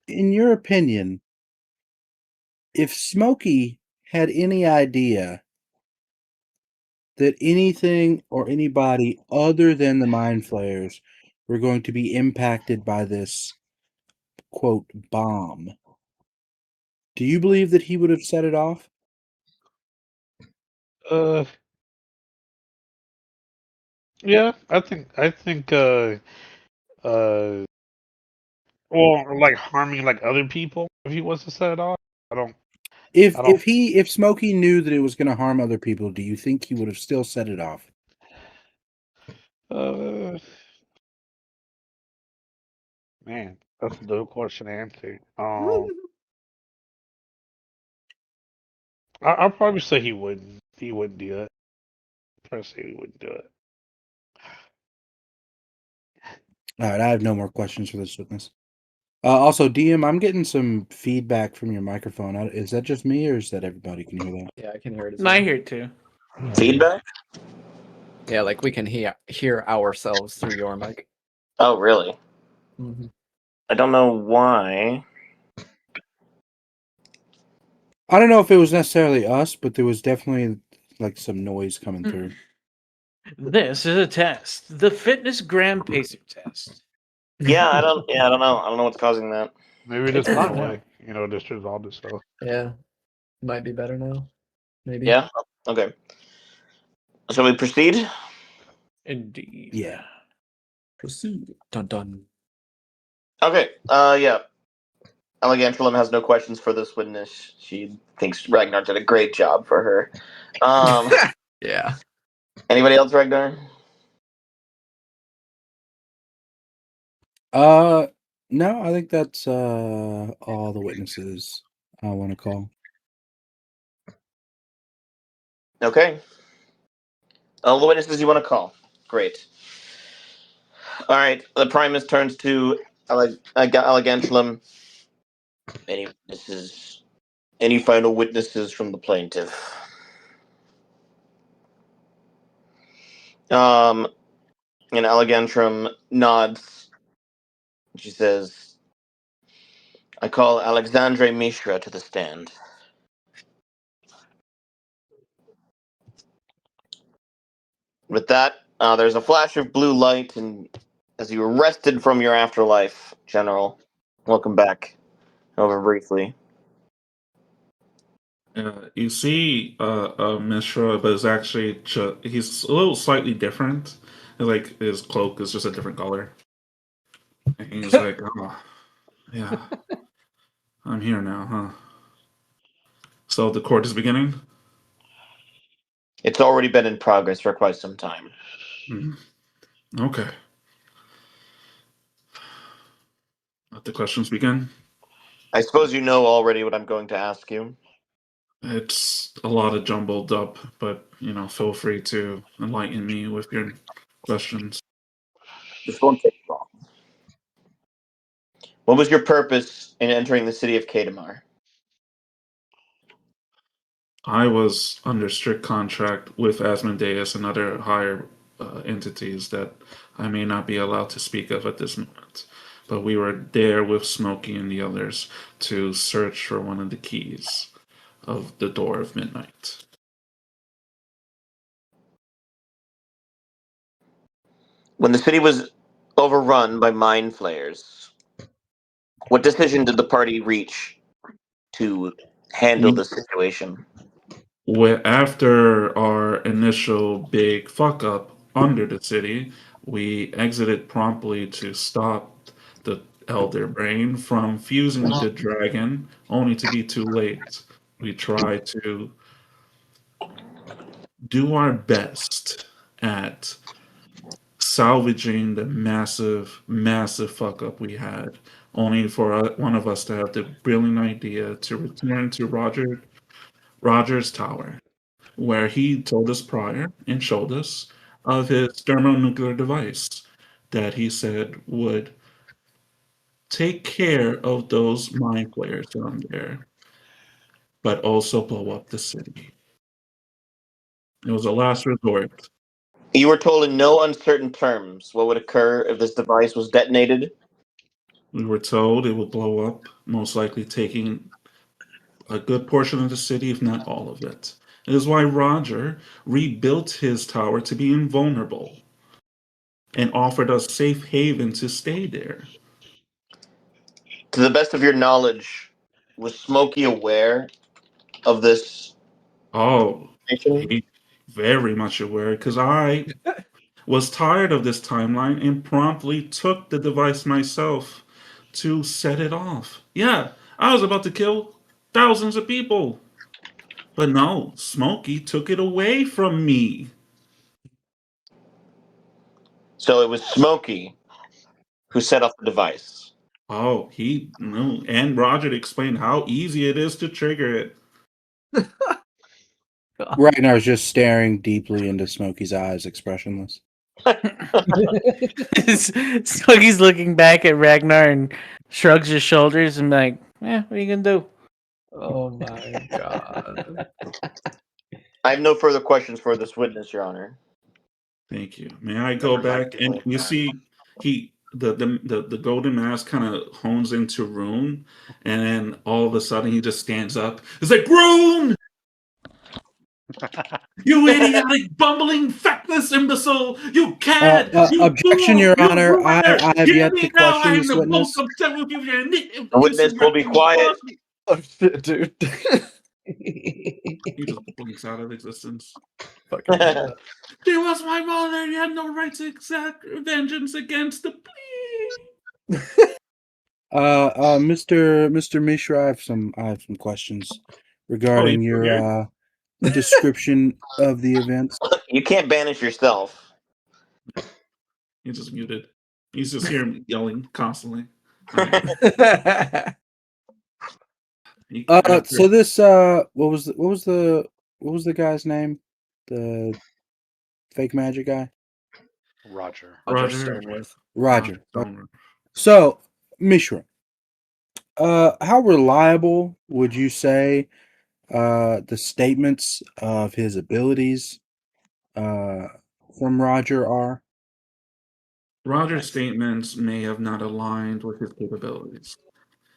In your opinion, if Smokey had any idea that anything or anybody other than the mind flayers were going to be impacted by this quote bomb, do you believe that he would have set it off? Yeah, I think uh well, like harming like other people if he was to set it off. I don't I don't If Smokey knew that it was going to harm other people, do you think he would have still set it off? uh man, that's a dope question to answer. I'll probably say he wouldn't do it. Probably say he wouldn't do it. All right, I have no more questions for this witness. Also, DM, I'm getting some feedback from your microphone. Is that just me, or is that everybody can hear that? Yeah, I can hear it as No, I well. hear it too. Feedback? Yeah, like we can hear ourselves through your mic. Oh, really? Mm-hmm. I don't know why. I don't know if it was necessarily us, but there was definitely like some noise coming through. This is a test. The fitness gram pacer test. Yeah, I don't know. I don't know what's causing that. Maybe It's just went fine now. away. Just resolved itself. Yeah, might be better now. Maybe. Yeah? Okay. Shall we proceed? Indeed. Yeah. Proceed. Dun dun. Okay. Yeah. Elegantulum has no questions for this witness. She thinks Ragnar did a great job for her. Yeah. Anybody else, Ragnar? No, I think that's all the witnesses I want to call. Okay. All the witnesses you want to call. Great. All right. The Primus turns to Elegantulum. Any final witnesses from the plaintiff? And Elegantrum nods. She says, I call Alexandre Mishra to the stand. With that, there's a flash of blue light, and as you arrested from your afterlife, General, welcome back. Over briefly. You see Mishra, but it's actually he's a little slightly different. Like his cloak is just a different color. And he's like, oh, yeah, I'm here now, huh? So the court is beginning? It's already been in progress for quite some time. Okay. Let the questions begin. I suppose you know already what I'm going to ask you. It's a lot of jumbled up, but, feel free to enlighten me with your questions. This won't take long. What was your purpose in entering the city of Kadamar? I was under strict contract with Asmodeus and other higher entities that I may not be allowed to speak of at this moment. But we were there with Smokey and the others to search for one of the keys of the Door of Midnight. When the city was overrun by mind flayers, what decision did the party reach to handle the situation? After our initial big fuck up under the city, We exited promptly to stop the Elder Brain from fusing with the dragon, only to be too late. We tried to do our best at salvaging the massive, massive fuck up we had, only for one of us to have the brilliant idea to return to Roger's tower, where he told us prior and showed us of his thermonuclear device that he said would take care of those mind flayers down there, but also blow up the city. It was a last resort. You were told in no uncertain terms what would occur if this device was detonated. We were told it would blow up, most likely taking a good portion of the city, if not all of it. It is why Roger rebuilt his tower to be invulnerable and offered us safe haven to stay there. To the best of your knowledge, was Smokey aware of this Oh, information? he very much aware because I was tired of this timeline and promptly took the device myself to set it off. Yeah, I was about to kill thousands of people. But no, Smokey took it away from me. So it was Smokey who set off the device. Oh, he knew. And Roger explained how easy it is to trigger it. Ragnar's just staring deeply into Smokey's eyes, expressionless. Smokey's looking back at Ragnar and shrugs his shoulders and like, what are you gonna do? Oh my god. I have no further questions for this witness, Your Honor. Thank you. May I go back and you see the golden mask kind of hones into Rune, and then all of a sudden he just stands up. It's like Rune, you idiotic, bumbling, feckless imbecile! You cad! You Objection, fool! Your You Honor. ruiner! I have Hear yet me to now! question I am this the witness. most upset with you. The witness will be quiet. Oh shit, dude. He just blinks out of existence. Fucking hate that. She was my mother. You have no right to exact vengeance against the plea. Mr. Mishra, I have some questions regarding he's your here. description of the events. You can't banish yourself. He's just muted. He's just here yelling constantly. All right. So this what was the guy's name? The fake magic guy? Roger. Roger. Roger. So, Mishra, how reliable would you say the statements of his abilities from Roger are? Roger's statements may have not aligned with his capabilities.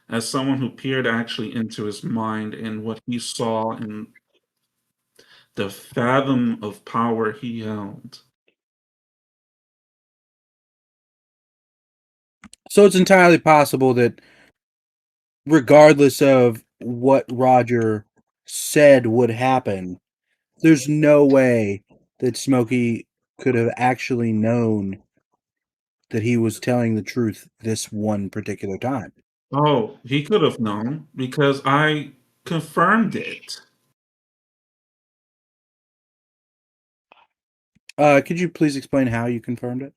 As someone who peered actually into his mind and what he saw and the fathom of power he held. So it's entirely possible that regardless of what Roger said would happen, there's no way that Smokey could have actually known that he was telling the truth this one particular time. Oh, he could have known because I confirmed it. Could you please explain how you confirmed it?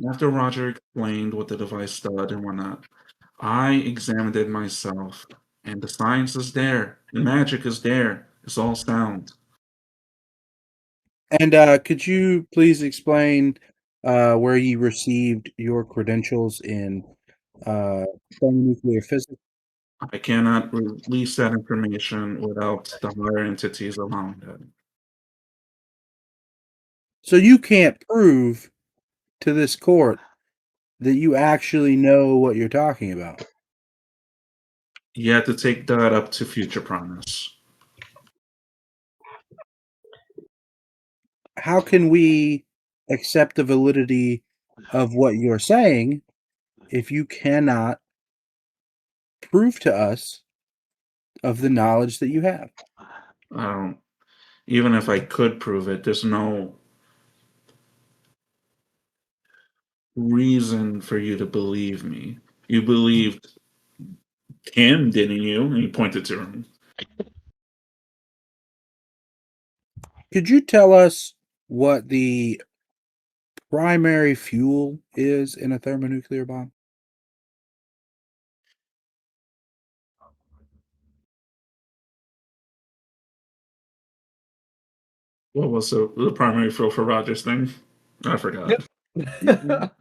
After Roger explained what the device did and whatnot, I examined it myself, and the science is there. The magic is there. It's all sound. And could you please explain where you received your credentials in thermonuclear physics? I cannot release that information without the higher entities allowing that. So you can't prove to this court that you actually know what you're talking about. You have to take that up to future Primus. How can we accept the validity of what you're saying if you cannot prove to us of the knowledge that you have? Even if I could prove it, there's no reason for you to believe me. You believed him, didn't you? And he pointed to him. Could you tell us what the primary fuel is in a thermonuclear bomb? What was the primary fuel for Roger's thing? I forgot.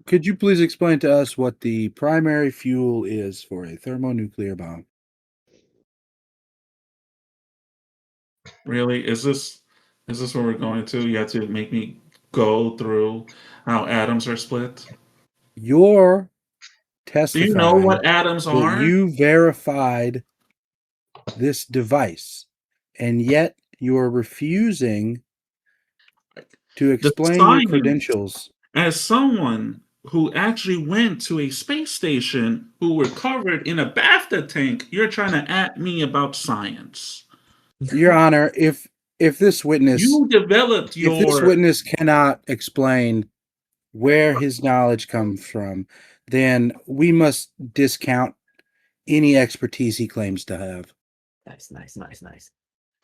Could you please explain to us what the primary fuel is for a thermonuclear bomb? Really? Is this where we're going to? You have to make me go through how atoms are split? You're Do you know testifying what atoms that are? you verified this device, and yet you are refusing to The explain your science, credentials. as someone who actually went to a space station who recovered in a BAFTA tank, you're trying to at me about science. Your Honor, if this witness You developed your cannot explain where his knowledge comes from, then we must discount any expertise he claims to have. Nice.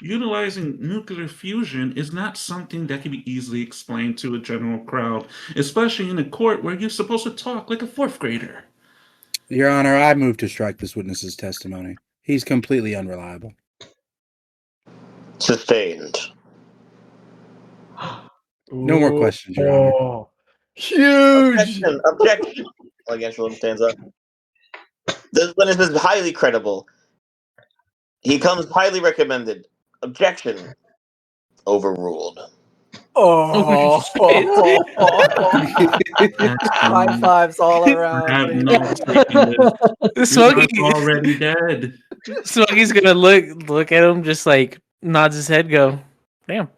utilizing nuclear fusion is not something that can be easily explained to a general crowd, especially in a court where you're supposed to talk like a fourth grader. Your Honor, I move to strike this witness's testimony. He's completely unreliable. Sustained. No more questions, Your Honor. Oh, huge. Objection. Allegation stands up. This witness is highly credible. He comes highly recommended. Objection. Overruled. Oh, high fives all I around. have man. no stake in this. You're Smokey, already dead. Smokey's gonna look at him, just like nods his head, go, "Damn."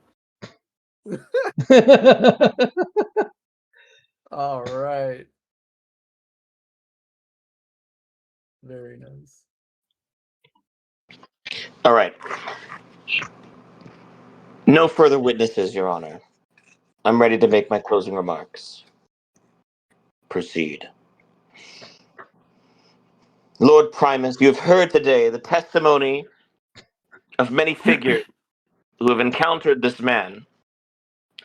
All right. Very nice. All right. No further witnesses, Your Honor. I'm ready to make my closing remarks. Proceed. Lord Primus, you have heard today the testimony of many figures who have encountered this man,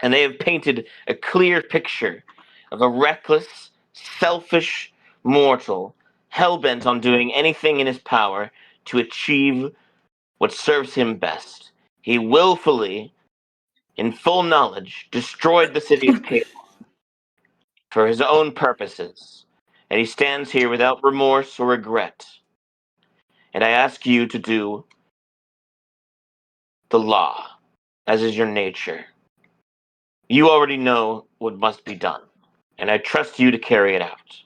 and they have painted a clear picture of a reckless, selfish mortal, hell-bent on doing anything in his power to achieve what serves him best. He willfully, in full knowledge, destroyed the city of Cape for his own purposes, and he stands here without remorse or regret. And I ask you to do the law, as is your nature. You already know what must be done, and I trust you to carry it out.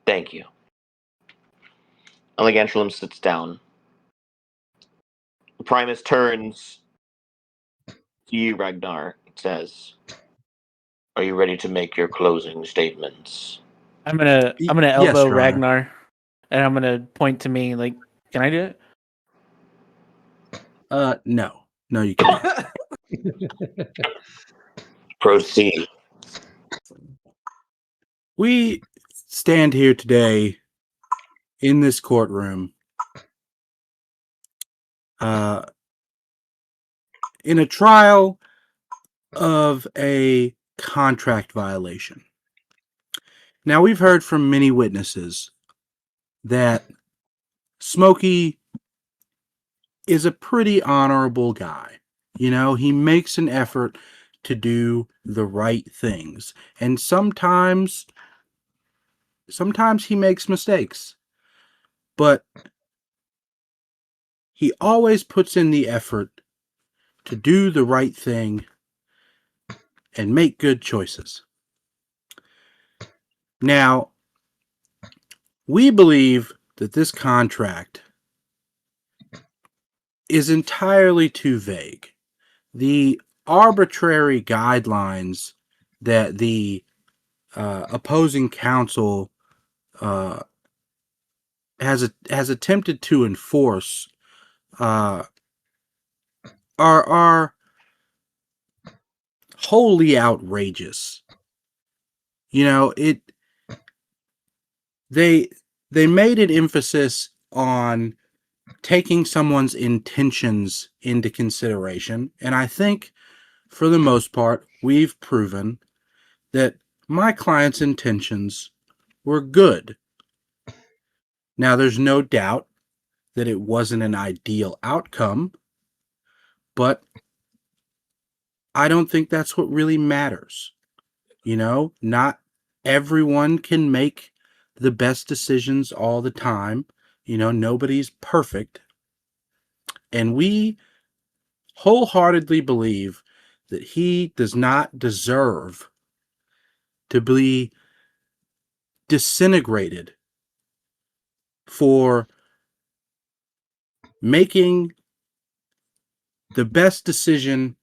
Thank you. Elegantulum sits down. Primus turns to you, Ragnar, and says, "Are you ready to make your closing statements?" I'm gonna Yes, elbow Your Honor. Ragnar, and I'm gonna point to me like, "Can I do it?" No, you cannot. Proceed. We stand here today in this courtroom in a trial of a contract violation. Now, we've heard from many witnesses that Smokey is a pretty honorable guy. You know, he makes an effort to do the right things. And sometimes he makes mistakes. But he always puts in the effort to do the right thing and make good choices. Now, we believe that this contract is entirely too vague. The arbitrary guidelines that the opposing counsel has attempted to enforce are wholly outrageous. You know, they made an emphasis on taking someone's intentions into consideration, and I think for the most part we've proven that my client's intentions were good. Now there's no doubt that it wasn't an ideal outcome, but I don't think that's what really matters. Not everyone can make the best decisions all the time. Nobody's perfect. And we wholeheartedly believe that he does not deserve to be disintegrated for making the best decision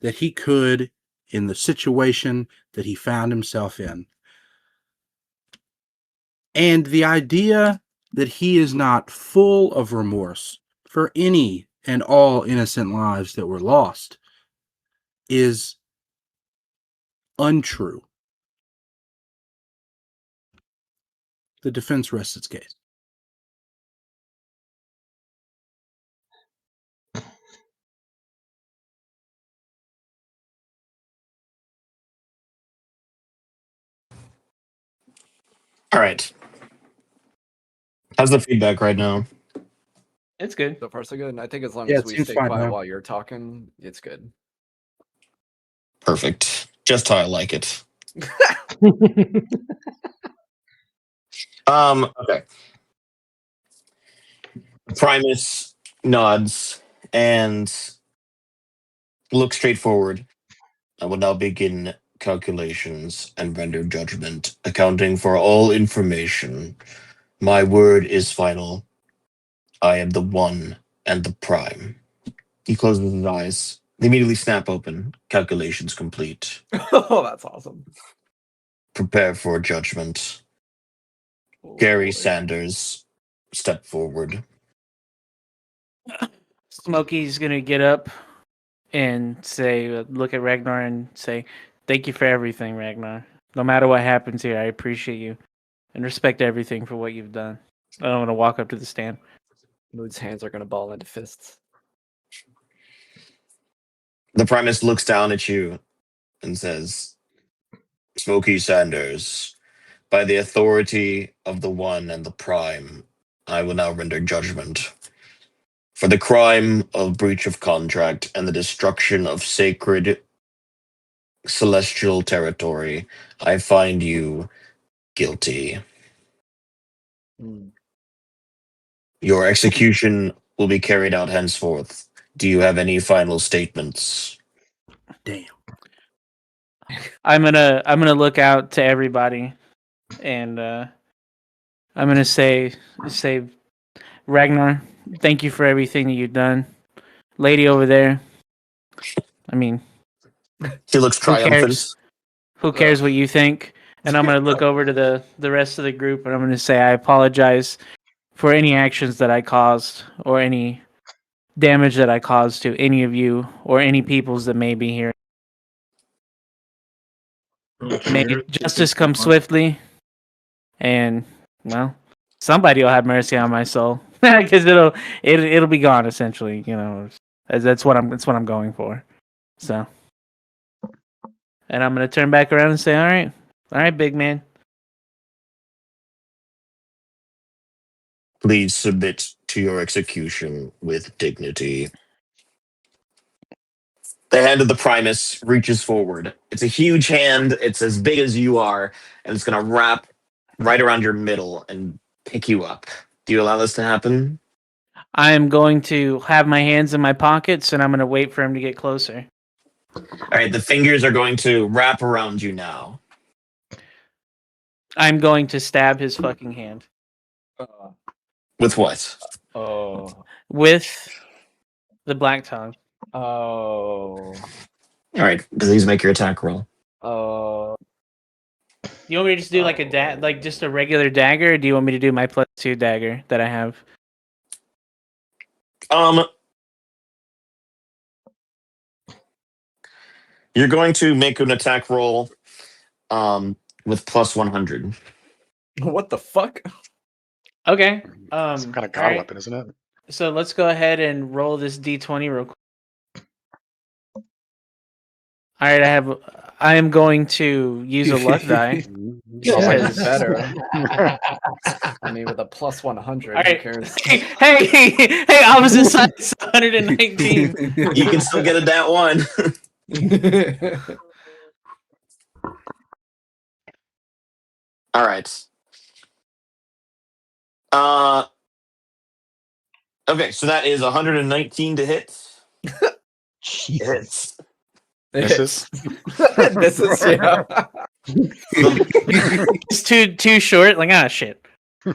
that he could in the situation that he found himself in. And the idea that he is not full of remorse for any and all innocent lives that were lost is untrue. The defense rests its case. All right. How's the feedback right now? It's good. So far, so good. And I think as long Yeah, as it we seems stay fine quiet now. while you're talking, it's good. Perfect. Just how I like it. Okay. Primus nods and looks straight forward. I will now begin calculations and render judgment, accounting for all information. My word is final. I am the one and the prime. He closes his eyes. They immediately snap open. Calculations complete. Oh, that's awesome. Prepare for judgment. Oh, Gary boy. Sanders, step forward. Smokey's gonna get up and say, look at Ragnar and say, "Thank you for everything, Ragnar. No matter what happens here, I appreciate you and respect everything for what you've done." I don't want to walk up to the stand. Mood's hands are going to ball into fists. The Primus looks down at you and says, Smokey Sanders, by the authority of the One and the Prime, I will now render judgment. For the crime of breach of contract and the destruction of sacred celestial territory, I find you guilty. Mm. Your execution will be carried out henceforth. Do you have any final statements? Damn. I'm gonna look out to everybody, and I'm gonna say, Ragnar, thank you for everything that you've done. Lady over there, I mean, He looks who triumphant. cares? Who cares what you think? And I'm gonna look over to the rest of the group, and I'm gonna say, I apologize for any actions that I caused or any damage that I caused to any of you or any peoples that may be here. May justice come swiftly, and well, somebody will have mercy on my soul because it'll be gone essentially. That's what I'm going for. So, and I'm gonna turn back around and say, all right, big man. Please submit to your execution with dignity. The hand of the Primus reaches forward. It's a huge hand. It's as big as you are, and it's going to wrap right around your middle and pick you up. Do you allow this to happen? I am going to have my hands in my pockets, and I'm gonna wait for him to get closer. All right, the fingers are going to wrap around you now. I'm going to stab his fucking hand With what? Oh. with the black tongue. Oh. All right, please make your attack roll. Oh. You want me to just do like like just a regular dagger, or do you want me to do my +2 dagger that I have? You're going to make an attack roll with plus 100. What the fuck? Okay. Some kind of god alright. weapon, isn't it? So let's go ahead and roll this d20 real quick. All right, I am going to use a luck die. Yeah, Because- better. I mean, with a plus 100, All who right. cares? Hey, opposite side is 119. You can still get a that one. All right. Okay, so that is 119 to hit. Jesus. Hits. Misses. This is yeah. It's too short. Like shit. No,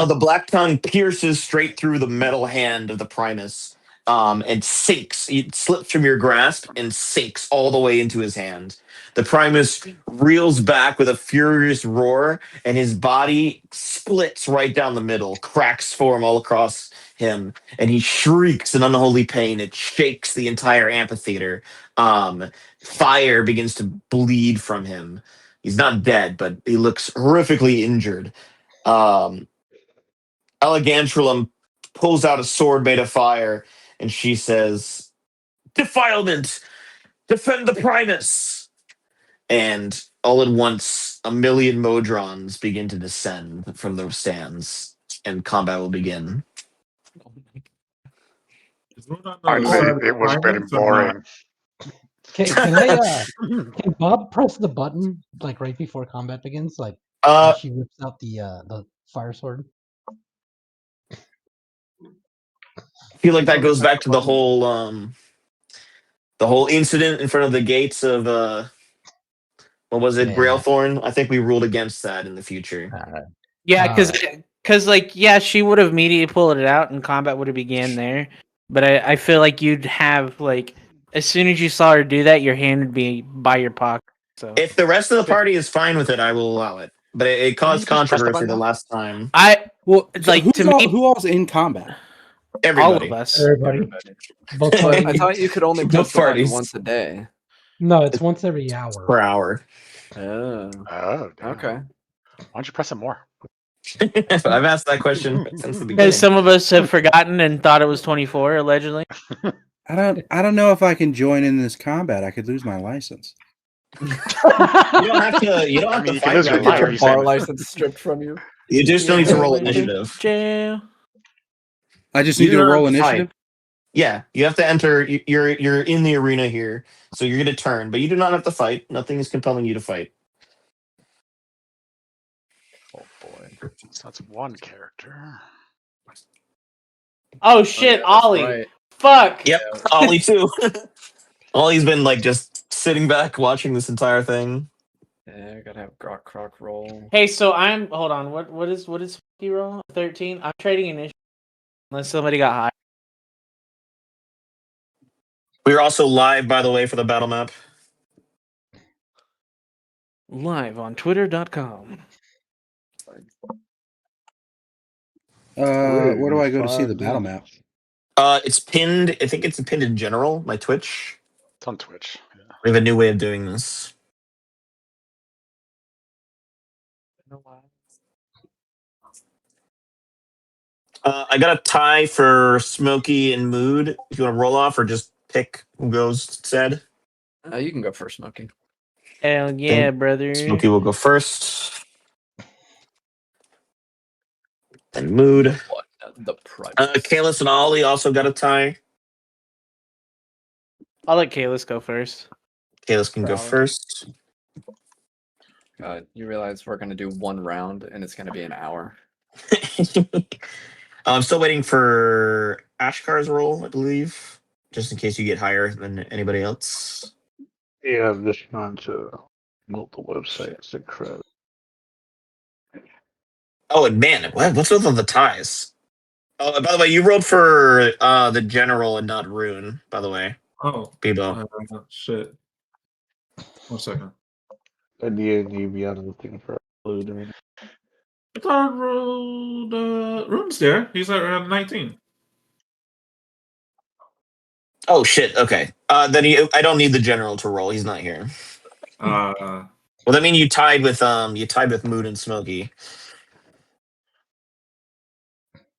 the black tongue pierces straight through the metal hand of the Primus, and sinks. It slips from your grasp and sinks all the way into his hand. The Primus reels back with a furious roar, and his body splits right down the middle, cracks form all across him, and he shrieks in unholy pain. It shakes the entire amphitheater. Fire begins to bleed from him. He's not dead, but he looks horrifically injured. Elegantulum pulls out a sword made of fire, and she says, "Defilement! Defend the Primus!" And all at once, a million Modrons begin to descend from the stands, and combat will begin. Is Moon on I the admit side it, of it was Primus very or not? boring. Can Bob press the button like right before combat begins? Like Uh, when she whips out the fire sword? I feel like that Totally goes press back the to the button. whole incident in front of the gates of what was it, Yeah. Grailthorn? I think we ruled against that in the future. Yeah, Alright. because like she would have immediately pulled it out and combat would have began there. But I feel like you'd have like as soon as you saw her do that, your hand would be by your pocket. So If the rest of the party is fine with it, I will allow it. But it Can you caused just press the controversy button the now? last time. Well, so like to me, who all's in combat? all Everybody. of us. Everybody. Both But I parties. thought you could only Both press the button parties. once a day. No, it's once every hour. Per hour. Oh, Oh, damn. okay. Why don't you press it more? I've asked that question since the Because beginning. some of us have forgotten and thought it was 24 allegedly. I don't know if I can join in this combat. I could lose my license. You don't have to. You don't I have mean, to you can fight lose your right life now. if you Bar say license stripped from you. You just don't need to roll initiative. Jail. I just You need do to not roll have to fight. initiative. Yeah, you have to enter. You're in the arena here, so you're going to turn, but you do not have to fight. Nothing is compelling you to fight. Oh boy. So that's one character. Oh shit, yeah, that's Ollie. right. Fuck. Yep, Ollie too. Ollie's been like just sitting back watching this entire thing. Yeah, I gotta have Grok Croc roll. Hey, so I'm hold on. What is hero 13? I'm trading initiative unless somebody got high. We are also live, by the way, for the battle map. Live on twitter.com. Where do I go to see the battle map? It's pinned. I think it's pinned in general. My Twitch. It's on Twitch. Yeah. We have a new way of doing this. I got a tie for Smokey and Mood. If you want to roll off or just pick who goes, said. You can go first, Smokey. Hell yeah, brother. Smokey will go first. And Mood. What? The price. Kalis and Ollie also got a tie. I'll let Kalis go first. Kalis can go Proud. first. You realize we're gonna do one round and it's gonna be an hour. I'm still waiting for Ashkar's roll, I believe, just in case you get higher than anybody else. Yeah, I'm just trying to load the website to credit. Oh, and man, what's with all the ties? Oh, and by the way, you rolled for the general and not Rune, by the way. Oh, Bebo. shit. 1 second. And yeah, you'd be on the thing for loading. I thought I rolled Rune's there. He's at 19. Oh shit. Okay. Then I don't need the general to roll. He's not here. Well, that means you tied with Mood and Smokey.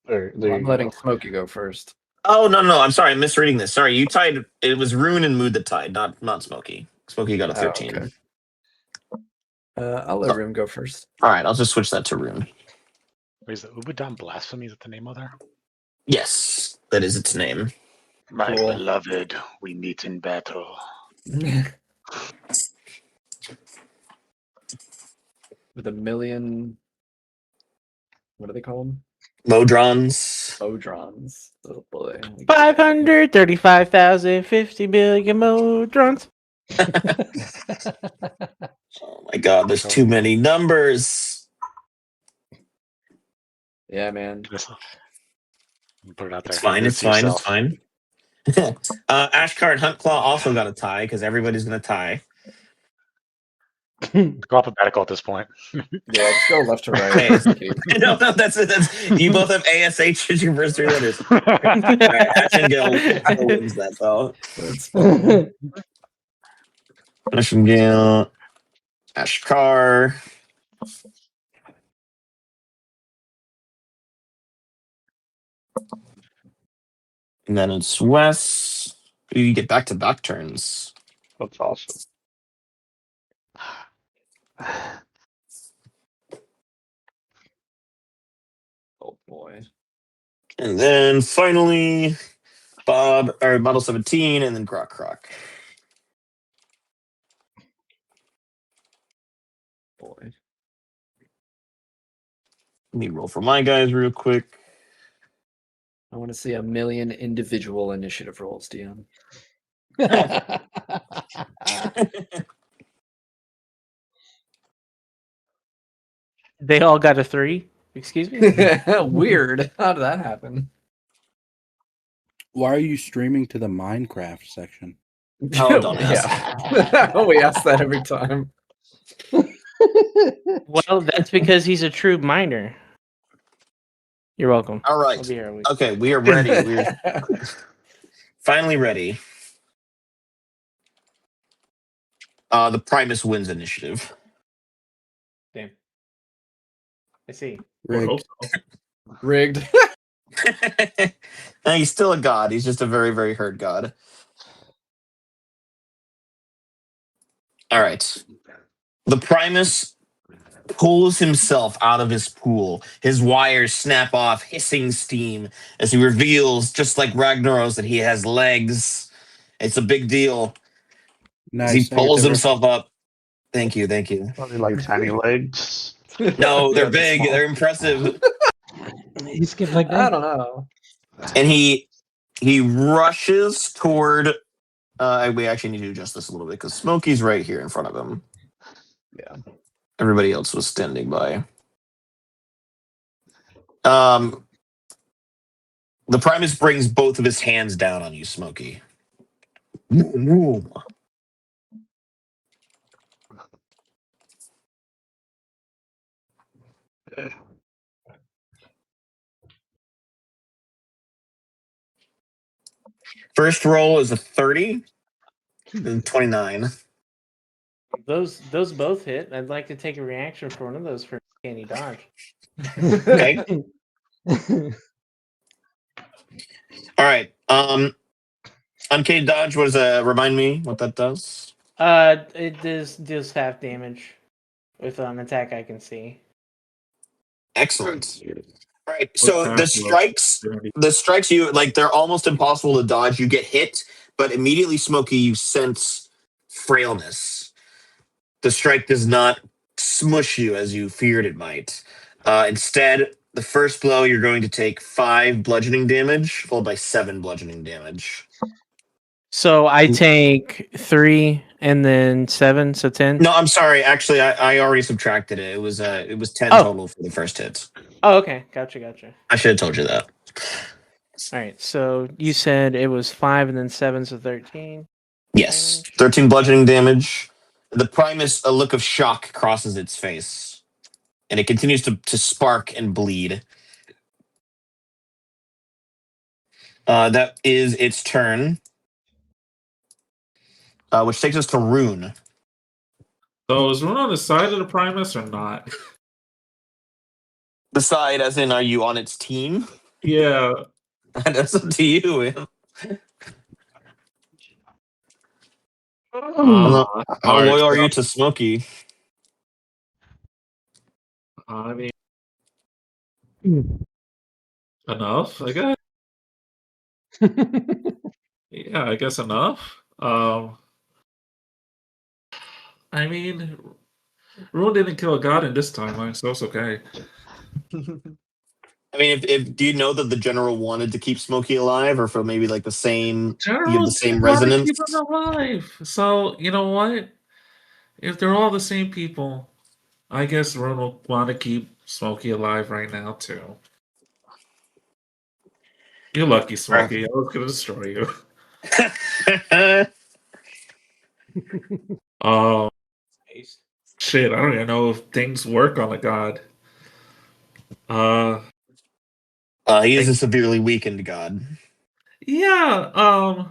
There Well, I'm you letting go. Smokey go first. Oh no, I'm sorry, I'm misreading this. Sorry, you tied. It was Rune and Mood that tied, not Smokey. Smokey got a Oh, 13. okay. I'll let Oh, Room go first. all right, I'll just switch that to Rune. Wait, is the Ubadan blasphemy? Is that the name of there? Yes, that is its name. My Cool. beloved, we meet in battle. With a million. What do they call them? Modrons. Modrons. Oh boy. 535,050 billion modrons. Oh my god, there's too many numbers. Yeah, man. Put it out there. It's fine, Do it it's to fine, it's yourself. fine. Ashkar and Huntclaw also got a tie because everybody's gonna tie. Go alphabetical at this point. Yeah, just go left to right. Hey, Keep- no, that's you both have ASH as your first three letters. All right, Ash and Gale wins that though. That's fine. Ash and Gale, Ashkar. And then it's Wes. You get back-to-back turns. That's awesome. Oh boy. And then finally, Bob or Model 17, and then Grok Croc. Boy. Let me roll for my guys real quick. I want to see a million individual initiative rolls, DM. They all got a 3. Excuse me. Weird. How did that happen? Why are you streaming to the Minecraft section? Oh, don't ask. Yeah. We ask that every time. Well, that's because he's a true miner. You're welcome. All right. I'll be here. Okay, we are ready. We're finally ready. The Primus wins initiative. Damn. I see. Rigged. Rigged. He's still a god. He's just a very, very hurt god. All right. The Primus pulls himself out of his pool. His wires snap off, hissing steam, as he reveals, just like Ragnaros, that he has legs. It's a big deal. As he Nice. pulls Thank you. himself up. Thank you. Are they like tiny legs? No, they're Yeah, big. small. They're impressive. He skipped like I that. don't know. And he rushes toward. We actually need to adjust this a little bit because Smokey's right here in front of him. Yeah. Everybody else was standing by. The Primus brings both of his hands down on you, Smokey. First roll is a 30 and 29. Those both hit. I'd like to take a reaction for one of those for Candy Dodge. Okay. All right. Uncanny Dodge was remind me what that does. It deals half damage with an attack I can see. Excellent. All right. What's So that? the strikes you like they're almost impossible to dodge. You get hit, but immediately, Smokey, you sense frailness. The strike does not smush you as you feared it might. Instead, the first blow you're going to take 5 bludgeoning damage, followed by 7 bludgeoning damage. So I take 3 and then 7, so 10. No, I'm sorry. Actually, I already subtracted it. It was 10 total for the first hit. Oh, okay. Gotcha. I should have told you that. All right. So you said it was 5 and then 7, so 13. Yes, 13 bludgeoning damage. The Primus, a look of shock crosses its face, and it continues to spark and bleed. That is its turn, which takes us to Rune. So is Rune on the side of the Primus or not? The side, as in, are you on its team? Yeah. That's up to you. Man. Uh, How alright, loyal are so, you to Smokey? I mean, enough, I guess. Yeah, I guess enough. I mean, Rune didn't kill a god in this timeline, so it's okay. I mean, if do you know that the general wanted to keep Smokey alive, or for maybe like the same, you have General the did same want to resonance? keep him alive. So, you know what? If they're all the same people, I guess Rune will want to keep Smokey alive right now, too. You're lucky, Smokey. I was going to destroy you. Oh, shit. I don't even know if things work on a god. He is a severely weakened god. Yeah,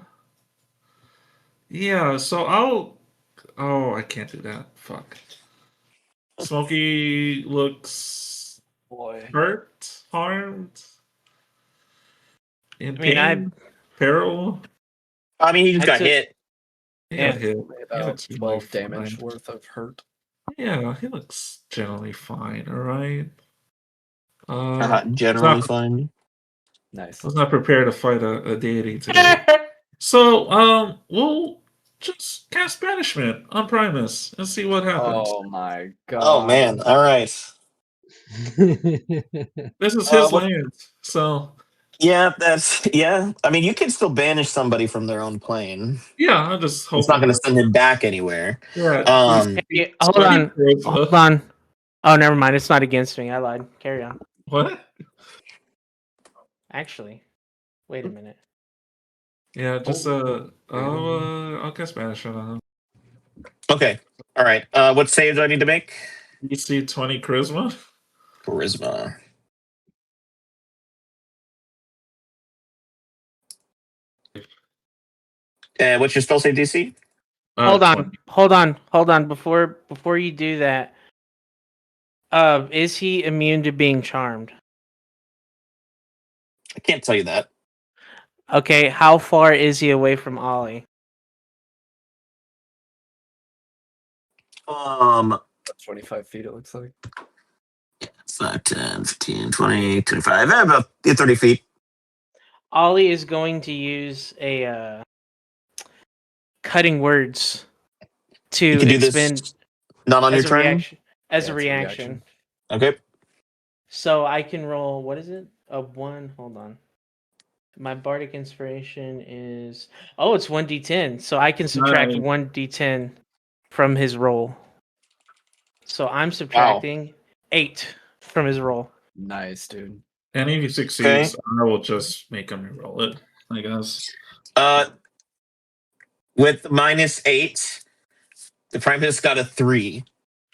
yeah, so I'll. Oh, I can't do that. Fuck. Smokey looks Boy. hurt, harmed, in I mean, pain, peril. I mean, he just I got took- hit. He Yeah. got hit. He About looks generally 12 damage fine. worth of hurt. Yeah, he looks generally fine. All right. I Generally fine. Nice. was not prepared to fight a deity today. So, we'll just cast banishment on Primus and see what happens. Oh my god. Oh man! All right. This is his What- land, so Yeah, that's yeah. I mean, you can still banish somebody from their own plane. yeah, I'm just hoping. It's not going to send him back anywhere. Yeah. Hey, hold on. Oh, never mind. It's not against me. I lied. Carry on. What? Actually, wait a minute. Yeah, just I'll cast banishment on him. Okay. All right. What save do I need to make? DC 20 charisma. Charisma. What's your spell save DC? Hold on. 20. Hold on. Before you do that, is he immune to being charmed? I can't tell you that. Okay, how far is he away from Ollie? 25 feet, it looks like. 5, 10, 15, 20, 25. About 30 feet. Ollie is going to use a cutting words to You can do expend this not on your as a turn? reaction. As Yeah, a it's a reaction. reaction. Okay. So I can roll, what is it? A 1. Hold on. My bardic inspiration is it's 1d10. So I can subtract Nice. 1d10 from his roll. So I'm subtracting 8 from his roll. Nice, dude. And if he succeeds, I will just make him reroll it, I guess. With -8, the Primus got a 3.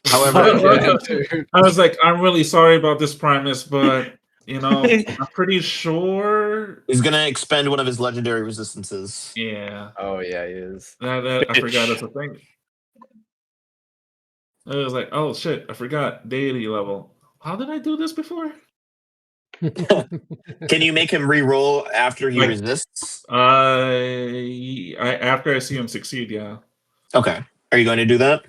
However, I was like, I'm really sorry about this Primus, but you know, I'm pretty sure he's gonna expend one of his legendary resistances. Yeah. Oh yeah, he is. That I forgot that's a thing. I was like, oh shit, I forgot deity level. How did I do this before? Can you make him re-roll after he Like, resists? After I see him succeed, yeah. Okay. Are you going to do that?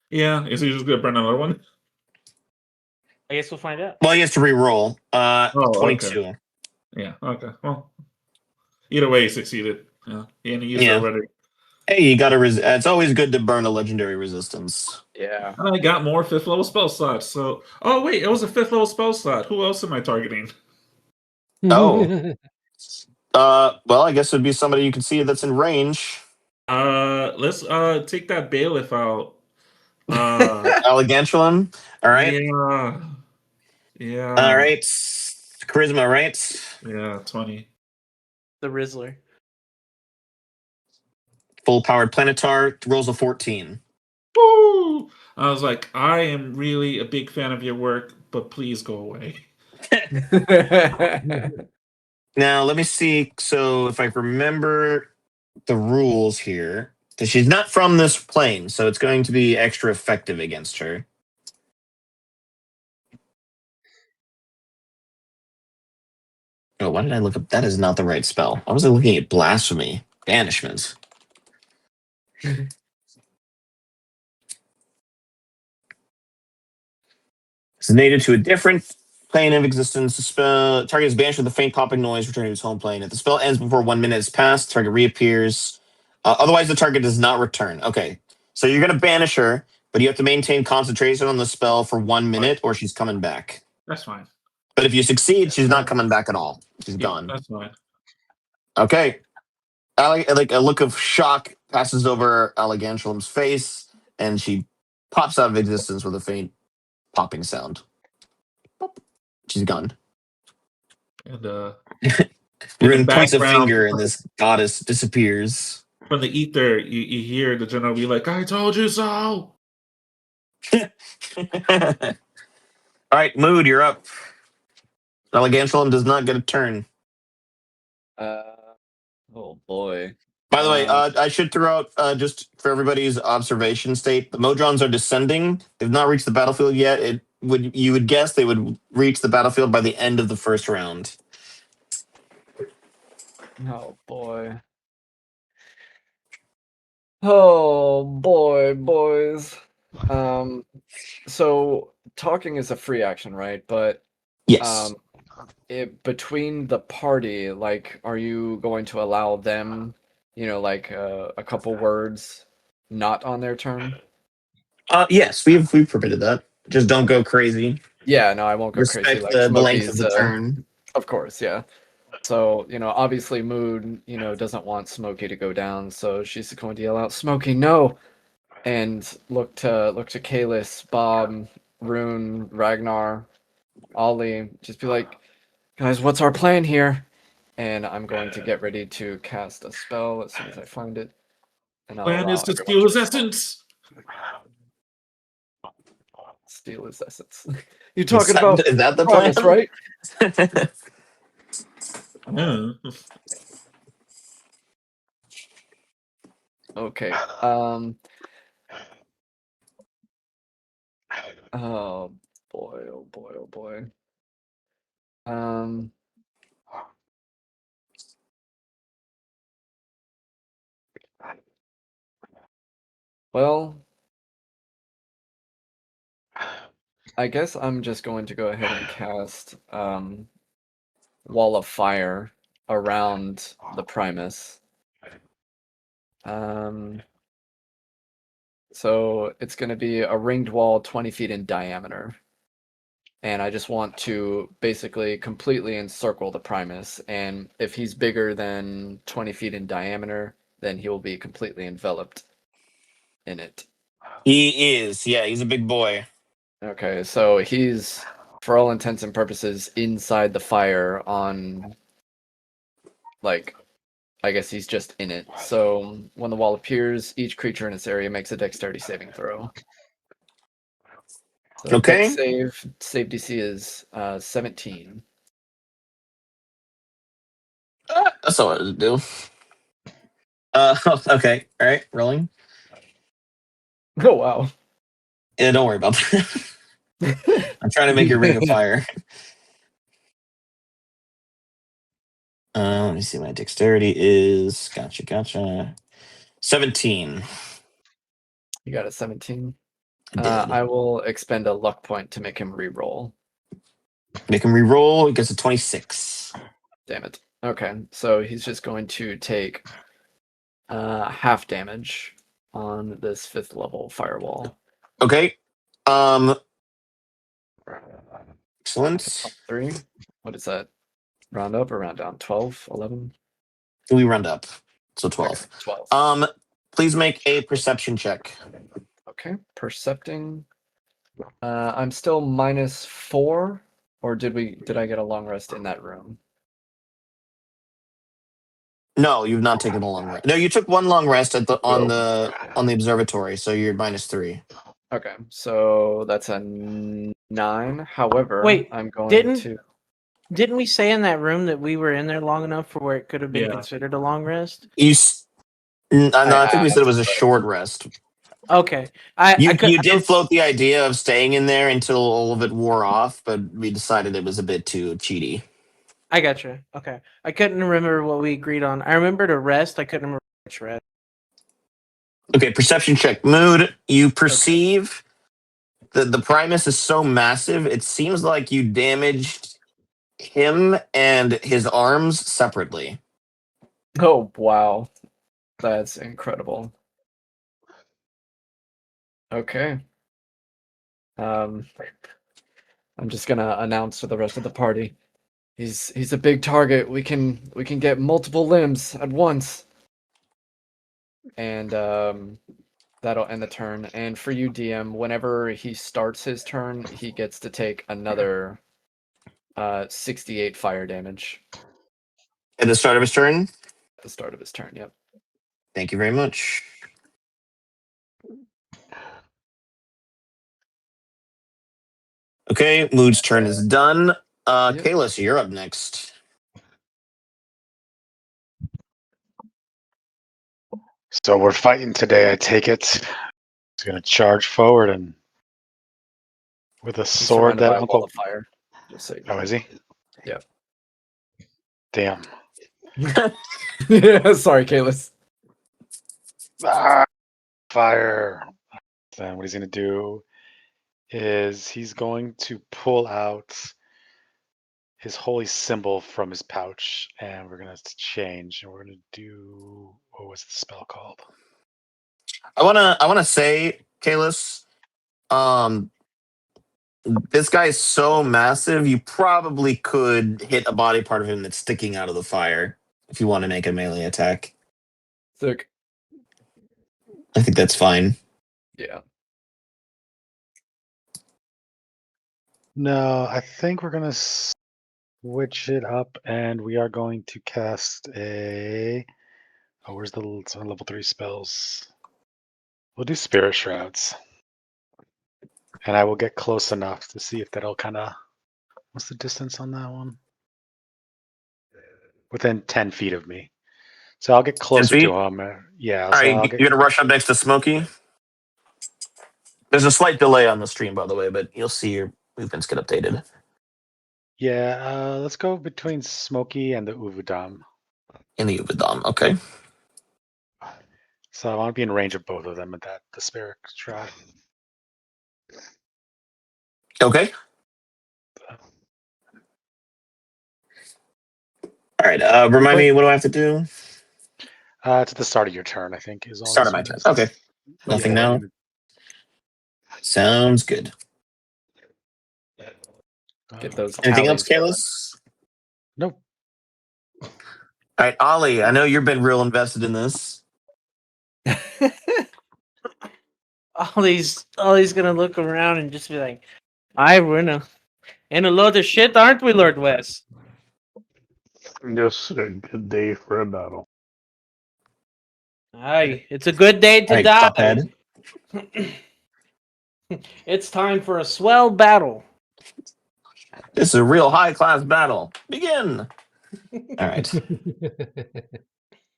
Yeah. Is he just gonna burn another one? I guess we'll find out. Well, he has to re-roll. 22. Okay. Yeah. Okay. Well, either way, he succeeded. Yeah. And he used it already. Hey, you got to. It's always good to burn a legendary resistance. Yeah. And I got more 5th level spell slots. So, oh wait, it was a 5th level spell slot. Who else am I targeting? Oh. Well, I guess it'd be somebody you can see that's in range. Let's take that bailiff out. Allegantulum. All right. Yeah. Yeah. All right. Charisma, right? Yeah, 20. The Rizzler. Full powered planetar rolls a 14. Woo! I was like, I am really a big fan of your work, but please go away. Now, let me see. So, if I remember the rules here, Because she's not from this plane, so it's going to be extra effective against her. Oh, why did I look up? That is not the right spell. I was looking at blasphemy, banishment. It's native to a different plane of existence. The spell target is banished with a faint popping noise, returning to its home plane. If the spell ends before 1 minute has passed, target reappears. Otherwise, the target does not return. Okay, so you're going to banish her, but you have to maintain concentration on the spell for 1 minute, or she's coming back. That's fine. But if you succeed, she's not coming back at all. She's gone. That's fine. Okay. Like a look of shock passes over Allegantulam's face, and she pops out of existence with a faint popping sound. She's gone. And Rune points a finger, and this goddess disappears. From the ether, you hear the general be like, "I told you so." All right, Mood, you're up. Allegantulam does not get a turn. Oh boy. By the way, I should throw out just for everybody's observation state: the Modrons are descending. They've not reached the battlefield yet. You would guess they would reach the battlefield by the end of the first round. Oh boy. Oh boy, boys. So talking is a free action, right? But yes, between the party, like, are you going to allow them, like a couple words not on their turn? Yes, we've permitted that. Just don't go crazy. Yeah, no, I won't go crazy. Respect Like the length of Smokey's, the turn. Of course, yeah. So, obviously Mood, doesn't want Smokey to go down, so she's going to yell out, "Smokey, no!" And look to Kalis, Bob, Rune, Ragnar, Ollie, just be like, "Guys, what's our plan here?" And I'm going to get ready to cast a spell as soon as I find it. And I'll Plan allow is to everyone steal his to essence. steal his essence. You talking about is that the Primus, plan? right? Okay. Oh boy, oh boy, oh boy. Well, I guess I'm just going to go ahead and cast Wall of Fire around the Primus. So it's going to be a ringed wall 20 feet in diameter. And I just want to basically completely encircle the Primus. And if he's bigger than 20 feet in diameter, then he will be completely enveloped in it. He is. Yeah, he's a big boy. Okay, so he's, for all intents and purposes, inside the fire on, like, I guess he's just in it. So when the wall appears, each creature in its area makes a dexterity saving throw. So Okay. Dex save DC is 17. That's all I was do. Okay. All right. Rolling. Oh wow. Yeah, don't worry about that. I'm trying to make your ring of fire. Let me see. My dexterity is gotcha. 17. You got a 17. I did. I will expend a luck point to make him re-roll. Make him re-roll. He gets a 26. Damn it. Okay, so he's just going to take half damage on this 5th level firewall. Okay. Excellent. 3. What is that? Round up or round down? 12, 11? We round up. So 12. Okay, 12. Please make a perception check. Okay, percepting. I'm still -4, or did I get a long rest in that room? No, you've not taken a long rest. No, you took one long rest on the observatory, so you're -3. Okay, so that's a 9. However, Wait, I'm going to. Didn't we say in that room that we were in there long enough for where it could have been Yeah. considered a long rest? No, I think we said it was a asked, short rest. Okay. You did float the idea of staying in there until all of it wore off, but we decided it was a bit too cheaty. I gotcha. Okay. I couldn't remember what we agreed on. I remember to rest. I couldn't remember which rest. Okay, perception check. Mood, you perceive that the Primus is so massive, it seems like you damaged him and his arms separately. Oh wow, that's incredible. Okay. I'm just gonna announce to the rest of the party. He's a big target. We can get multiple limbs at once. And that'll end the turn. And for you, DM, whenever he starts his turn, he gets to take another 68 fire damage At the start of his turn? at the start of his turn. Yep. Thank you very much. Okay, Mood's turn is done. Yep. Kalis, you're up next. So we're fighting today, I take it. He's gonna charge forward and with a He's sword surrounded that by a wall Uncle. of fire. Just so you know. Oh, is he? Yep. Damn. Yeah, sorry, Kalis. Ah, fire. Then what he's gonna do is he's going to pull out his holy symbol from his pouch, and we're gonna change, and we're gonna do what was the spell called? I wanna say, Kalis, this guy is so massive, you probably could hit a body part of him that's sticking out of the fire if you want to make a melee attack. Sick. I think that's fine. Yeah. No, I think we're gonna switch it up, and we are going to cast a. Oh, where's the level 3 spells? We'll do Spirit Shrouds, and I will get close enough to see if that'll kind of. What's the distance on that one? Within 10 feet of me. So I'll get 10 closer feet? to him. Yeah, All so right, I'll get. you're gonna rush up next to Smokey. There's a slight delay on the stream, by the way, but you'll see your movements get updated. Yeah, let's go between Smokey and the Uvudam. In the Ubadam, okay. So I want to be in range of both of them at the Spirit Shroud. Okay. All right. Remind me, what do I have to do? It's at the start of your turn, I think, is all Start this of my one turn. is. Okay. Nothing Yeah, now. Sounds good. Get those Anything else, tallies going. Kalis? Nope. All right, Ollie, I know you've been real invested in this. Ollie's gonna look around and just be like, "I we're in a load of shit, aren't we, Lord West?" Just a good day for a battle. Aye, it's a good day to All right, die. Cuphead. It's time for a swell battle. This is a real high class battle. Begin. All right.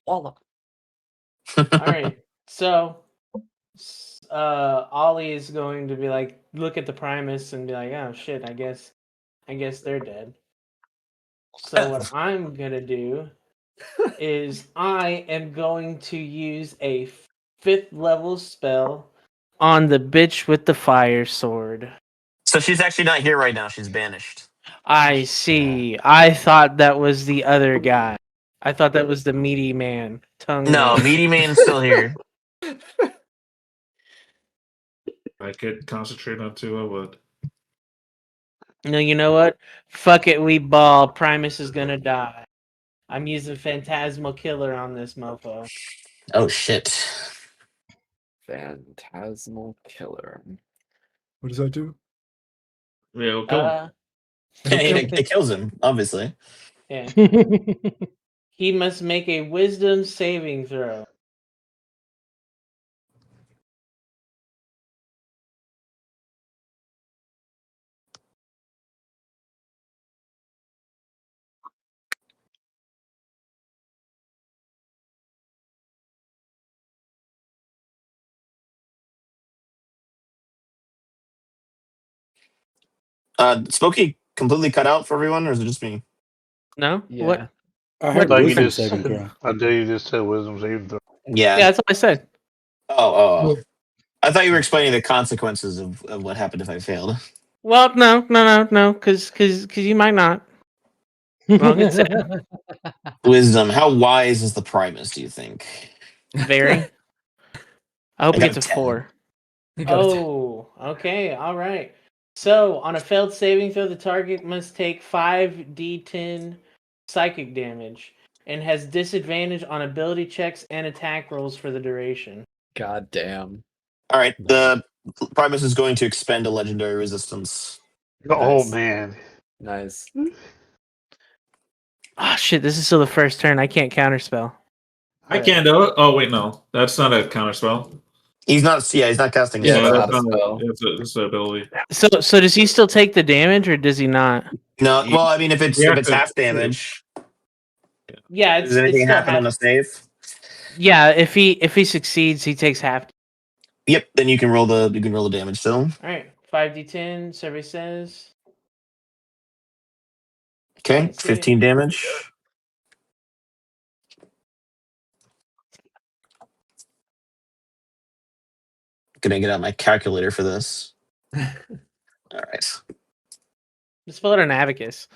All right. So, Ollie is going to be like, look at the Primus and be like, "Oh shit, I guess they're dead." So what I'm gonna do is I am going to use a 5th level spell on the bitch with the fire sword. So she's actually not here right now. She's banished. I see. I thought that was the other guy. I thought that was the meaty man. Tongue No, man. Meaty Man's still here. I could concentrate on two, I would. No, you know what? Fuck it, we ball. Primus is gonna die. I'm using Phantasmal Killer on this mofo. Oh, shit. Phantasmal Killer. What does that do? Yeah, go. It kills him, obviously. Yeah. He must make a wisdom saving throw. Smokey completely cut out for everyone, or is it just me? No? Yeah. What? I heard I thought you wisdom just saving said, throw. I thought you just said wisdom saving throw. Yeah. Yeah, that's what I said. Oh. I thought you were explaining the consequences of what happened if I failed. Well, no, because you might not. Well, it's Wisdom. How wise is the Primus, do you think? very. I hope I he got gets a a 10. 4. You got it. Oh, okay, all right. So, on a failed saving throw, the target must take 5d10 psychic damage and has disadvantage on ability checks and attack rolls for the duration. God damn. All right. The Primus is going to expend a legendary resistance. Oh, Nice. man. Nice. Oh shit, this is still the first turn. I can't counterspell. I can't do it. Oh wait, no, that's not a counter spell. He's not casting a Yeah, it's spell. not a spell. It's an ability. So does he still take the damage or does he not? No, well, I mean, if it's Yeah, half damage, Yeah, does it's anything still happen on a half. save? Yeah, if he succeeds, he takes half. Yep. Then you can roll the damage still. All right, 5d10. Survey says. Okay, Can't see 15 it. damage. Gonna get out my calculator for this. All right. Just spell it an abacus.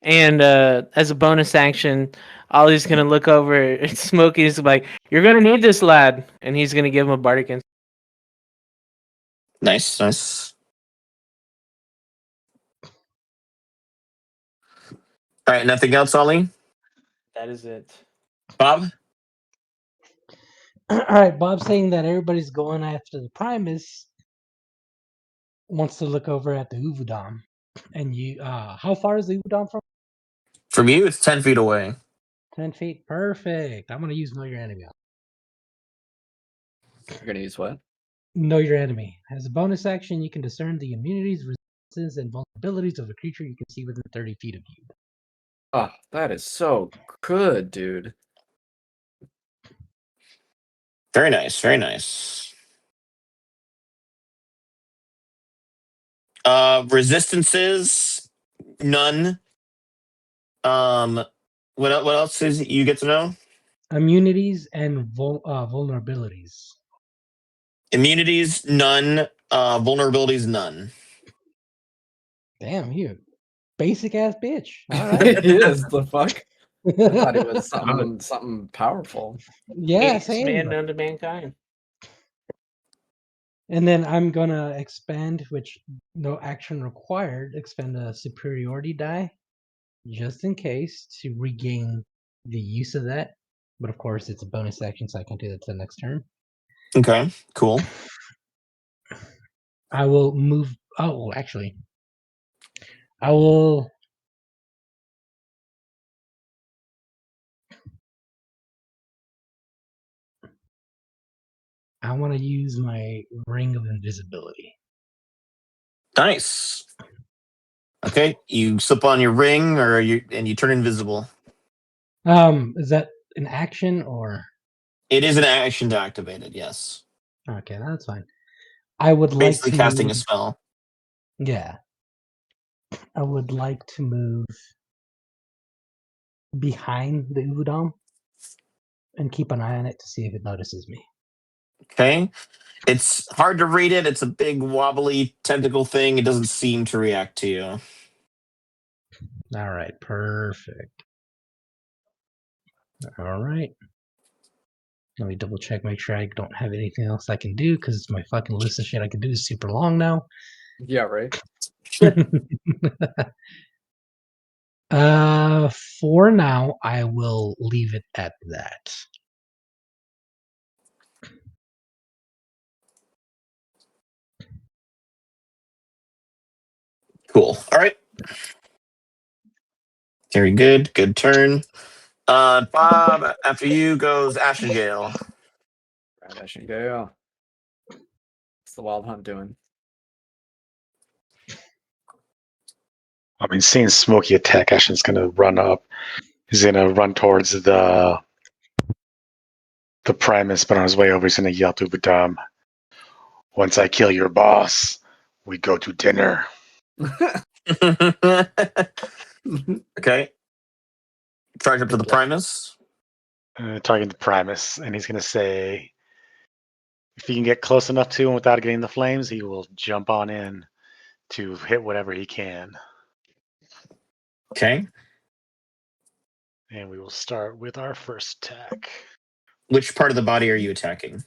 And as a bonus action, Ollie's gonna look over at Smokey and he's like, "You're gonna need this, lad," and he's gonna give him a bardic inspiration. Nice. All right, nothing else, Ollie? That is it. Bob? All right, Bob's saying that everybody's going after the Primus. Wants to look over at the Uvodom. And you, how far is the Uvodom from? From you, it's 10 feet away. 10 feet. Perfect. I'm going to use Know Your Enemy. You're gonna use what? Know Your Enemy. As a bonus action, you can discern the immunities, resistances, and vulnerabilities of a creature you can see within 30 feet of you. Oh, that is so good, dude. Very nice. Resistances, none. What else is you get to know? Immunities and vulnerabilities. Immunities, none. Vulnerabilities, none. Damn, you basic ass bitch. All right. He is the fuck. I thought it was something powerful. Yeah, Ace same. man known to mankind. And then I'm gonna expand, which no action required, expend a superiority die, just in case to regain the use of that. But of course, it's a bonus action, so I can't do that till next turn. Okay, cool. I will move. Oh, actually, I will. I want to use my ring of invisibility. Nice. Okay, you slip on your ring, and you turn invisible. Is that an action or? It is an action to activate it. Yes. Okay, that's fine. I would like Basically to casting move, a spell. Yeah, I would like to move behind the Uvodom and keep an eye on it to see if it notices me. Okay. It's hard to read it. It's a big wobbly tentacle thing. It doesn't seem to react to you. All right, perfect. All right. Let me double check, make sure I don't have anything else I can do because my fucking list of shit I can do is super long now. Yeah, right. For now, I will leave it at that. Cool. All right. Very good. Good turn. Bob, after you goes Ashengale. Right, I should go. What's the wild hunt doing? I mean, seeing Smokey attack, Ashen's gonna run up. He's gonna run towards the Primus, but on his way over, he's gonna yell to Badam, Once I kill your boss, we go to dinner. Okay. Charge up to the Primus. Talking to Primus, and he's going to say, if he can get close enough to him without getting the flames, he will jump on in to hit whatever he can. Okay. And we will start with our first attack. Which part of the body are you attacking?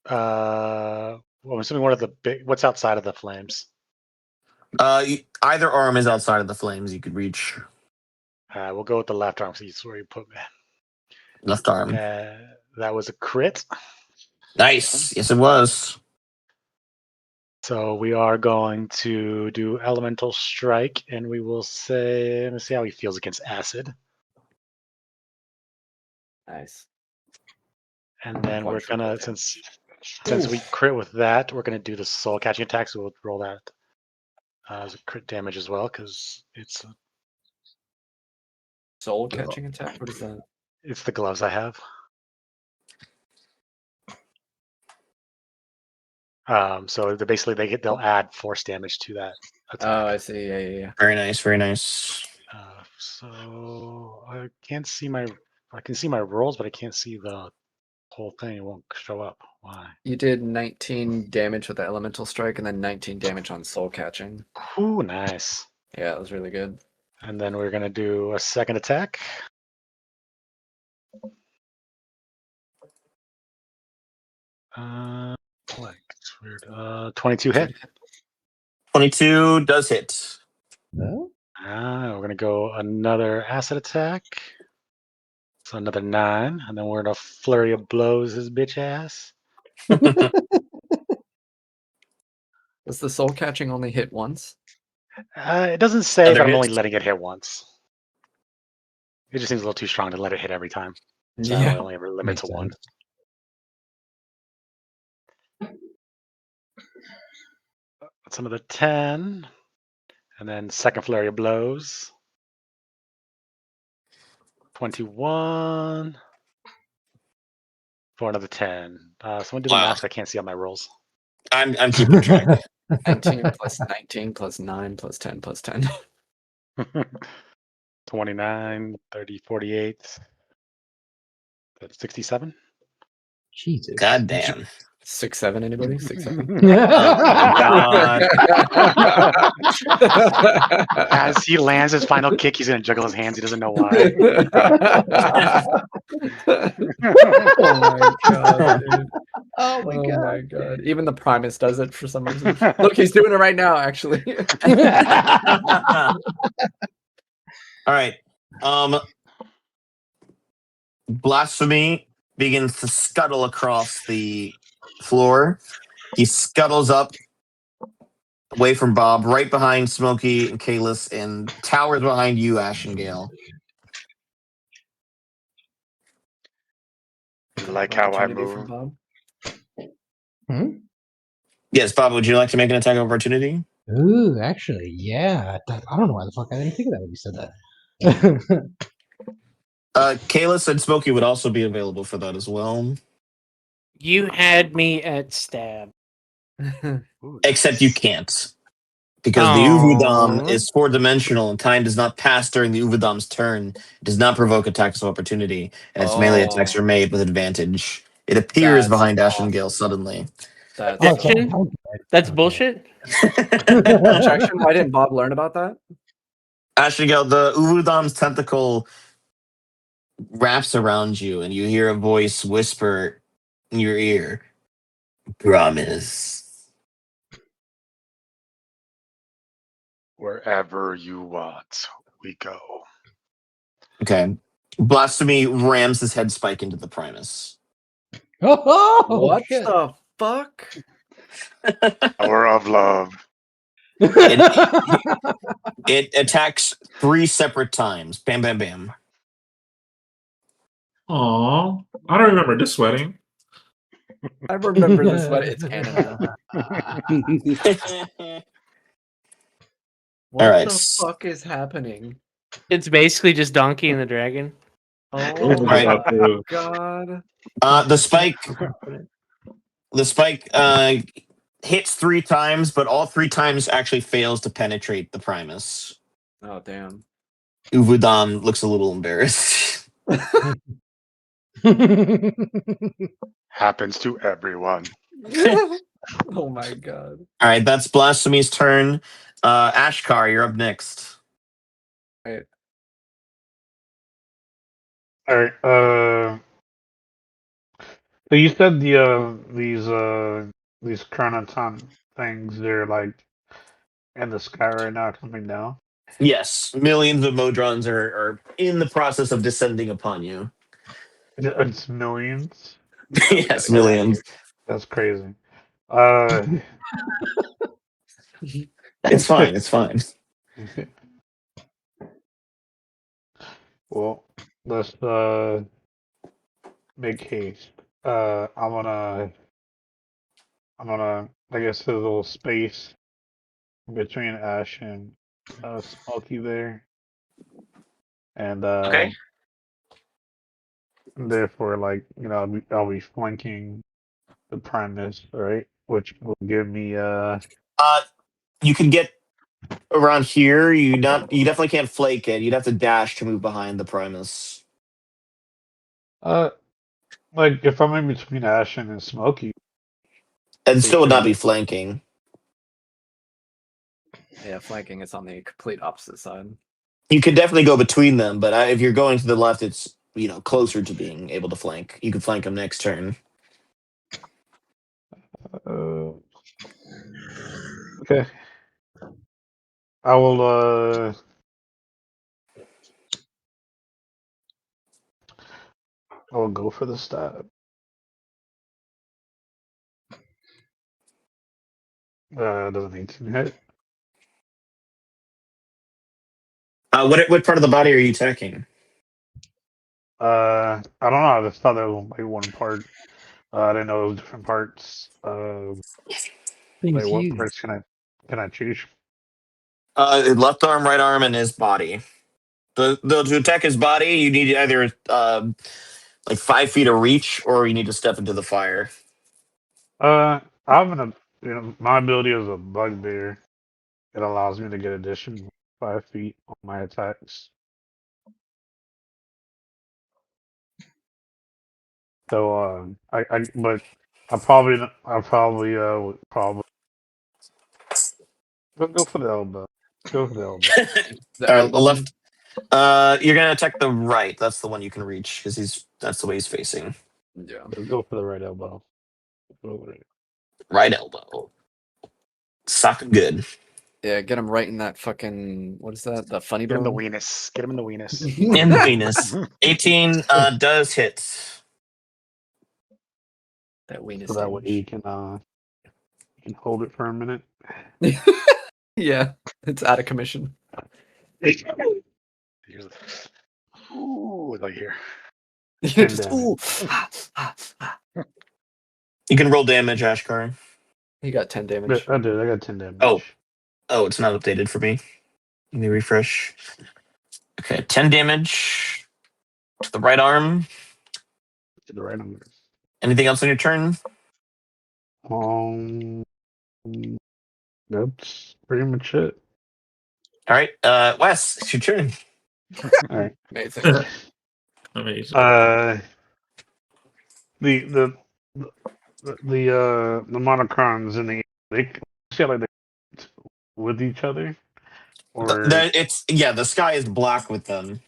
Well, I'm assuming one of the big. What's outside of the flames? Either arm is outside of the flames you could reach. We'll go with the left arm. See where you put me. Left arm. That was a crit. Nice. Yes, it was. So we are going to do elemental strike, and we will say, let me see how he feels against acid. Nice. And then we're Quadruple gonna, damage. since we crit with that, we're gonna do the soul catching attack. So we'll roll that as a crit damage as well, because it's Soul catching attack? What is that? it's the gloves I have. So basically they'll add force damage to that attack. Oh, I see. Yeah. Very nice. Very nice. So I can see my rolls, but I can't see the whole thing. It won't show up. Why? You did 19 damage with the elemental strike, and then 19 damage on soul catching. Ooh, nice. Yeah, that was really good. And then we're gonna do a second attack. It's weird. 22 hit. 22 does hit. No? We're gonna go another acid attack. So another 9, and then we're gonna flurry of blows his bitch ass. Does the soul catching only hit once? It doesn't say, Other but I'm only hits? letting it hit once. It just seems a little too strong to let it hit every time. So Yeah. I only ever limit Makes to one. sense. That's another 10. And then second flurry of blows. 21. For another 10. Someone do the Wow. math. I can't see on my rolls. I'm keeping track. 19 plus 19 plus 9 plus 10 plus 10. 29, 30, 48. That's 67. Jesus. God damn. 6'7", anybody? 6'7"? God. As he lands his final kick, he's going to juggle his hands. He doesn't know why. Oh my god, dude. Oh my god. my god. Even the Primus does it for some reason. Look, he's doing it right now, actually. All right. Blasphemy begins to scuttle across the floor. He scuttles up away from Bob, right behind Smokey and Kalis, and towers behind you, Ashengale. You like how I Opportunity for move? Bob? Yes, Bob, would you like to make an attack of opportunity? Ooh, actually, yeah. I don't know why the fuck I didn't think of that when you said that. Kalis and Smokey would also be available for that as well. You had me at stab. Ooh, Except you nice. can't. Because the Uvudam Aw. is 4-dimensional and time does not pass during the Uvudam's turn. It does not provoke attacks of opportunity, and its melee attacks are made with advantage. It appears That's behind awesome. Ashengale suddenly. That's Oh, Objection? okay. That's Okay. bullshit. Objection? Why didn't Bob learn about that? Ashengale, the Uvudam's tentacle wraps around you, and you hear a voice whisper in your ear, "Promise." Wherever you want, we go. Okay. Blasphemy rams his head spike into the Primus. Oh, What shit. the fuck? Power of love. It attacks 3 separate times. Bam, bam, bam. Aw, I don't remember this wedding. I remember this, but it's canon now. What All right. the fuck is happening? It's basically just Donkey and the Dragon. Oh right. my god. The spike hits 3 times, but all 3 times actually fails to penetrate the Primus. Oh damn. Uvudan looks a little embarrassed. Happens to everyone. Oh my god. All right, that's Blasphemy's turn. Ashkar, you're up next. Right. All right. So you said these chronoton things, they're like in the sky right now, coming down. Yes, millions of Modrons are in the process of descending upon you. It's millions. Yeah, we Yes, gotta get out of millions. That's crazy. Uh, here. It's fine. It's fine. well, let's make haste. I'm gonna, I guess there's a little space between Ash and Smokey there, and Okay. therefore, like I'll be flanking the Primus, right? Which will give me Uh, you can get around here. You definitely can't flake it. You'd have to dash to move behind the Primus. uh like if I'm in between Ash and Smokey, And pretty still would sure not be that flanking. Yeah, flanking is on the complete opposite side. You could definitely go between them, but if you're going to the left, it's closer to being able to flank. You could flank them next turn. uh okay. I will I will go for the stab. Doesn't 18 hit. What part of the body are you attacking? I don't know. I just thought that was like one part. I didn't know it was different parts. Wait, Things what huge. parts can I choose? Left arm, right arm, and his body. To attack his body, you need either like 5 feet of reach, or you need to step into the fire. I'm gonna my ability as a bugbear. It allows me to get additional 5 feet on my attacks. So but I probably would probably go for the elbow. Go for the elbow. The All right, elbow one? left. You're gonna attack the right. That's the one you can reach because that's the way he's facing. Yeah. Go for the right elbow. Go for it. Right elbow. Sock good. Yeah, get him right in that fucking what is that? The funny Get him the bone? weenus. Get him in the weenus. In the penis. 18 does hit. That weenus So that way damage. you can hold it for a minute. Yeah, it's out of commission. Here's the, ooh, like here. Just damage. You can roll damage, Ashkar. He got 10 Yeah, damage. I did. I got 10 Oh, damage. it's not updated for me. Let me refresh. Okay, 10 damage to the right arm. To the right number. Anything else on your turn? Um, that's pretty much it. All right, Wes, it's your turn. All right. Amazing. Amazing. The the the monocrons in the they see like they with each other or The sky is black with them.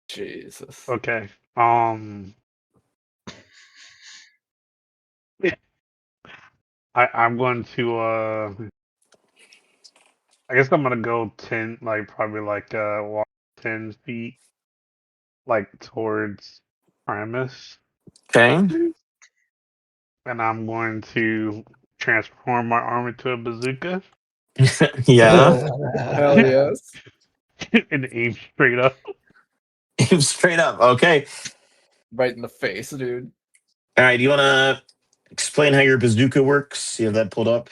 Jesus. okay. I'm going to I guess I'm gonna go 10 like probably like walk 10 feet like towards Primus, Okay. and I'm going to transform my arm into a bazooka Yeah. Hell yes. and aim straight up. Straight up. Okay. Right in the face, dude. All right. Do you want to explain how your bazooka works? You have that pulled up?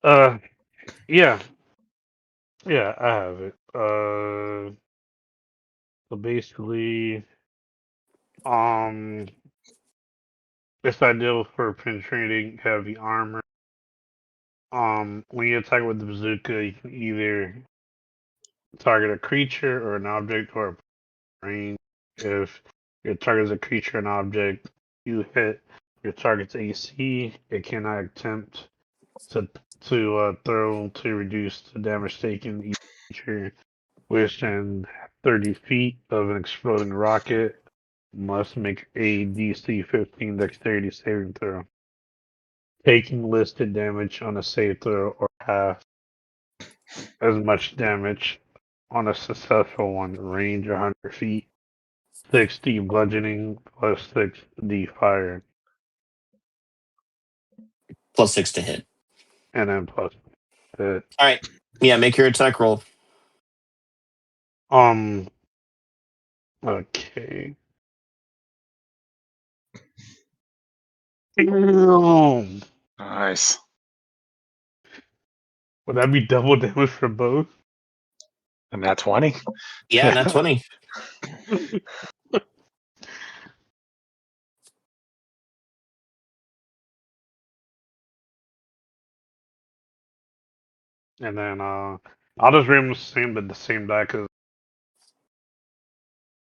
Uh, yeah, yeah, I have it. So basically, um, It's ideal for penetrating heavy armor. When you attack with the bazooka, you can either target a creature or an object or a range. If your target is a creature or an object, you hit your target's AC. It cannot attempt to throw to reduce the damage taken each creature within 30 feet of an exploding rocket must make a DC 15 dexterity saving throw. Taking listed damage on a save throw or half as much damage on a successful one. Range 100 feet. 60 bludgeoning plus 6d fire. +6 to hit. And then plus hit. All right. Yeah, make your attack roll. Okay. Damn. Nice. Would that be double damage for both? And that's 20. Yeah, not 20. And then I'll just read them the same die because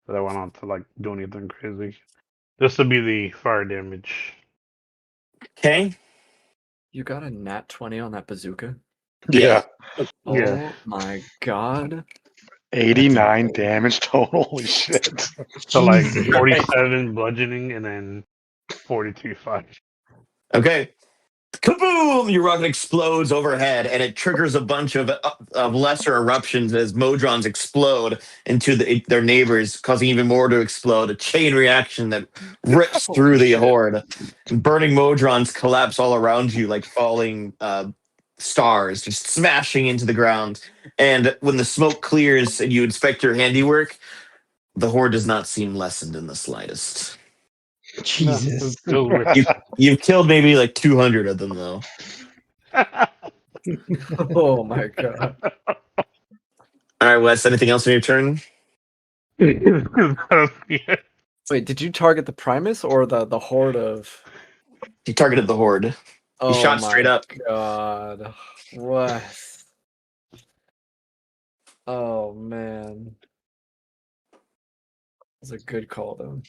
I went on to like do anything crazy. This will be the fire damage. Okay. You got a nat 20 on that bazooka? Yeah. Oh Yeah. my god. 89 damage total. Holy shit. So like Jesus. 47 bludgeoning and then 42 fire. Okay. Kaboom! Your rocket explodes overhead, and it triggers a bunch of lesser eruptions as Modrons explode into their neighbors, causing even more to explode. A chain reaction that rips through the shit. horde. Burning Modrons collapse all around you like falling stars, just smashing into the ground. And when the smoke clears and you inspect your handiwork, the horde does not seem lessened in the slightest. Jesus. You've killed maybe like 200 of them, though. Oh my god. All right, Wes, anything else on your turn? Yeah. Wait, did you target the Primus or the horde of... You targeted the horde. Oh shot my straight up. god. What? Oh man. That's a good call though.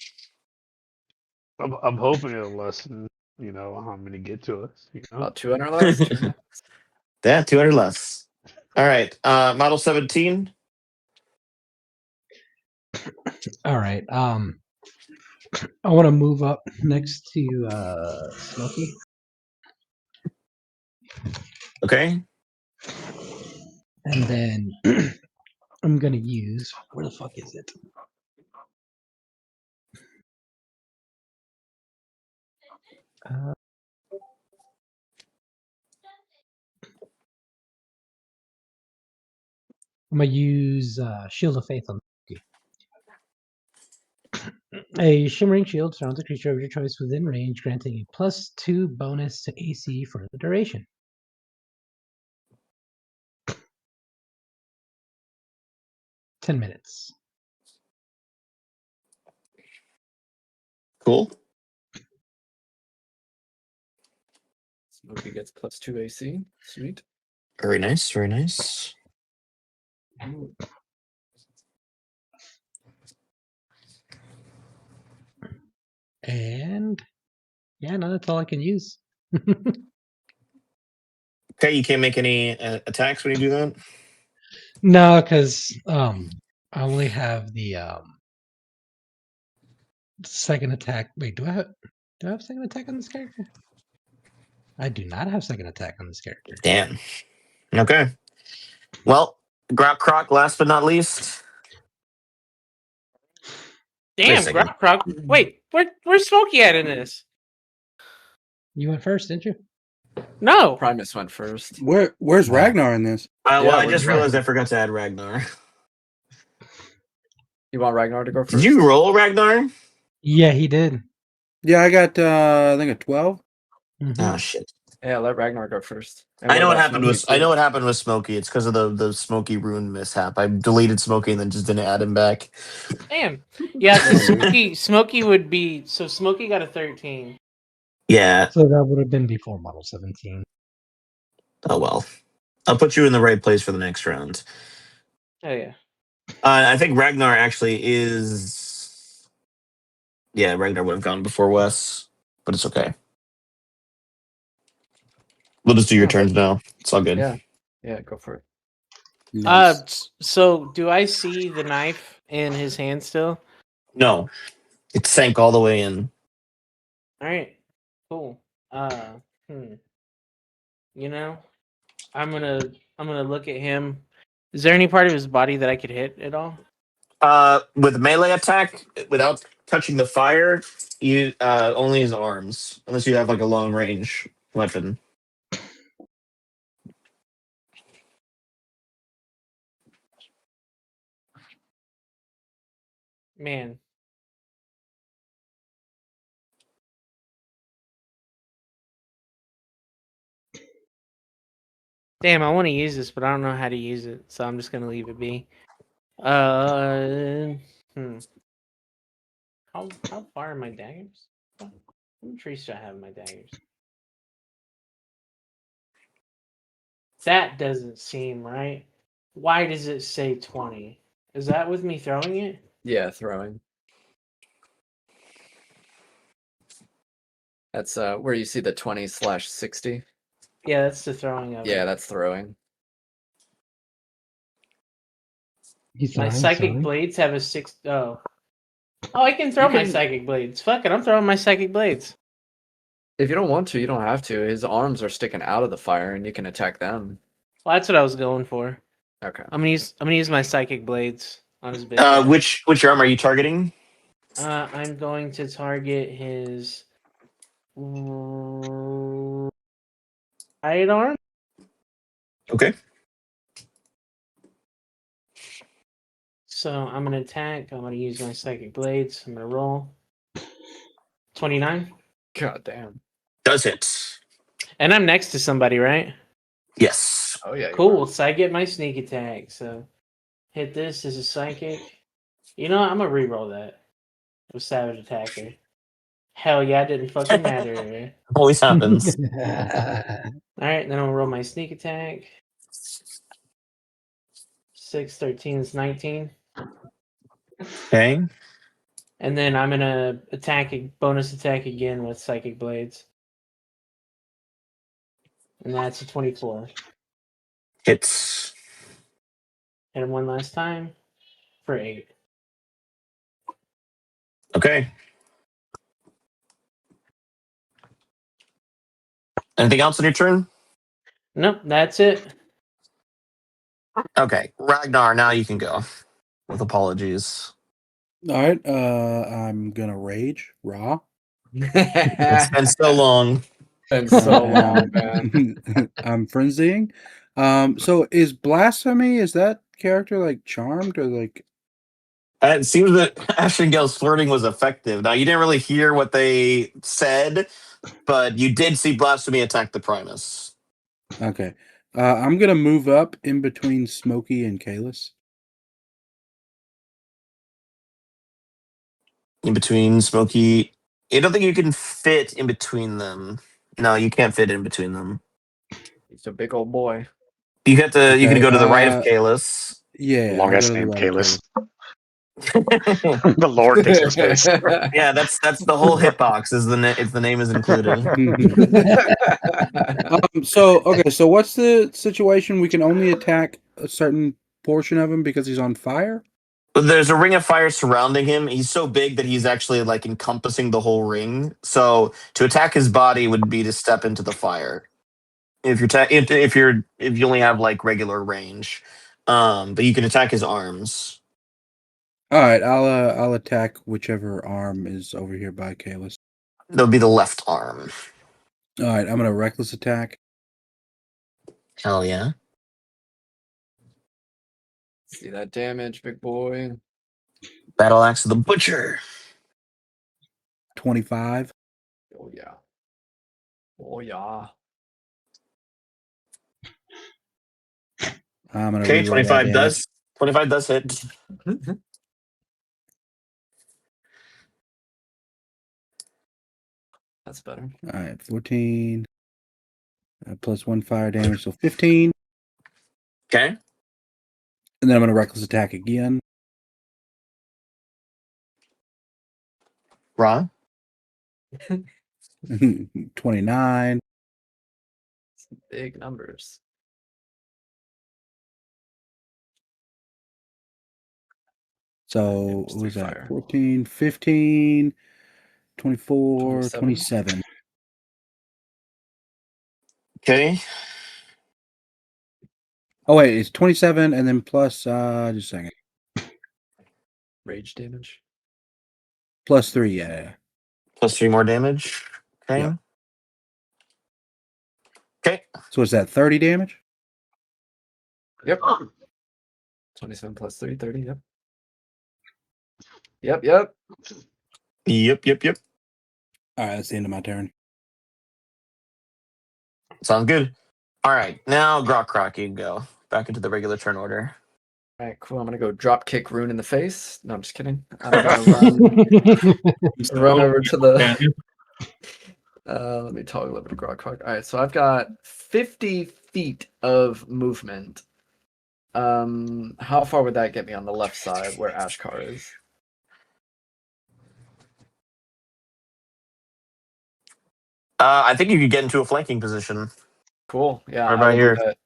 I'm hoping it'll lessen, how many get to us. About 200 less? 200. Yeah, 200 less. All right, model 17. All right. I want to move up next to Smokey. Okay. And then I'm gonna use, where the fuck is it? I'm gonna use Shield of Faith on Smokey. A shimmering shield surrounds a creature of your choice within range, granting a +2 bonus to AC for the duration. $10 minutes. Cool. Smokey gets +2 AC. Sweet. Very nice. Very nice. And yeah, no, that's all I can use. Okay, you can't make any attacks when you do that? No, because I only have the second attack. Wait, do I have second attack on this character? I do not have second attack on this character. Damn. Okay. Well, Croc, last but not least. Wait a Damn, second. Croc. Wait, where's Smokey at in this? You went first, didn't you? No. Primus went first. Where's Ragnar in this? Well, Yeah, I just where's realized I forgot to add Ragnar. You want Ragnar to go first? Did you roll Ragnar? Yeah, he did. Yeah, I got I think a 12. Mhm. Oh shit. Yeah, let Ragnar go first. And I know what about happened Smokey, with I too? know what happened with Smokey. It's because of the Smokey rune mishap. I deleted Smokey and then just didn't add him back. Damn. Yeah, because Smokey would be. So Smokey got a 13. Yeah. So that would have been before Model 17. Oh well. I'll put you in the right place for the next round. Oh yeah. I think Ragnar actually is. Yeah, Ragnar would have gone before Wes, but it's okay. We'll just do your Oh, turns now. It's all good. Yeah. Yeah, go for it. Nice. So do I see the knife in his hand still? No, it sank all the way in. All right. Cool. Hmm. You know, I'm gonna look at him. Is there any part of his body that I could hit at all? With melee attack, without touching the fire, you only his arms, unless you have like a long range weapon. Man. Damn, I want to use this, but I don't know how to use it, so I'm just gonna leave it be. Hmm. How far are my daggers? How many trees do I have in my daggers? That doesn't seem right. Why does it say 20? Is that with me throwing it? Yeah, throwing. That's where you see the 20/60. Yeah, that's the throwing of Yeah, it. that's throwing. He's My throwing, psychic blades have a 6. Oh, I can throw my psychic blades. Fuck it, I'm throwing my psychic blades. If you don't want to, you don't have to. His arms are sticking out of the fire, and you can attack them. Well, that's what I was going for. Okay. I'm gonna use my psychic blades on his bitch ass. Which arm are you targeting? I'm going to target his right arm. Okay. So I'm gonna attack. I'm gonna use my psychic blades. I'm gonna roll 29. God damn. Does it? And I'm next to somebody, right? Yes. Oh yeah. Cool. So I get my sneak attack. So hit this as a psychic. You know what? I'm gonna re-roll that. With Savage Attacker. Hell yeah, it didn't fucking matter. Always happens. Alright, then I'm gonna roll my sneak attack. 6, 13 is 19. Okay. And then I'm gonna bonus attack again with Psychic Blades. And that's a 24. Hits. Hit him one last time for 8. Okay. Anything else on your turn? Nope, that's it. Okay. Ragnar, now you can go. With apologies. All right. I'm gonna rage. Raw. It's been so long. Been so long, man. I'm frenzying. So is blasphemy? Is that character like charmed or like? It seems that Ashingale's flirting was effective. Now you didn't really hear what they said, but you did see blasphemy attack the Primus. Okay. I'm gonna move up in between Smokey and Kalis. In between Smokey, I don't think you can fit in between them. No, you can't fit in between them. He's a big old boy. You have to. You can Okay, go to the right of Kalis. Yeah, Long I'll ass go to the name, right of Kalis. Kalis. The Lord takes up space. Yeah, that's the whole hitbox. Is if the name is included. So what's the situation? We can only attack a certain portion of him because he's on fire? There's a ring of fire surrounding him. He's so big that he's actually like encompassing the whole ring. So to attack his body would be to step into the fire. If you only have like regular range, but you can attack his arms. All right, I'll attack whichever arm is over here by Kalis. That'll be the left arm. All right, I'm gonna reckless attack. Hell yeah! See that damage, big boy. Battle axe of the butcher. 25. Oh yeah. Oh yeah. I'm gonna Okay, reroll that 25 does hit. That's better. All right, 14 plus 1 fire damage, so 15. Okay. And then I'm going to reckless attack again. Ron? 29. Big numbers. So Just what three was that? fire. 14, 15, 24, 27. 27. Okay. Oh, wait, it's 27 and then plus, just a second. Rage damage. Plus 3, yeah. Plus 3 more damage. Okay. Yep. Okay. So is that 30 damage? Yep. 27 plus 3, 30, yep. Yep. Yep. All right, that's the end of my turn. Sounds good. All right. Now, Grok, you can go back into the regular turn order. All right, cool. I'm gonna go drop kick Rune in the face. No, I'm just kidding. I'm gonna run over to the. Let me talk a little bit of Grok. All right, so I've got 50 feet of movement. How far would that get me on the left side where Ashkar is? I think you could get into a flanking position. Cool. Yeah, Right I about will here. do that.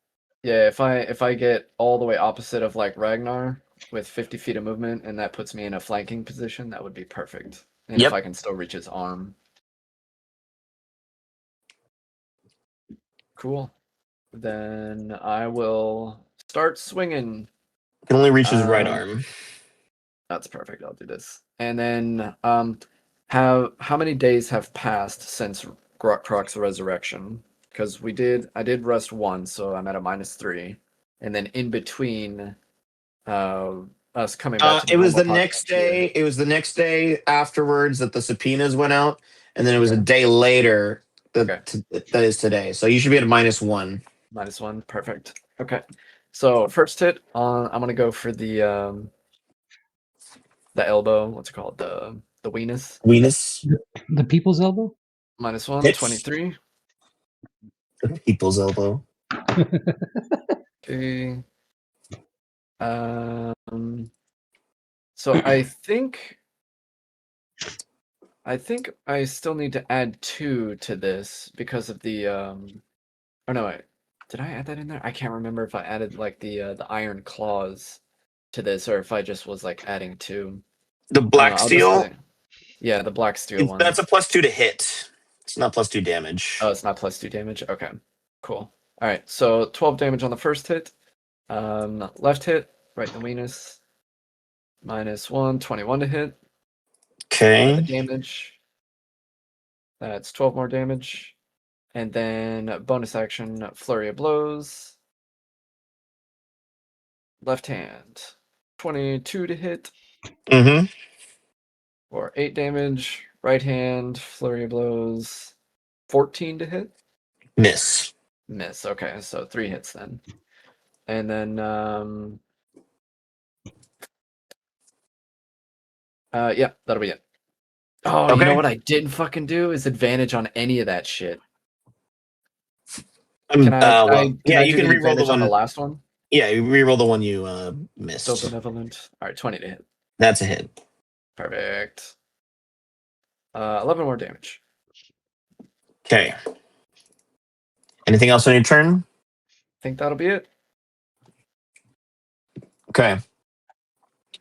Yeah, if I get all the way opposite of like Ragnar with 50 feet of movement, and that puts me in a flanking position, that would be perfect. And Yep. if I can still reach his arm. Cool. Then I will start swinging. Can only reach his right arm. That's perfect. I'll do this. And then how many days have passed since Croc's resurrection? Because I did rest once, so I'm at a -3. And then in between us coming back to It was the normal next population here. day. It was the next day afterwards that the subpoenas went out, and then it was a Okay. day later that Okay. that is today. So you should be at a -1. -1, perfect. Okay. So first hit on I'm gonna go for the elbow. What's it called? The weenus. Weenus. The people's elbow? -1, Hits. 23. The people's elbow. Okay. So I think I still need to add 2 to this because of the oh no, did I add that in there? I can't remember if I added like the iron claws to this or if I just was like adding 2. The black I'll just steel. say, yeah, the black steel one. That's a +2 to hit. It's not +2 damage. Oh, it's not +2 damage. Okay, cool. All right, so 12 damage on the first hit. Left hit, right in the weenus. -1, 21 to hit. Okay. The damage. That's 12 more damage. And then bonus action, flurry of blows. Left hand, 22 to hit. Mm-hmm. For 8 damage. Right hand, flurry of blows, 14 to hit. Miss. Miss. Okay, so 3 hits then. And then yeah, that'll be it. Oh, you know Okay. what I didn't fucking do is advantage on any of that shit. Can Can I you do can the reroll the advantage on the one. last one? Yeah, you reroll the one you missed. Still benevolent. All right, 20 to hit. That's a hit. Perfect. 11 more damage. Okay. Anything else on your turn? I think that'll be it. Okay.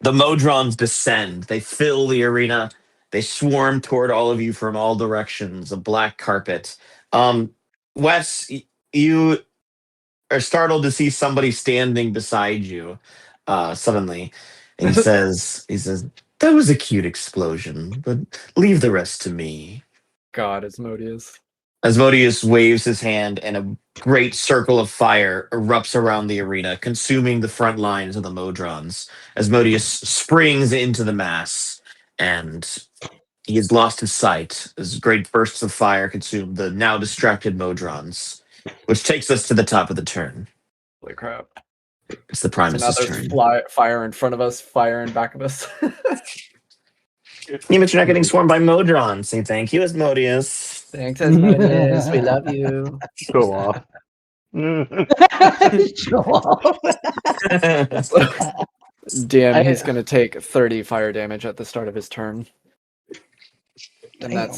The Modrons descend. They fill the arena. They swarm toward all of you from all directions. A black carpet. Wes, you are startled to see somebody standing beside you suddenly. And he says, that was a cute explosion, but leave the rest to me. God, Asmodeus. Asmodeus waves his hand, and a great circle of fire erupts around the arena, consuming the front lines of the Modrons. Asmodeus springs into the mass, and he has lost his sight as great bursts of fire consume the now distracted Modrons, which takes us to the top of the turn. Holy crap. It's the So now Primus's there's turn. fire in front of us, fire in back of us. Yeah, but you're not getting swarmed by Modrons. Say thank you, Asmodeus. Thanks, Asmodeus. We love you. Show off. Show off. DM, he's going to take 30 fire damage at the start of his turn. And Damn.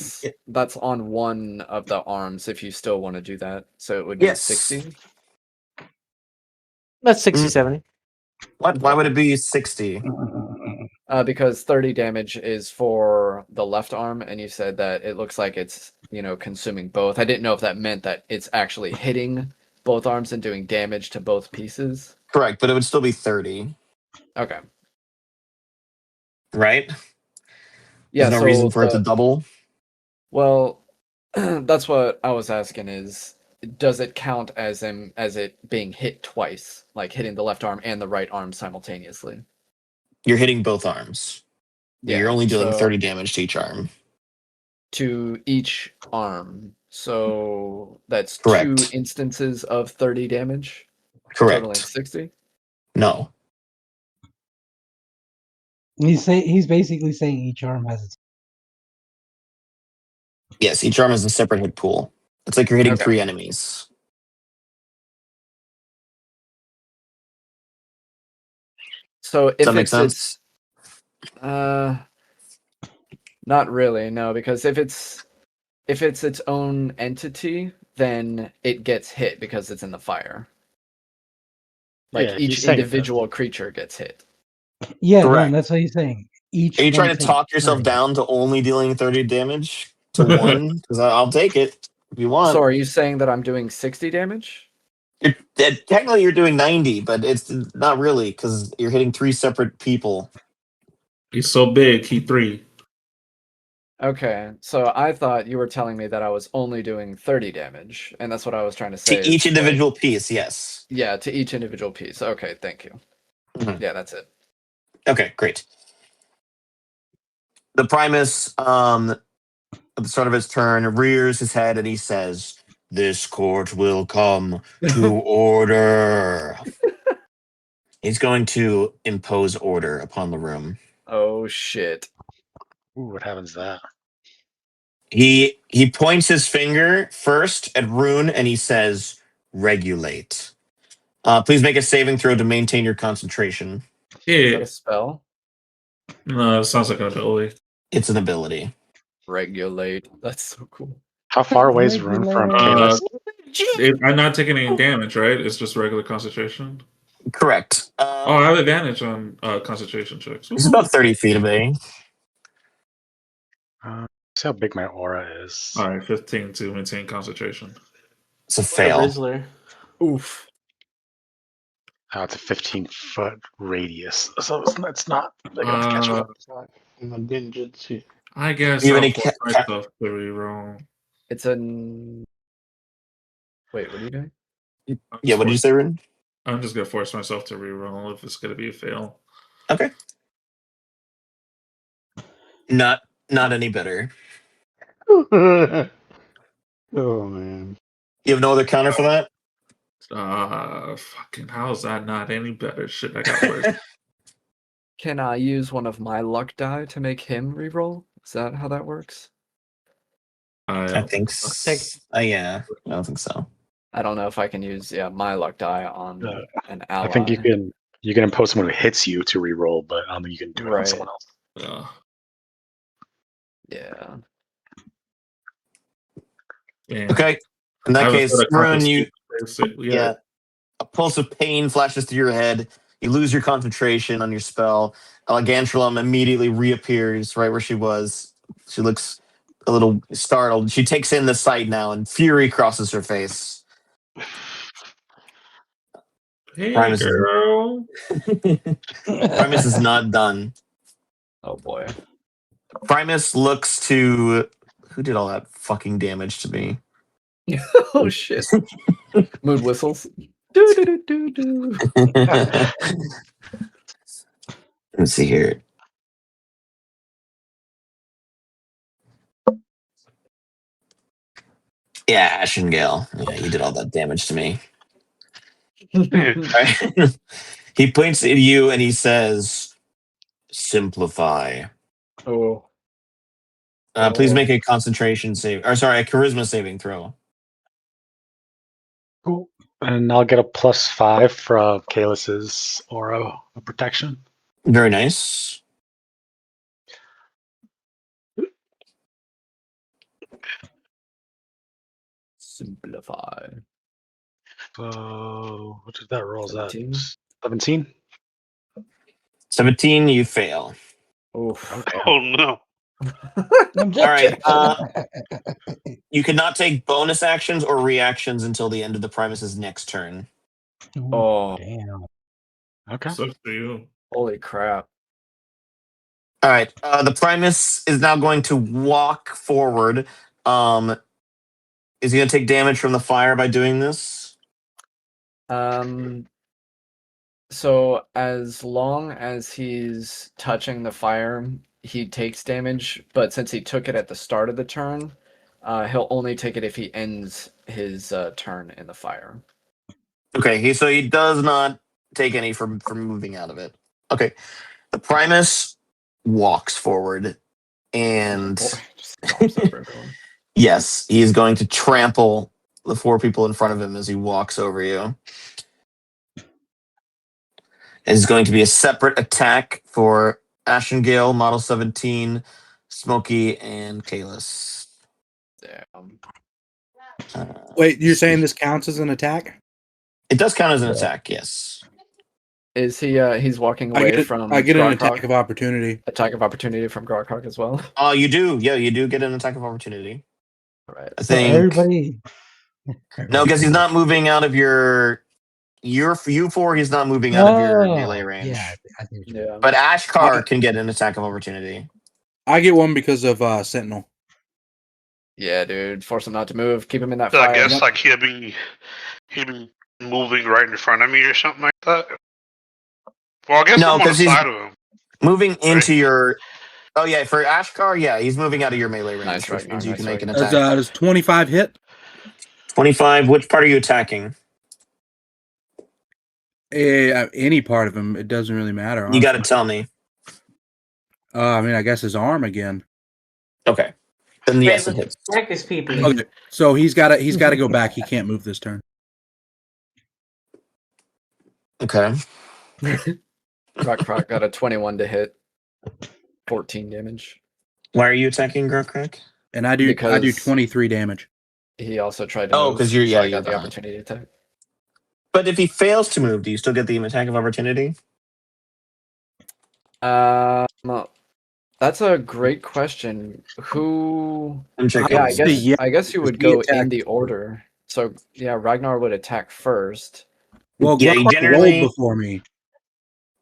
that's on one of the arms if you still want to do that. So it would be Yes. 60. That's 60, 70. What? Why would it be 60? Because 30 damage is for the left arm, and you said that it looks like it's, consuming both. I didn't know if that meant that it's actually hitting both arms and doing damage to both pieces. Correct, but it would still be 30, Okay. right? Yeah, There's no reason for it to double. Well, that's what I was asking is, does it count as it being hit twice, like hitting the left arm and the right arm simultaneously? You're hitting both arms. Yeah, you're only dealing 30 damage to each arm. To each arm. So that's Correct. 2 instances of 30 damage? Correct. Totaling 60? No. He's basically saying each arm has its. Yes, each arm is a separate hit pool. It's like you're hitting Okay. 3 enemies. So if Does that make sense? Not really, no, because if it's its own entity, then it gets hit because it's in the fire. Like Yeah, he's each saying individual creature gets hit. Yeah, Correct. no, that's what he's saying. Each. Are you one trying to takes talk yourself 30. down to only dealing 30 damage to 1? Because I'll take it if you want. So are you saying that I'm doing 60 damage? Technically, you're doing 90, but it's not really because you're hitting 3 separate people. He's so big, he 3. Okay, so I thought you were telling me that I was only doing 30 damage, and that's what I was trying to say. To each is, individual piece, yes. Yeah, to each individual piece. Okay, thank you. Mhm. Yeah, that's it. Okay, great. The Primus, at the start of his turn, rears his head and he says, "This court will come to order." He's going to impose order upon the room. Oh shit. Ooh, what happens to that? He points his finger first at Rune and he says, "Regulate." Please make a saving throw to maintain your concentration. Is that Yeah. a spell? No, it sounds like an ability. It's an ability. Regulate. That's so cool. How far away is Rune from Uh, Primus? I'm not taking any damage, right? It's just regular concentration. Correct. Oh, I have advantage on concentration checks. It's about 30 feet away. See how big my aura is. All right, 15 to maintain concentration. It's a What a fail. Rizzler. Oof. It's a 15-foot radius, so it's not big enough to catch me. I guess You have I'll any force myself to reroll. It's an. Wait, what are you doing? Yeah, what did you say, Rune? I'm just gonna force myself to reroll if it's gonna be a fail. Okay. Not any better. Oh man. You have no other counter for that? Fucking how is that not any better? Shit, I got worse. Can I use one of my luck die to make him reroll? Is that how that works? I think so. Yeah, I don't think so. I don't know if I can use my luck die on an ally. I think you can impose someone who hits you to reroll, but I don't think you can do it on Right. someone else. Yeah. Okay. In that case, Rune, yeah. A pulse of pain flashes through your head. You lose your concentration on your spell. Elegantulum immediately reappears right where she was. She looks a little startled. She takes in the sight now, and fury crosses her face. Hey, Primus girl. Primus is not done. Oh boy. Primus looks to who did all that fucking damage to me. Oh shit. Mood whistles. Do, do, do, do, do. Let's see here. Yeah, Ashengale. Yeah, you did all that damage to me. Right? He points at you and he says, "Simplify." Oh. Please make a concentration save. Or sorry, a charisma saving throw. Cool. And I'll get a +5 from Kalis's aura of protection. Very nice. Simplify. So what did that roll? Is that 17? 17? 17, you fail. Oof. Okay. Oh no. I'm All right. joking. You cannot take bonus actions or reactions until the end of the Primus's next turn. Ooh, Oh, damn. Okay. Sucks for you. holy crap. All right. The Primus is now going to walk forward. Is he going to take damage from the fire by doing this? So as long as he's touching the fire, he takes damage, but since he took it at the start of the turn, he'll only take it if he ends his turn in the fire. Okay. So he does not take any from moving out of it. Okay. The Primus walks forward and Just stomps over everyone. yes, he's going to trample the 4 people in front of him as he walks over you. It's going to be a separate attack for Ashengale, Model 17, Smokey, and Kalis. Damn. Wait, you're saying this counts as an attack? It does count as an Yeah. attack, yes. Is he? He's walking away from. I get an Grog-Hog? attack of opportunity. Attack of opportunity from Grog-Hog as well. You do. Yeah, you do get an attack of opportunity. All right. I So think. everybody. No, because he's not moving out of your. You 4, he's not moving out of your melee range. Yeah, I think. Yeah. But Ashkar can get an attack of opportunity. I get one because of Sentinel. Yeah, dude. Force him not to move. Keep him in that So fire. I guess like he'd be moving right in front of me or something like that. Well, I guess No, I'm on the 'cause he's- side of him. Moving into your. Oh, yeah, for Ashkar, yeah, he's moving out of your melee range, Nice, which Ragnar, means you nice, can make an Ragnar. attack. Does 25 hit? 25, which part are you attacking? Any part of him. It doesn't really matter. You got to honestly. tell me. I mean, I guess his arm again. Okay. Then yes, it hits. Attack his pee-pee. Okay, so he's got to go back. He can't move this turn. Okay. Croc got a 21 to hit. 14 damage. Why are you attacking Grokrak? And I do Because 23 damage. he also tried to Oh, move. 'cause you're- so yeah, I you're got the behind. opportunity attack. But if he fails to move, do you still get the attack of opportunity? That's a great question. Who? I'm checking. Yeah, Yeah, I guess you would he go in attacked- the order. So yeah, Ragnar would attack first. Well, Yeah, Grok you generally- rolled before me.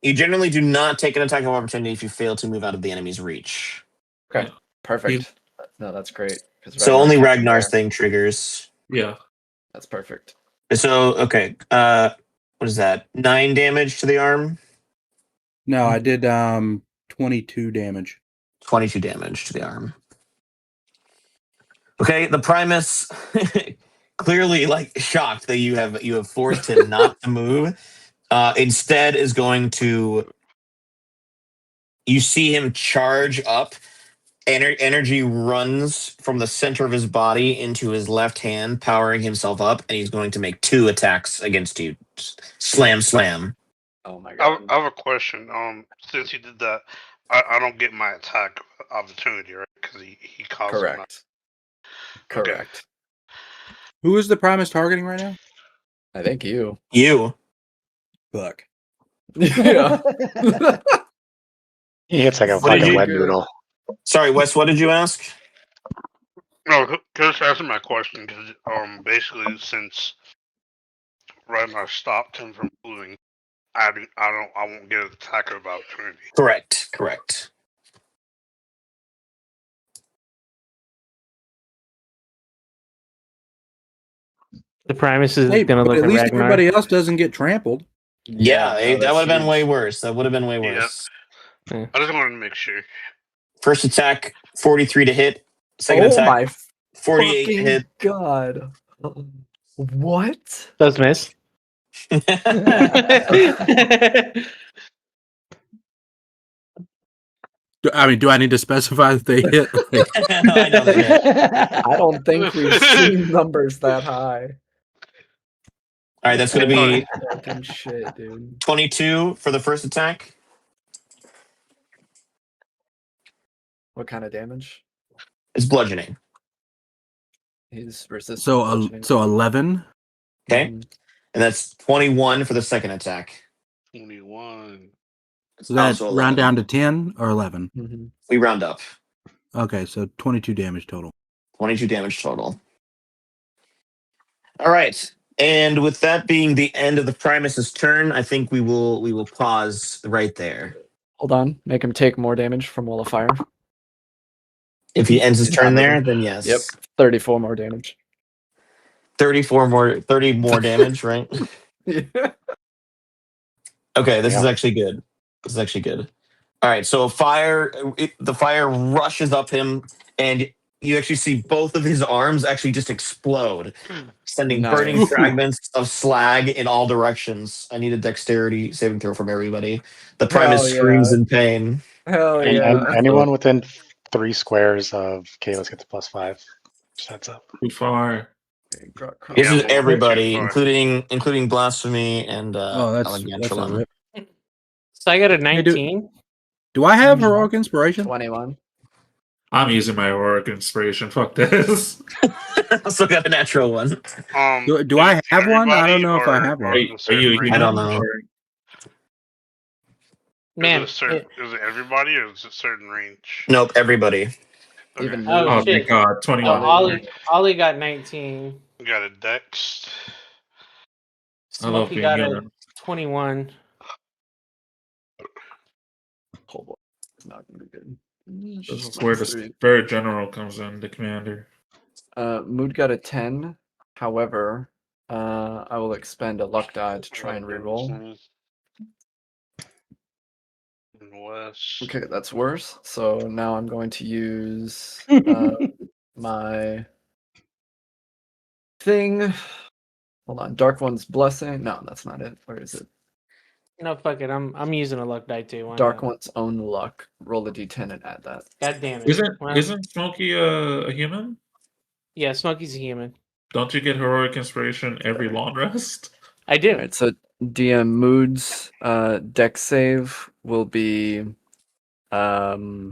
You generally do not take an attack of opportunity if you fail to move out of the enemy's reach. Okay, perfect. No, that's great. 'Cause So only can't Ragnar's compare. thing triggers. Yeah. That's perfect. So, okay. What is that? 9 damage to the arm? No, I did 22 damage. 22 damage to the arm. Okay, the Primus clearly like shocked that you have forced him not to move. Instead is going to you see him charge up. Energy runs from the center of his body into his left hand, powering himself up, and he's going to make 2 attacks against you. Slam, slam. Oh my I god. have a question. Since he did that, I don't get my attack opportunity, right? Because he caused it. Correct. Okay. Correct. Who is the Primus targeting right now? I think you. You. Fuck. Yeah. He hits like a What did fucking you wet do? noodle. Sorry, Wes, what did you ask? No, just answer my question. Because basically, since Ragnar stopped him from moving, I won't get an attack of opportunity. Correct. The Primus is Hey, gonna but look at at least Ragnar. everybody else doesn't get trampled. Yeah, no, that would have been huge. way worse. That would have been way Yeah. worse. I just wanted to make sure. First attack, 43 to hit. Second Oh attack, my 48 to fucking hit. god. What? Does miss. Do I need to specify that they hit? I know they hit. I don't think we've seen numbers that high. All right, that's going to be Fucking shit, dude. 22 for the first attack. What kind of damage? It's bludgeoning. He's resistant. So, to bludgeoning. so 11. Okay, Mhm. and that's 21 for the second attack. 21. It's So that also round 11. down to 10 or 11. Mhm. We round up. Okay, so 22 damage total. 22 damage total. All right. And with that being the end of the Primus's turn, I think we will pause right there. Hold on. Make him take more damage from Wall of Fire. If he ends his He's turn not there, moving. then yes. Yep. 34 more damage. 30 more damage, right? Yeah. Okay, this is Yeah. actually good. This is actually good. All right, so the fire rushes up him, and you actually see both of his arms actually just explode, sending burning Nice. fragments of slag in all directions. I need a dexterity saving throw from everybody. The Hell Primus screams yeah. in pain. Hell And yeah. anyone within 3 squares of Kayla's gets a +5. Just heads up. Too far. This Yeah, is I'm everybody, too far. including Blasphemy and Oh, that's not Elegantulam. rip. So I got a Hey, do- 19. Do I have heroic inspiration? 21. I'm using my heroic inspiration. Fuck this. Also got a natural one. Do I have one? I don't everybody know if I or- have or one. is it a Are certain you a range? I don't human? know. Or- Man, Is it everybody or is it a certain range? Nope, everybody. Okay. Even oh Mood. Oh, shit. thank God. Oh, 21. Ollie got 19. We got a dex. I love Smokey being got a human. 21. Oh boy. It's not gonna be good. This is where the Three. spirit general comes in, the commander. Mood got a 10. However, I will expend a luck die to try and reroll. West. Okay, that's worse. So now I'm going to use my thing. Hold on, Dark One's Blessing. No, that's not it. Where is it? No, fuck it. I'm using a luck die too. Why Dark not? One's Own Luck. Roll a d10 and add that. God damn it. Isn't Well, isn't Smokey a human? yeah, Smokey's a human. Don't you get heroic inspiration every long rest? I do. Alright, so DM Mood's deck save will be 19.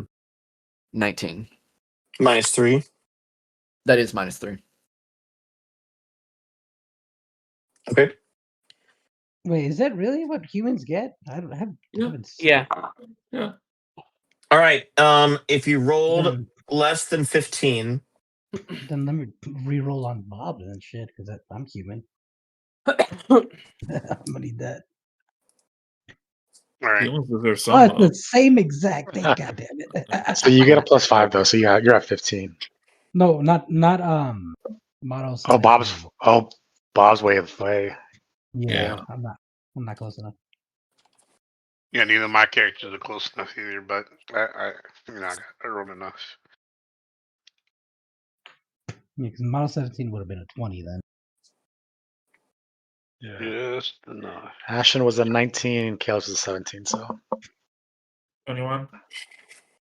-3. That is -3. Okay. Wait, is that really what humans get? I haven't seen Yeah. Yeah. All right. If you rolled Then, less than 15, then let me re-roll on Bob and shit, because I'm human. I'm gonna need that. All right. Humans deserve Oh, some it's the love. same exact thing. God damn it. So you get a +5 though. So you're at 15. No, not Model Oh, 17. Bob's way of the way. Yeah, Yeah. I'm not close enough. Yeah, neither of my characters are close enough either, but I rolled enough. Yeah, because Model 17 would have been a 20 then. Yeah. Just enough. Ashen was a 19, Kayla's was a 17. So 21.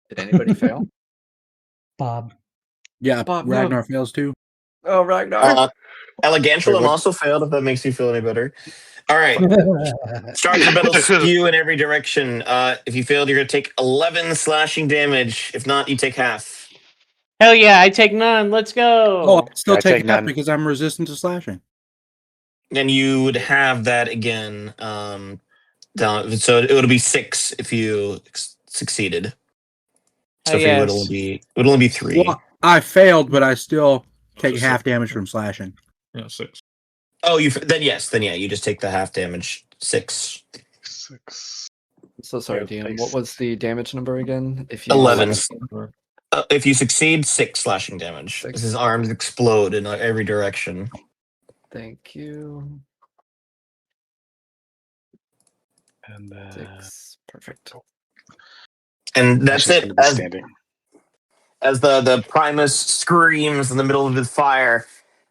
Did anybody fail? Bob. Yeah, Bob, no. Ragnar fails too. Oh, Ragnar. Elegantulam what- also failed, if that makes you feel any better. All right. Start the battle skew in every direction. If you failed, you're going to take 11 slashing damage. If not, you take half. Hell yeah, I take none. Let's Oh, go. I still I take take half none. because I'm resistant to slashing. And you would have that again. Down, so it would be 6 if you succeeded. So Hell for you, yes. it would only be 3. Well, I failed, but I still take Just half six. damage from slashing. Yeah, 6. Oh, then yeah, you just take the half damage. 6. 6. So sorry, Yeah, DM. nice. What was the damage number again? If you 11. succeed? If you succeed, 6 slashing damage. 6. His arms explode in every direction. Thank you. And 6. Perfect. And that's Ashen's it. gonna be standing. As the Primus screams in the middle of his fire,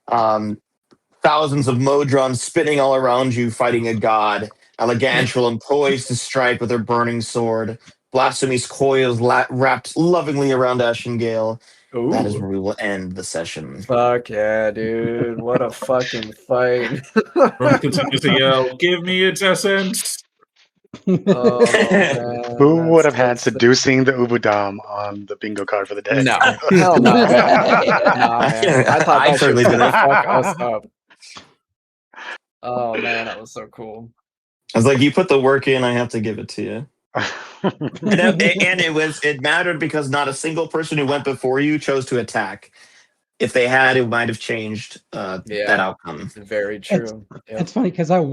thousands of Modrons spinning all around you, fighting a god. Elegantulam poised to strike with her burning sword. Blasphemy's coils wrapped lovingly around Ashengale. That is Ooh. where we will end the session. Fuck yeah, dude. What a fucking fight. Roman continues to yell, "Give me its essence!" Oh man. Who would have that's had so sick. seducing the Ubudam on the bingo card for the day? No. Hell no. Nah, man. I thought I that shit certainly was gonna didn't. fuck us up. Oh man, that was so cool. I was like, you put the work in, I have to give it to you. And it mattered because not a single person who went before you chose to attack. If they had, it might have changed that Yeah. outcome. Very true. Yep. It's funny because I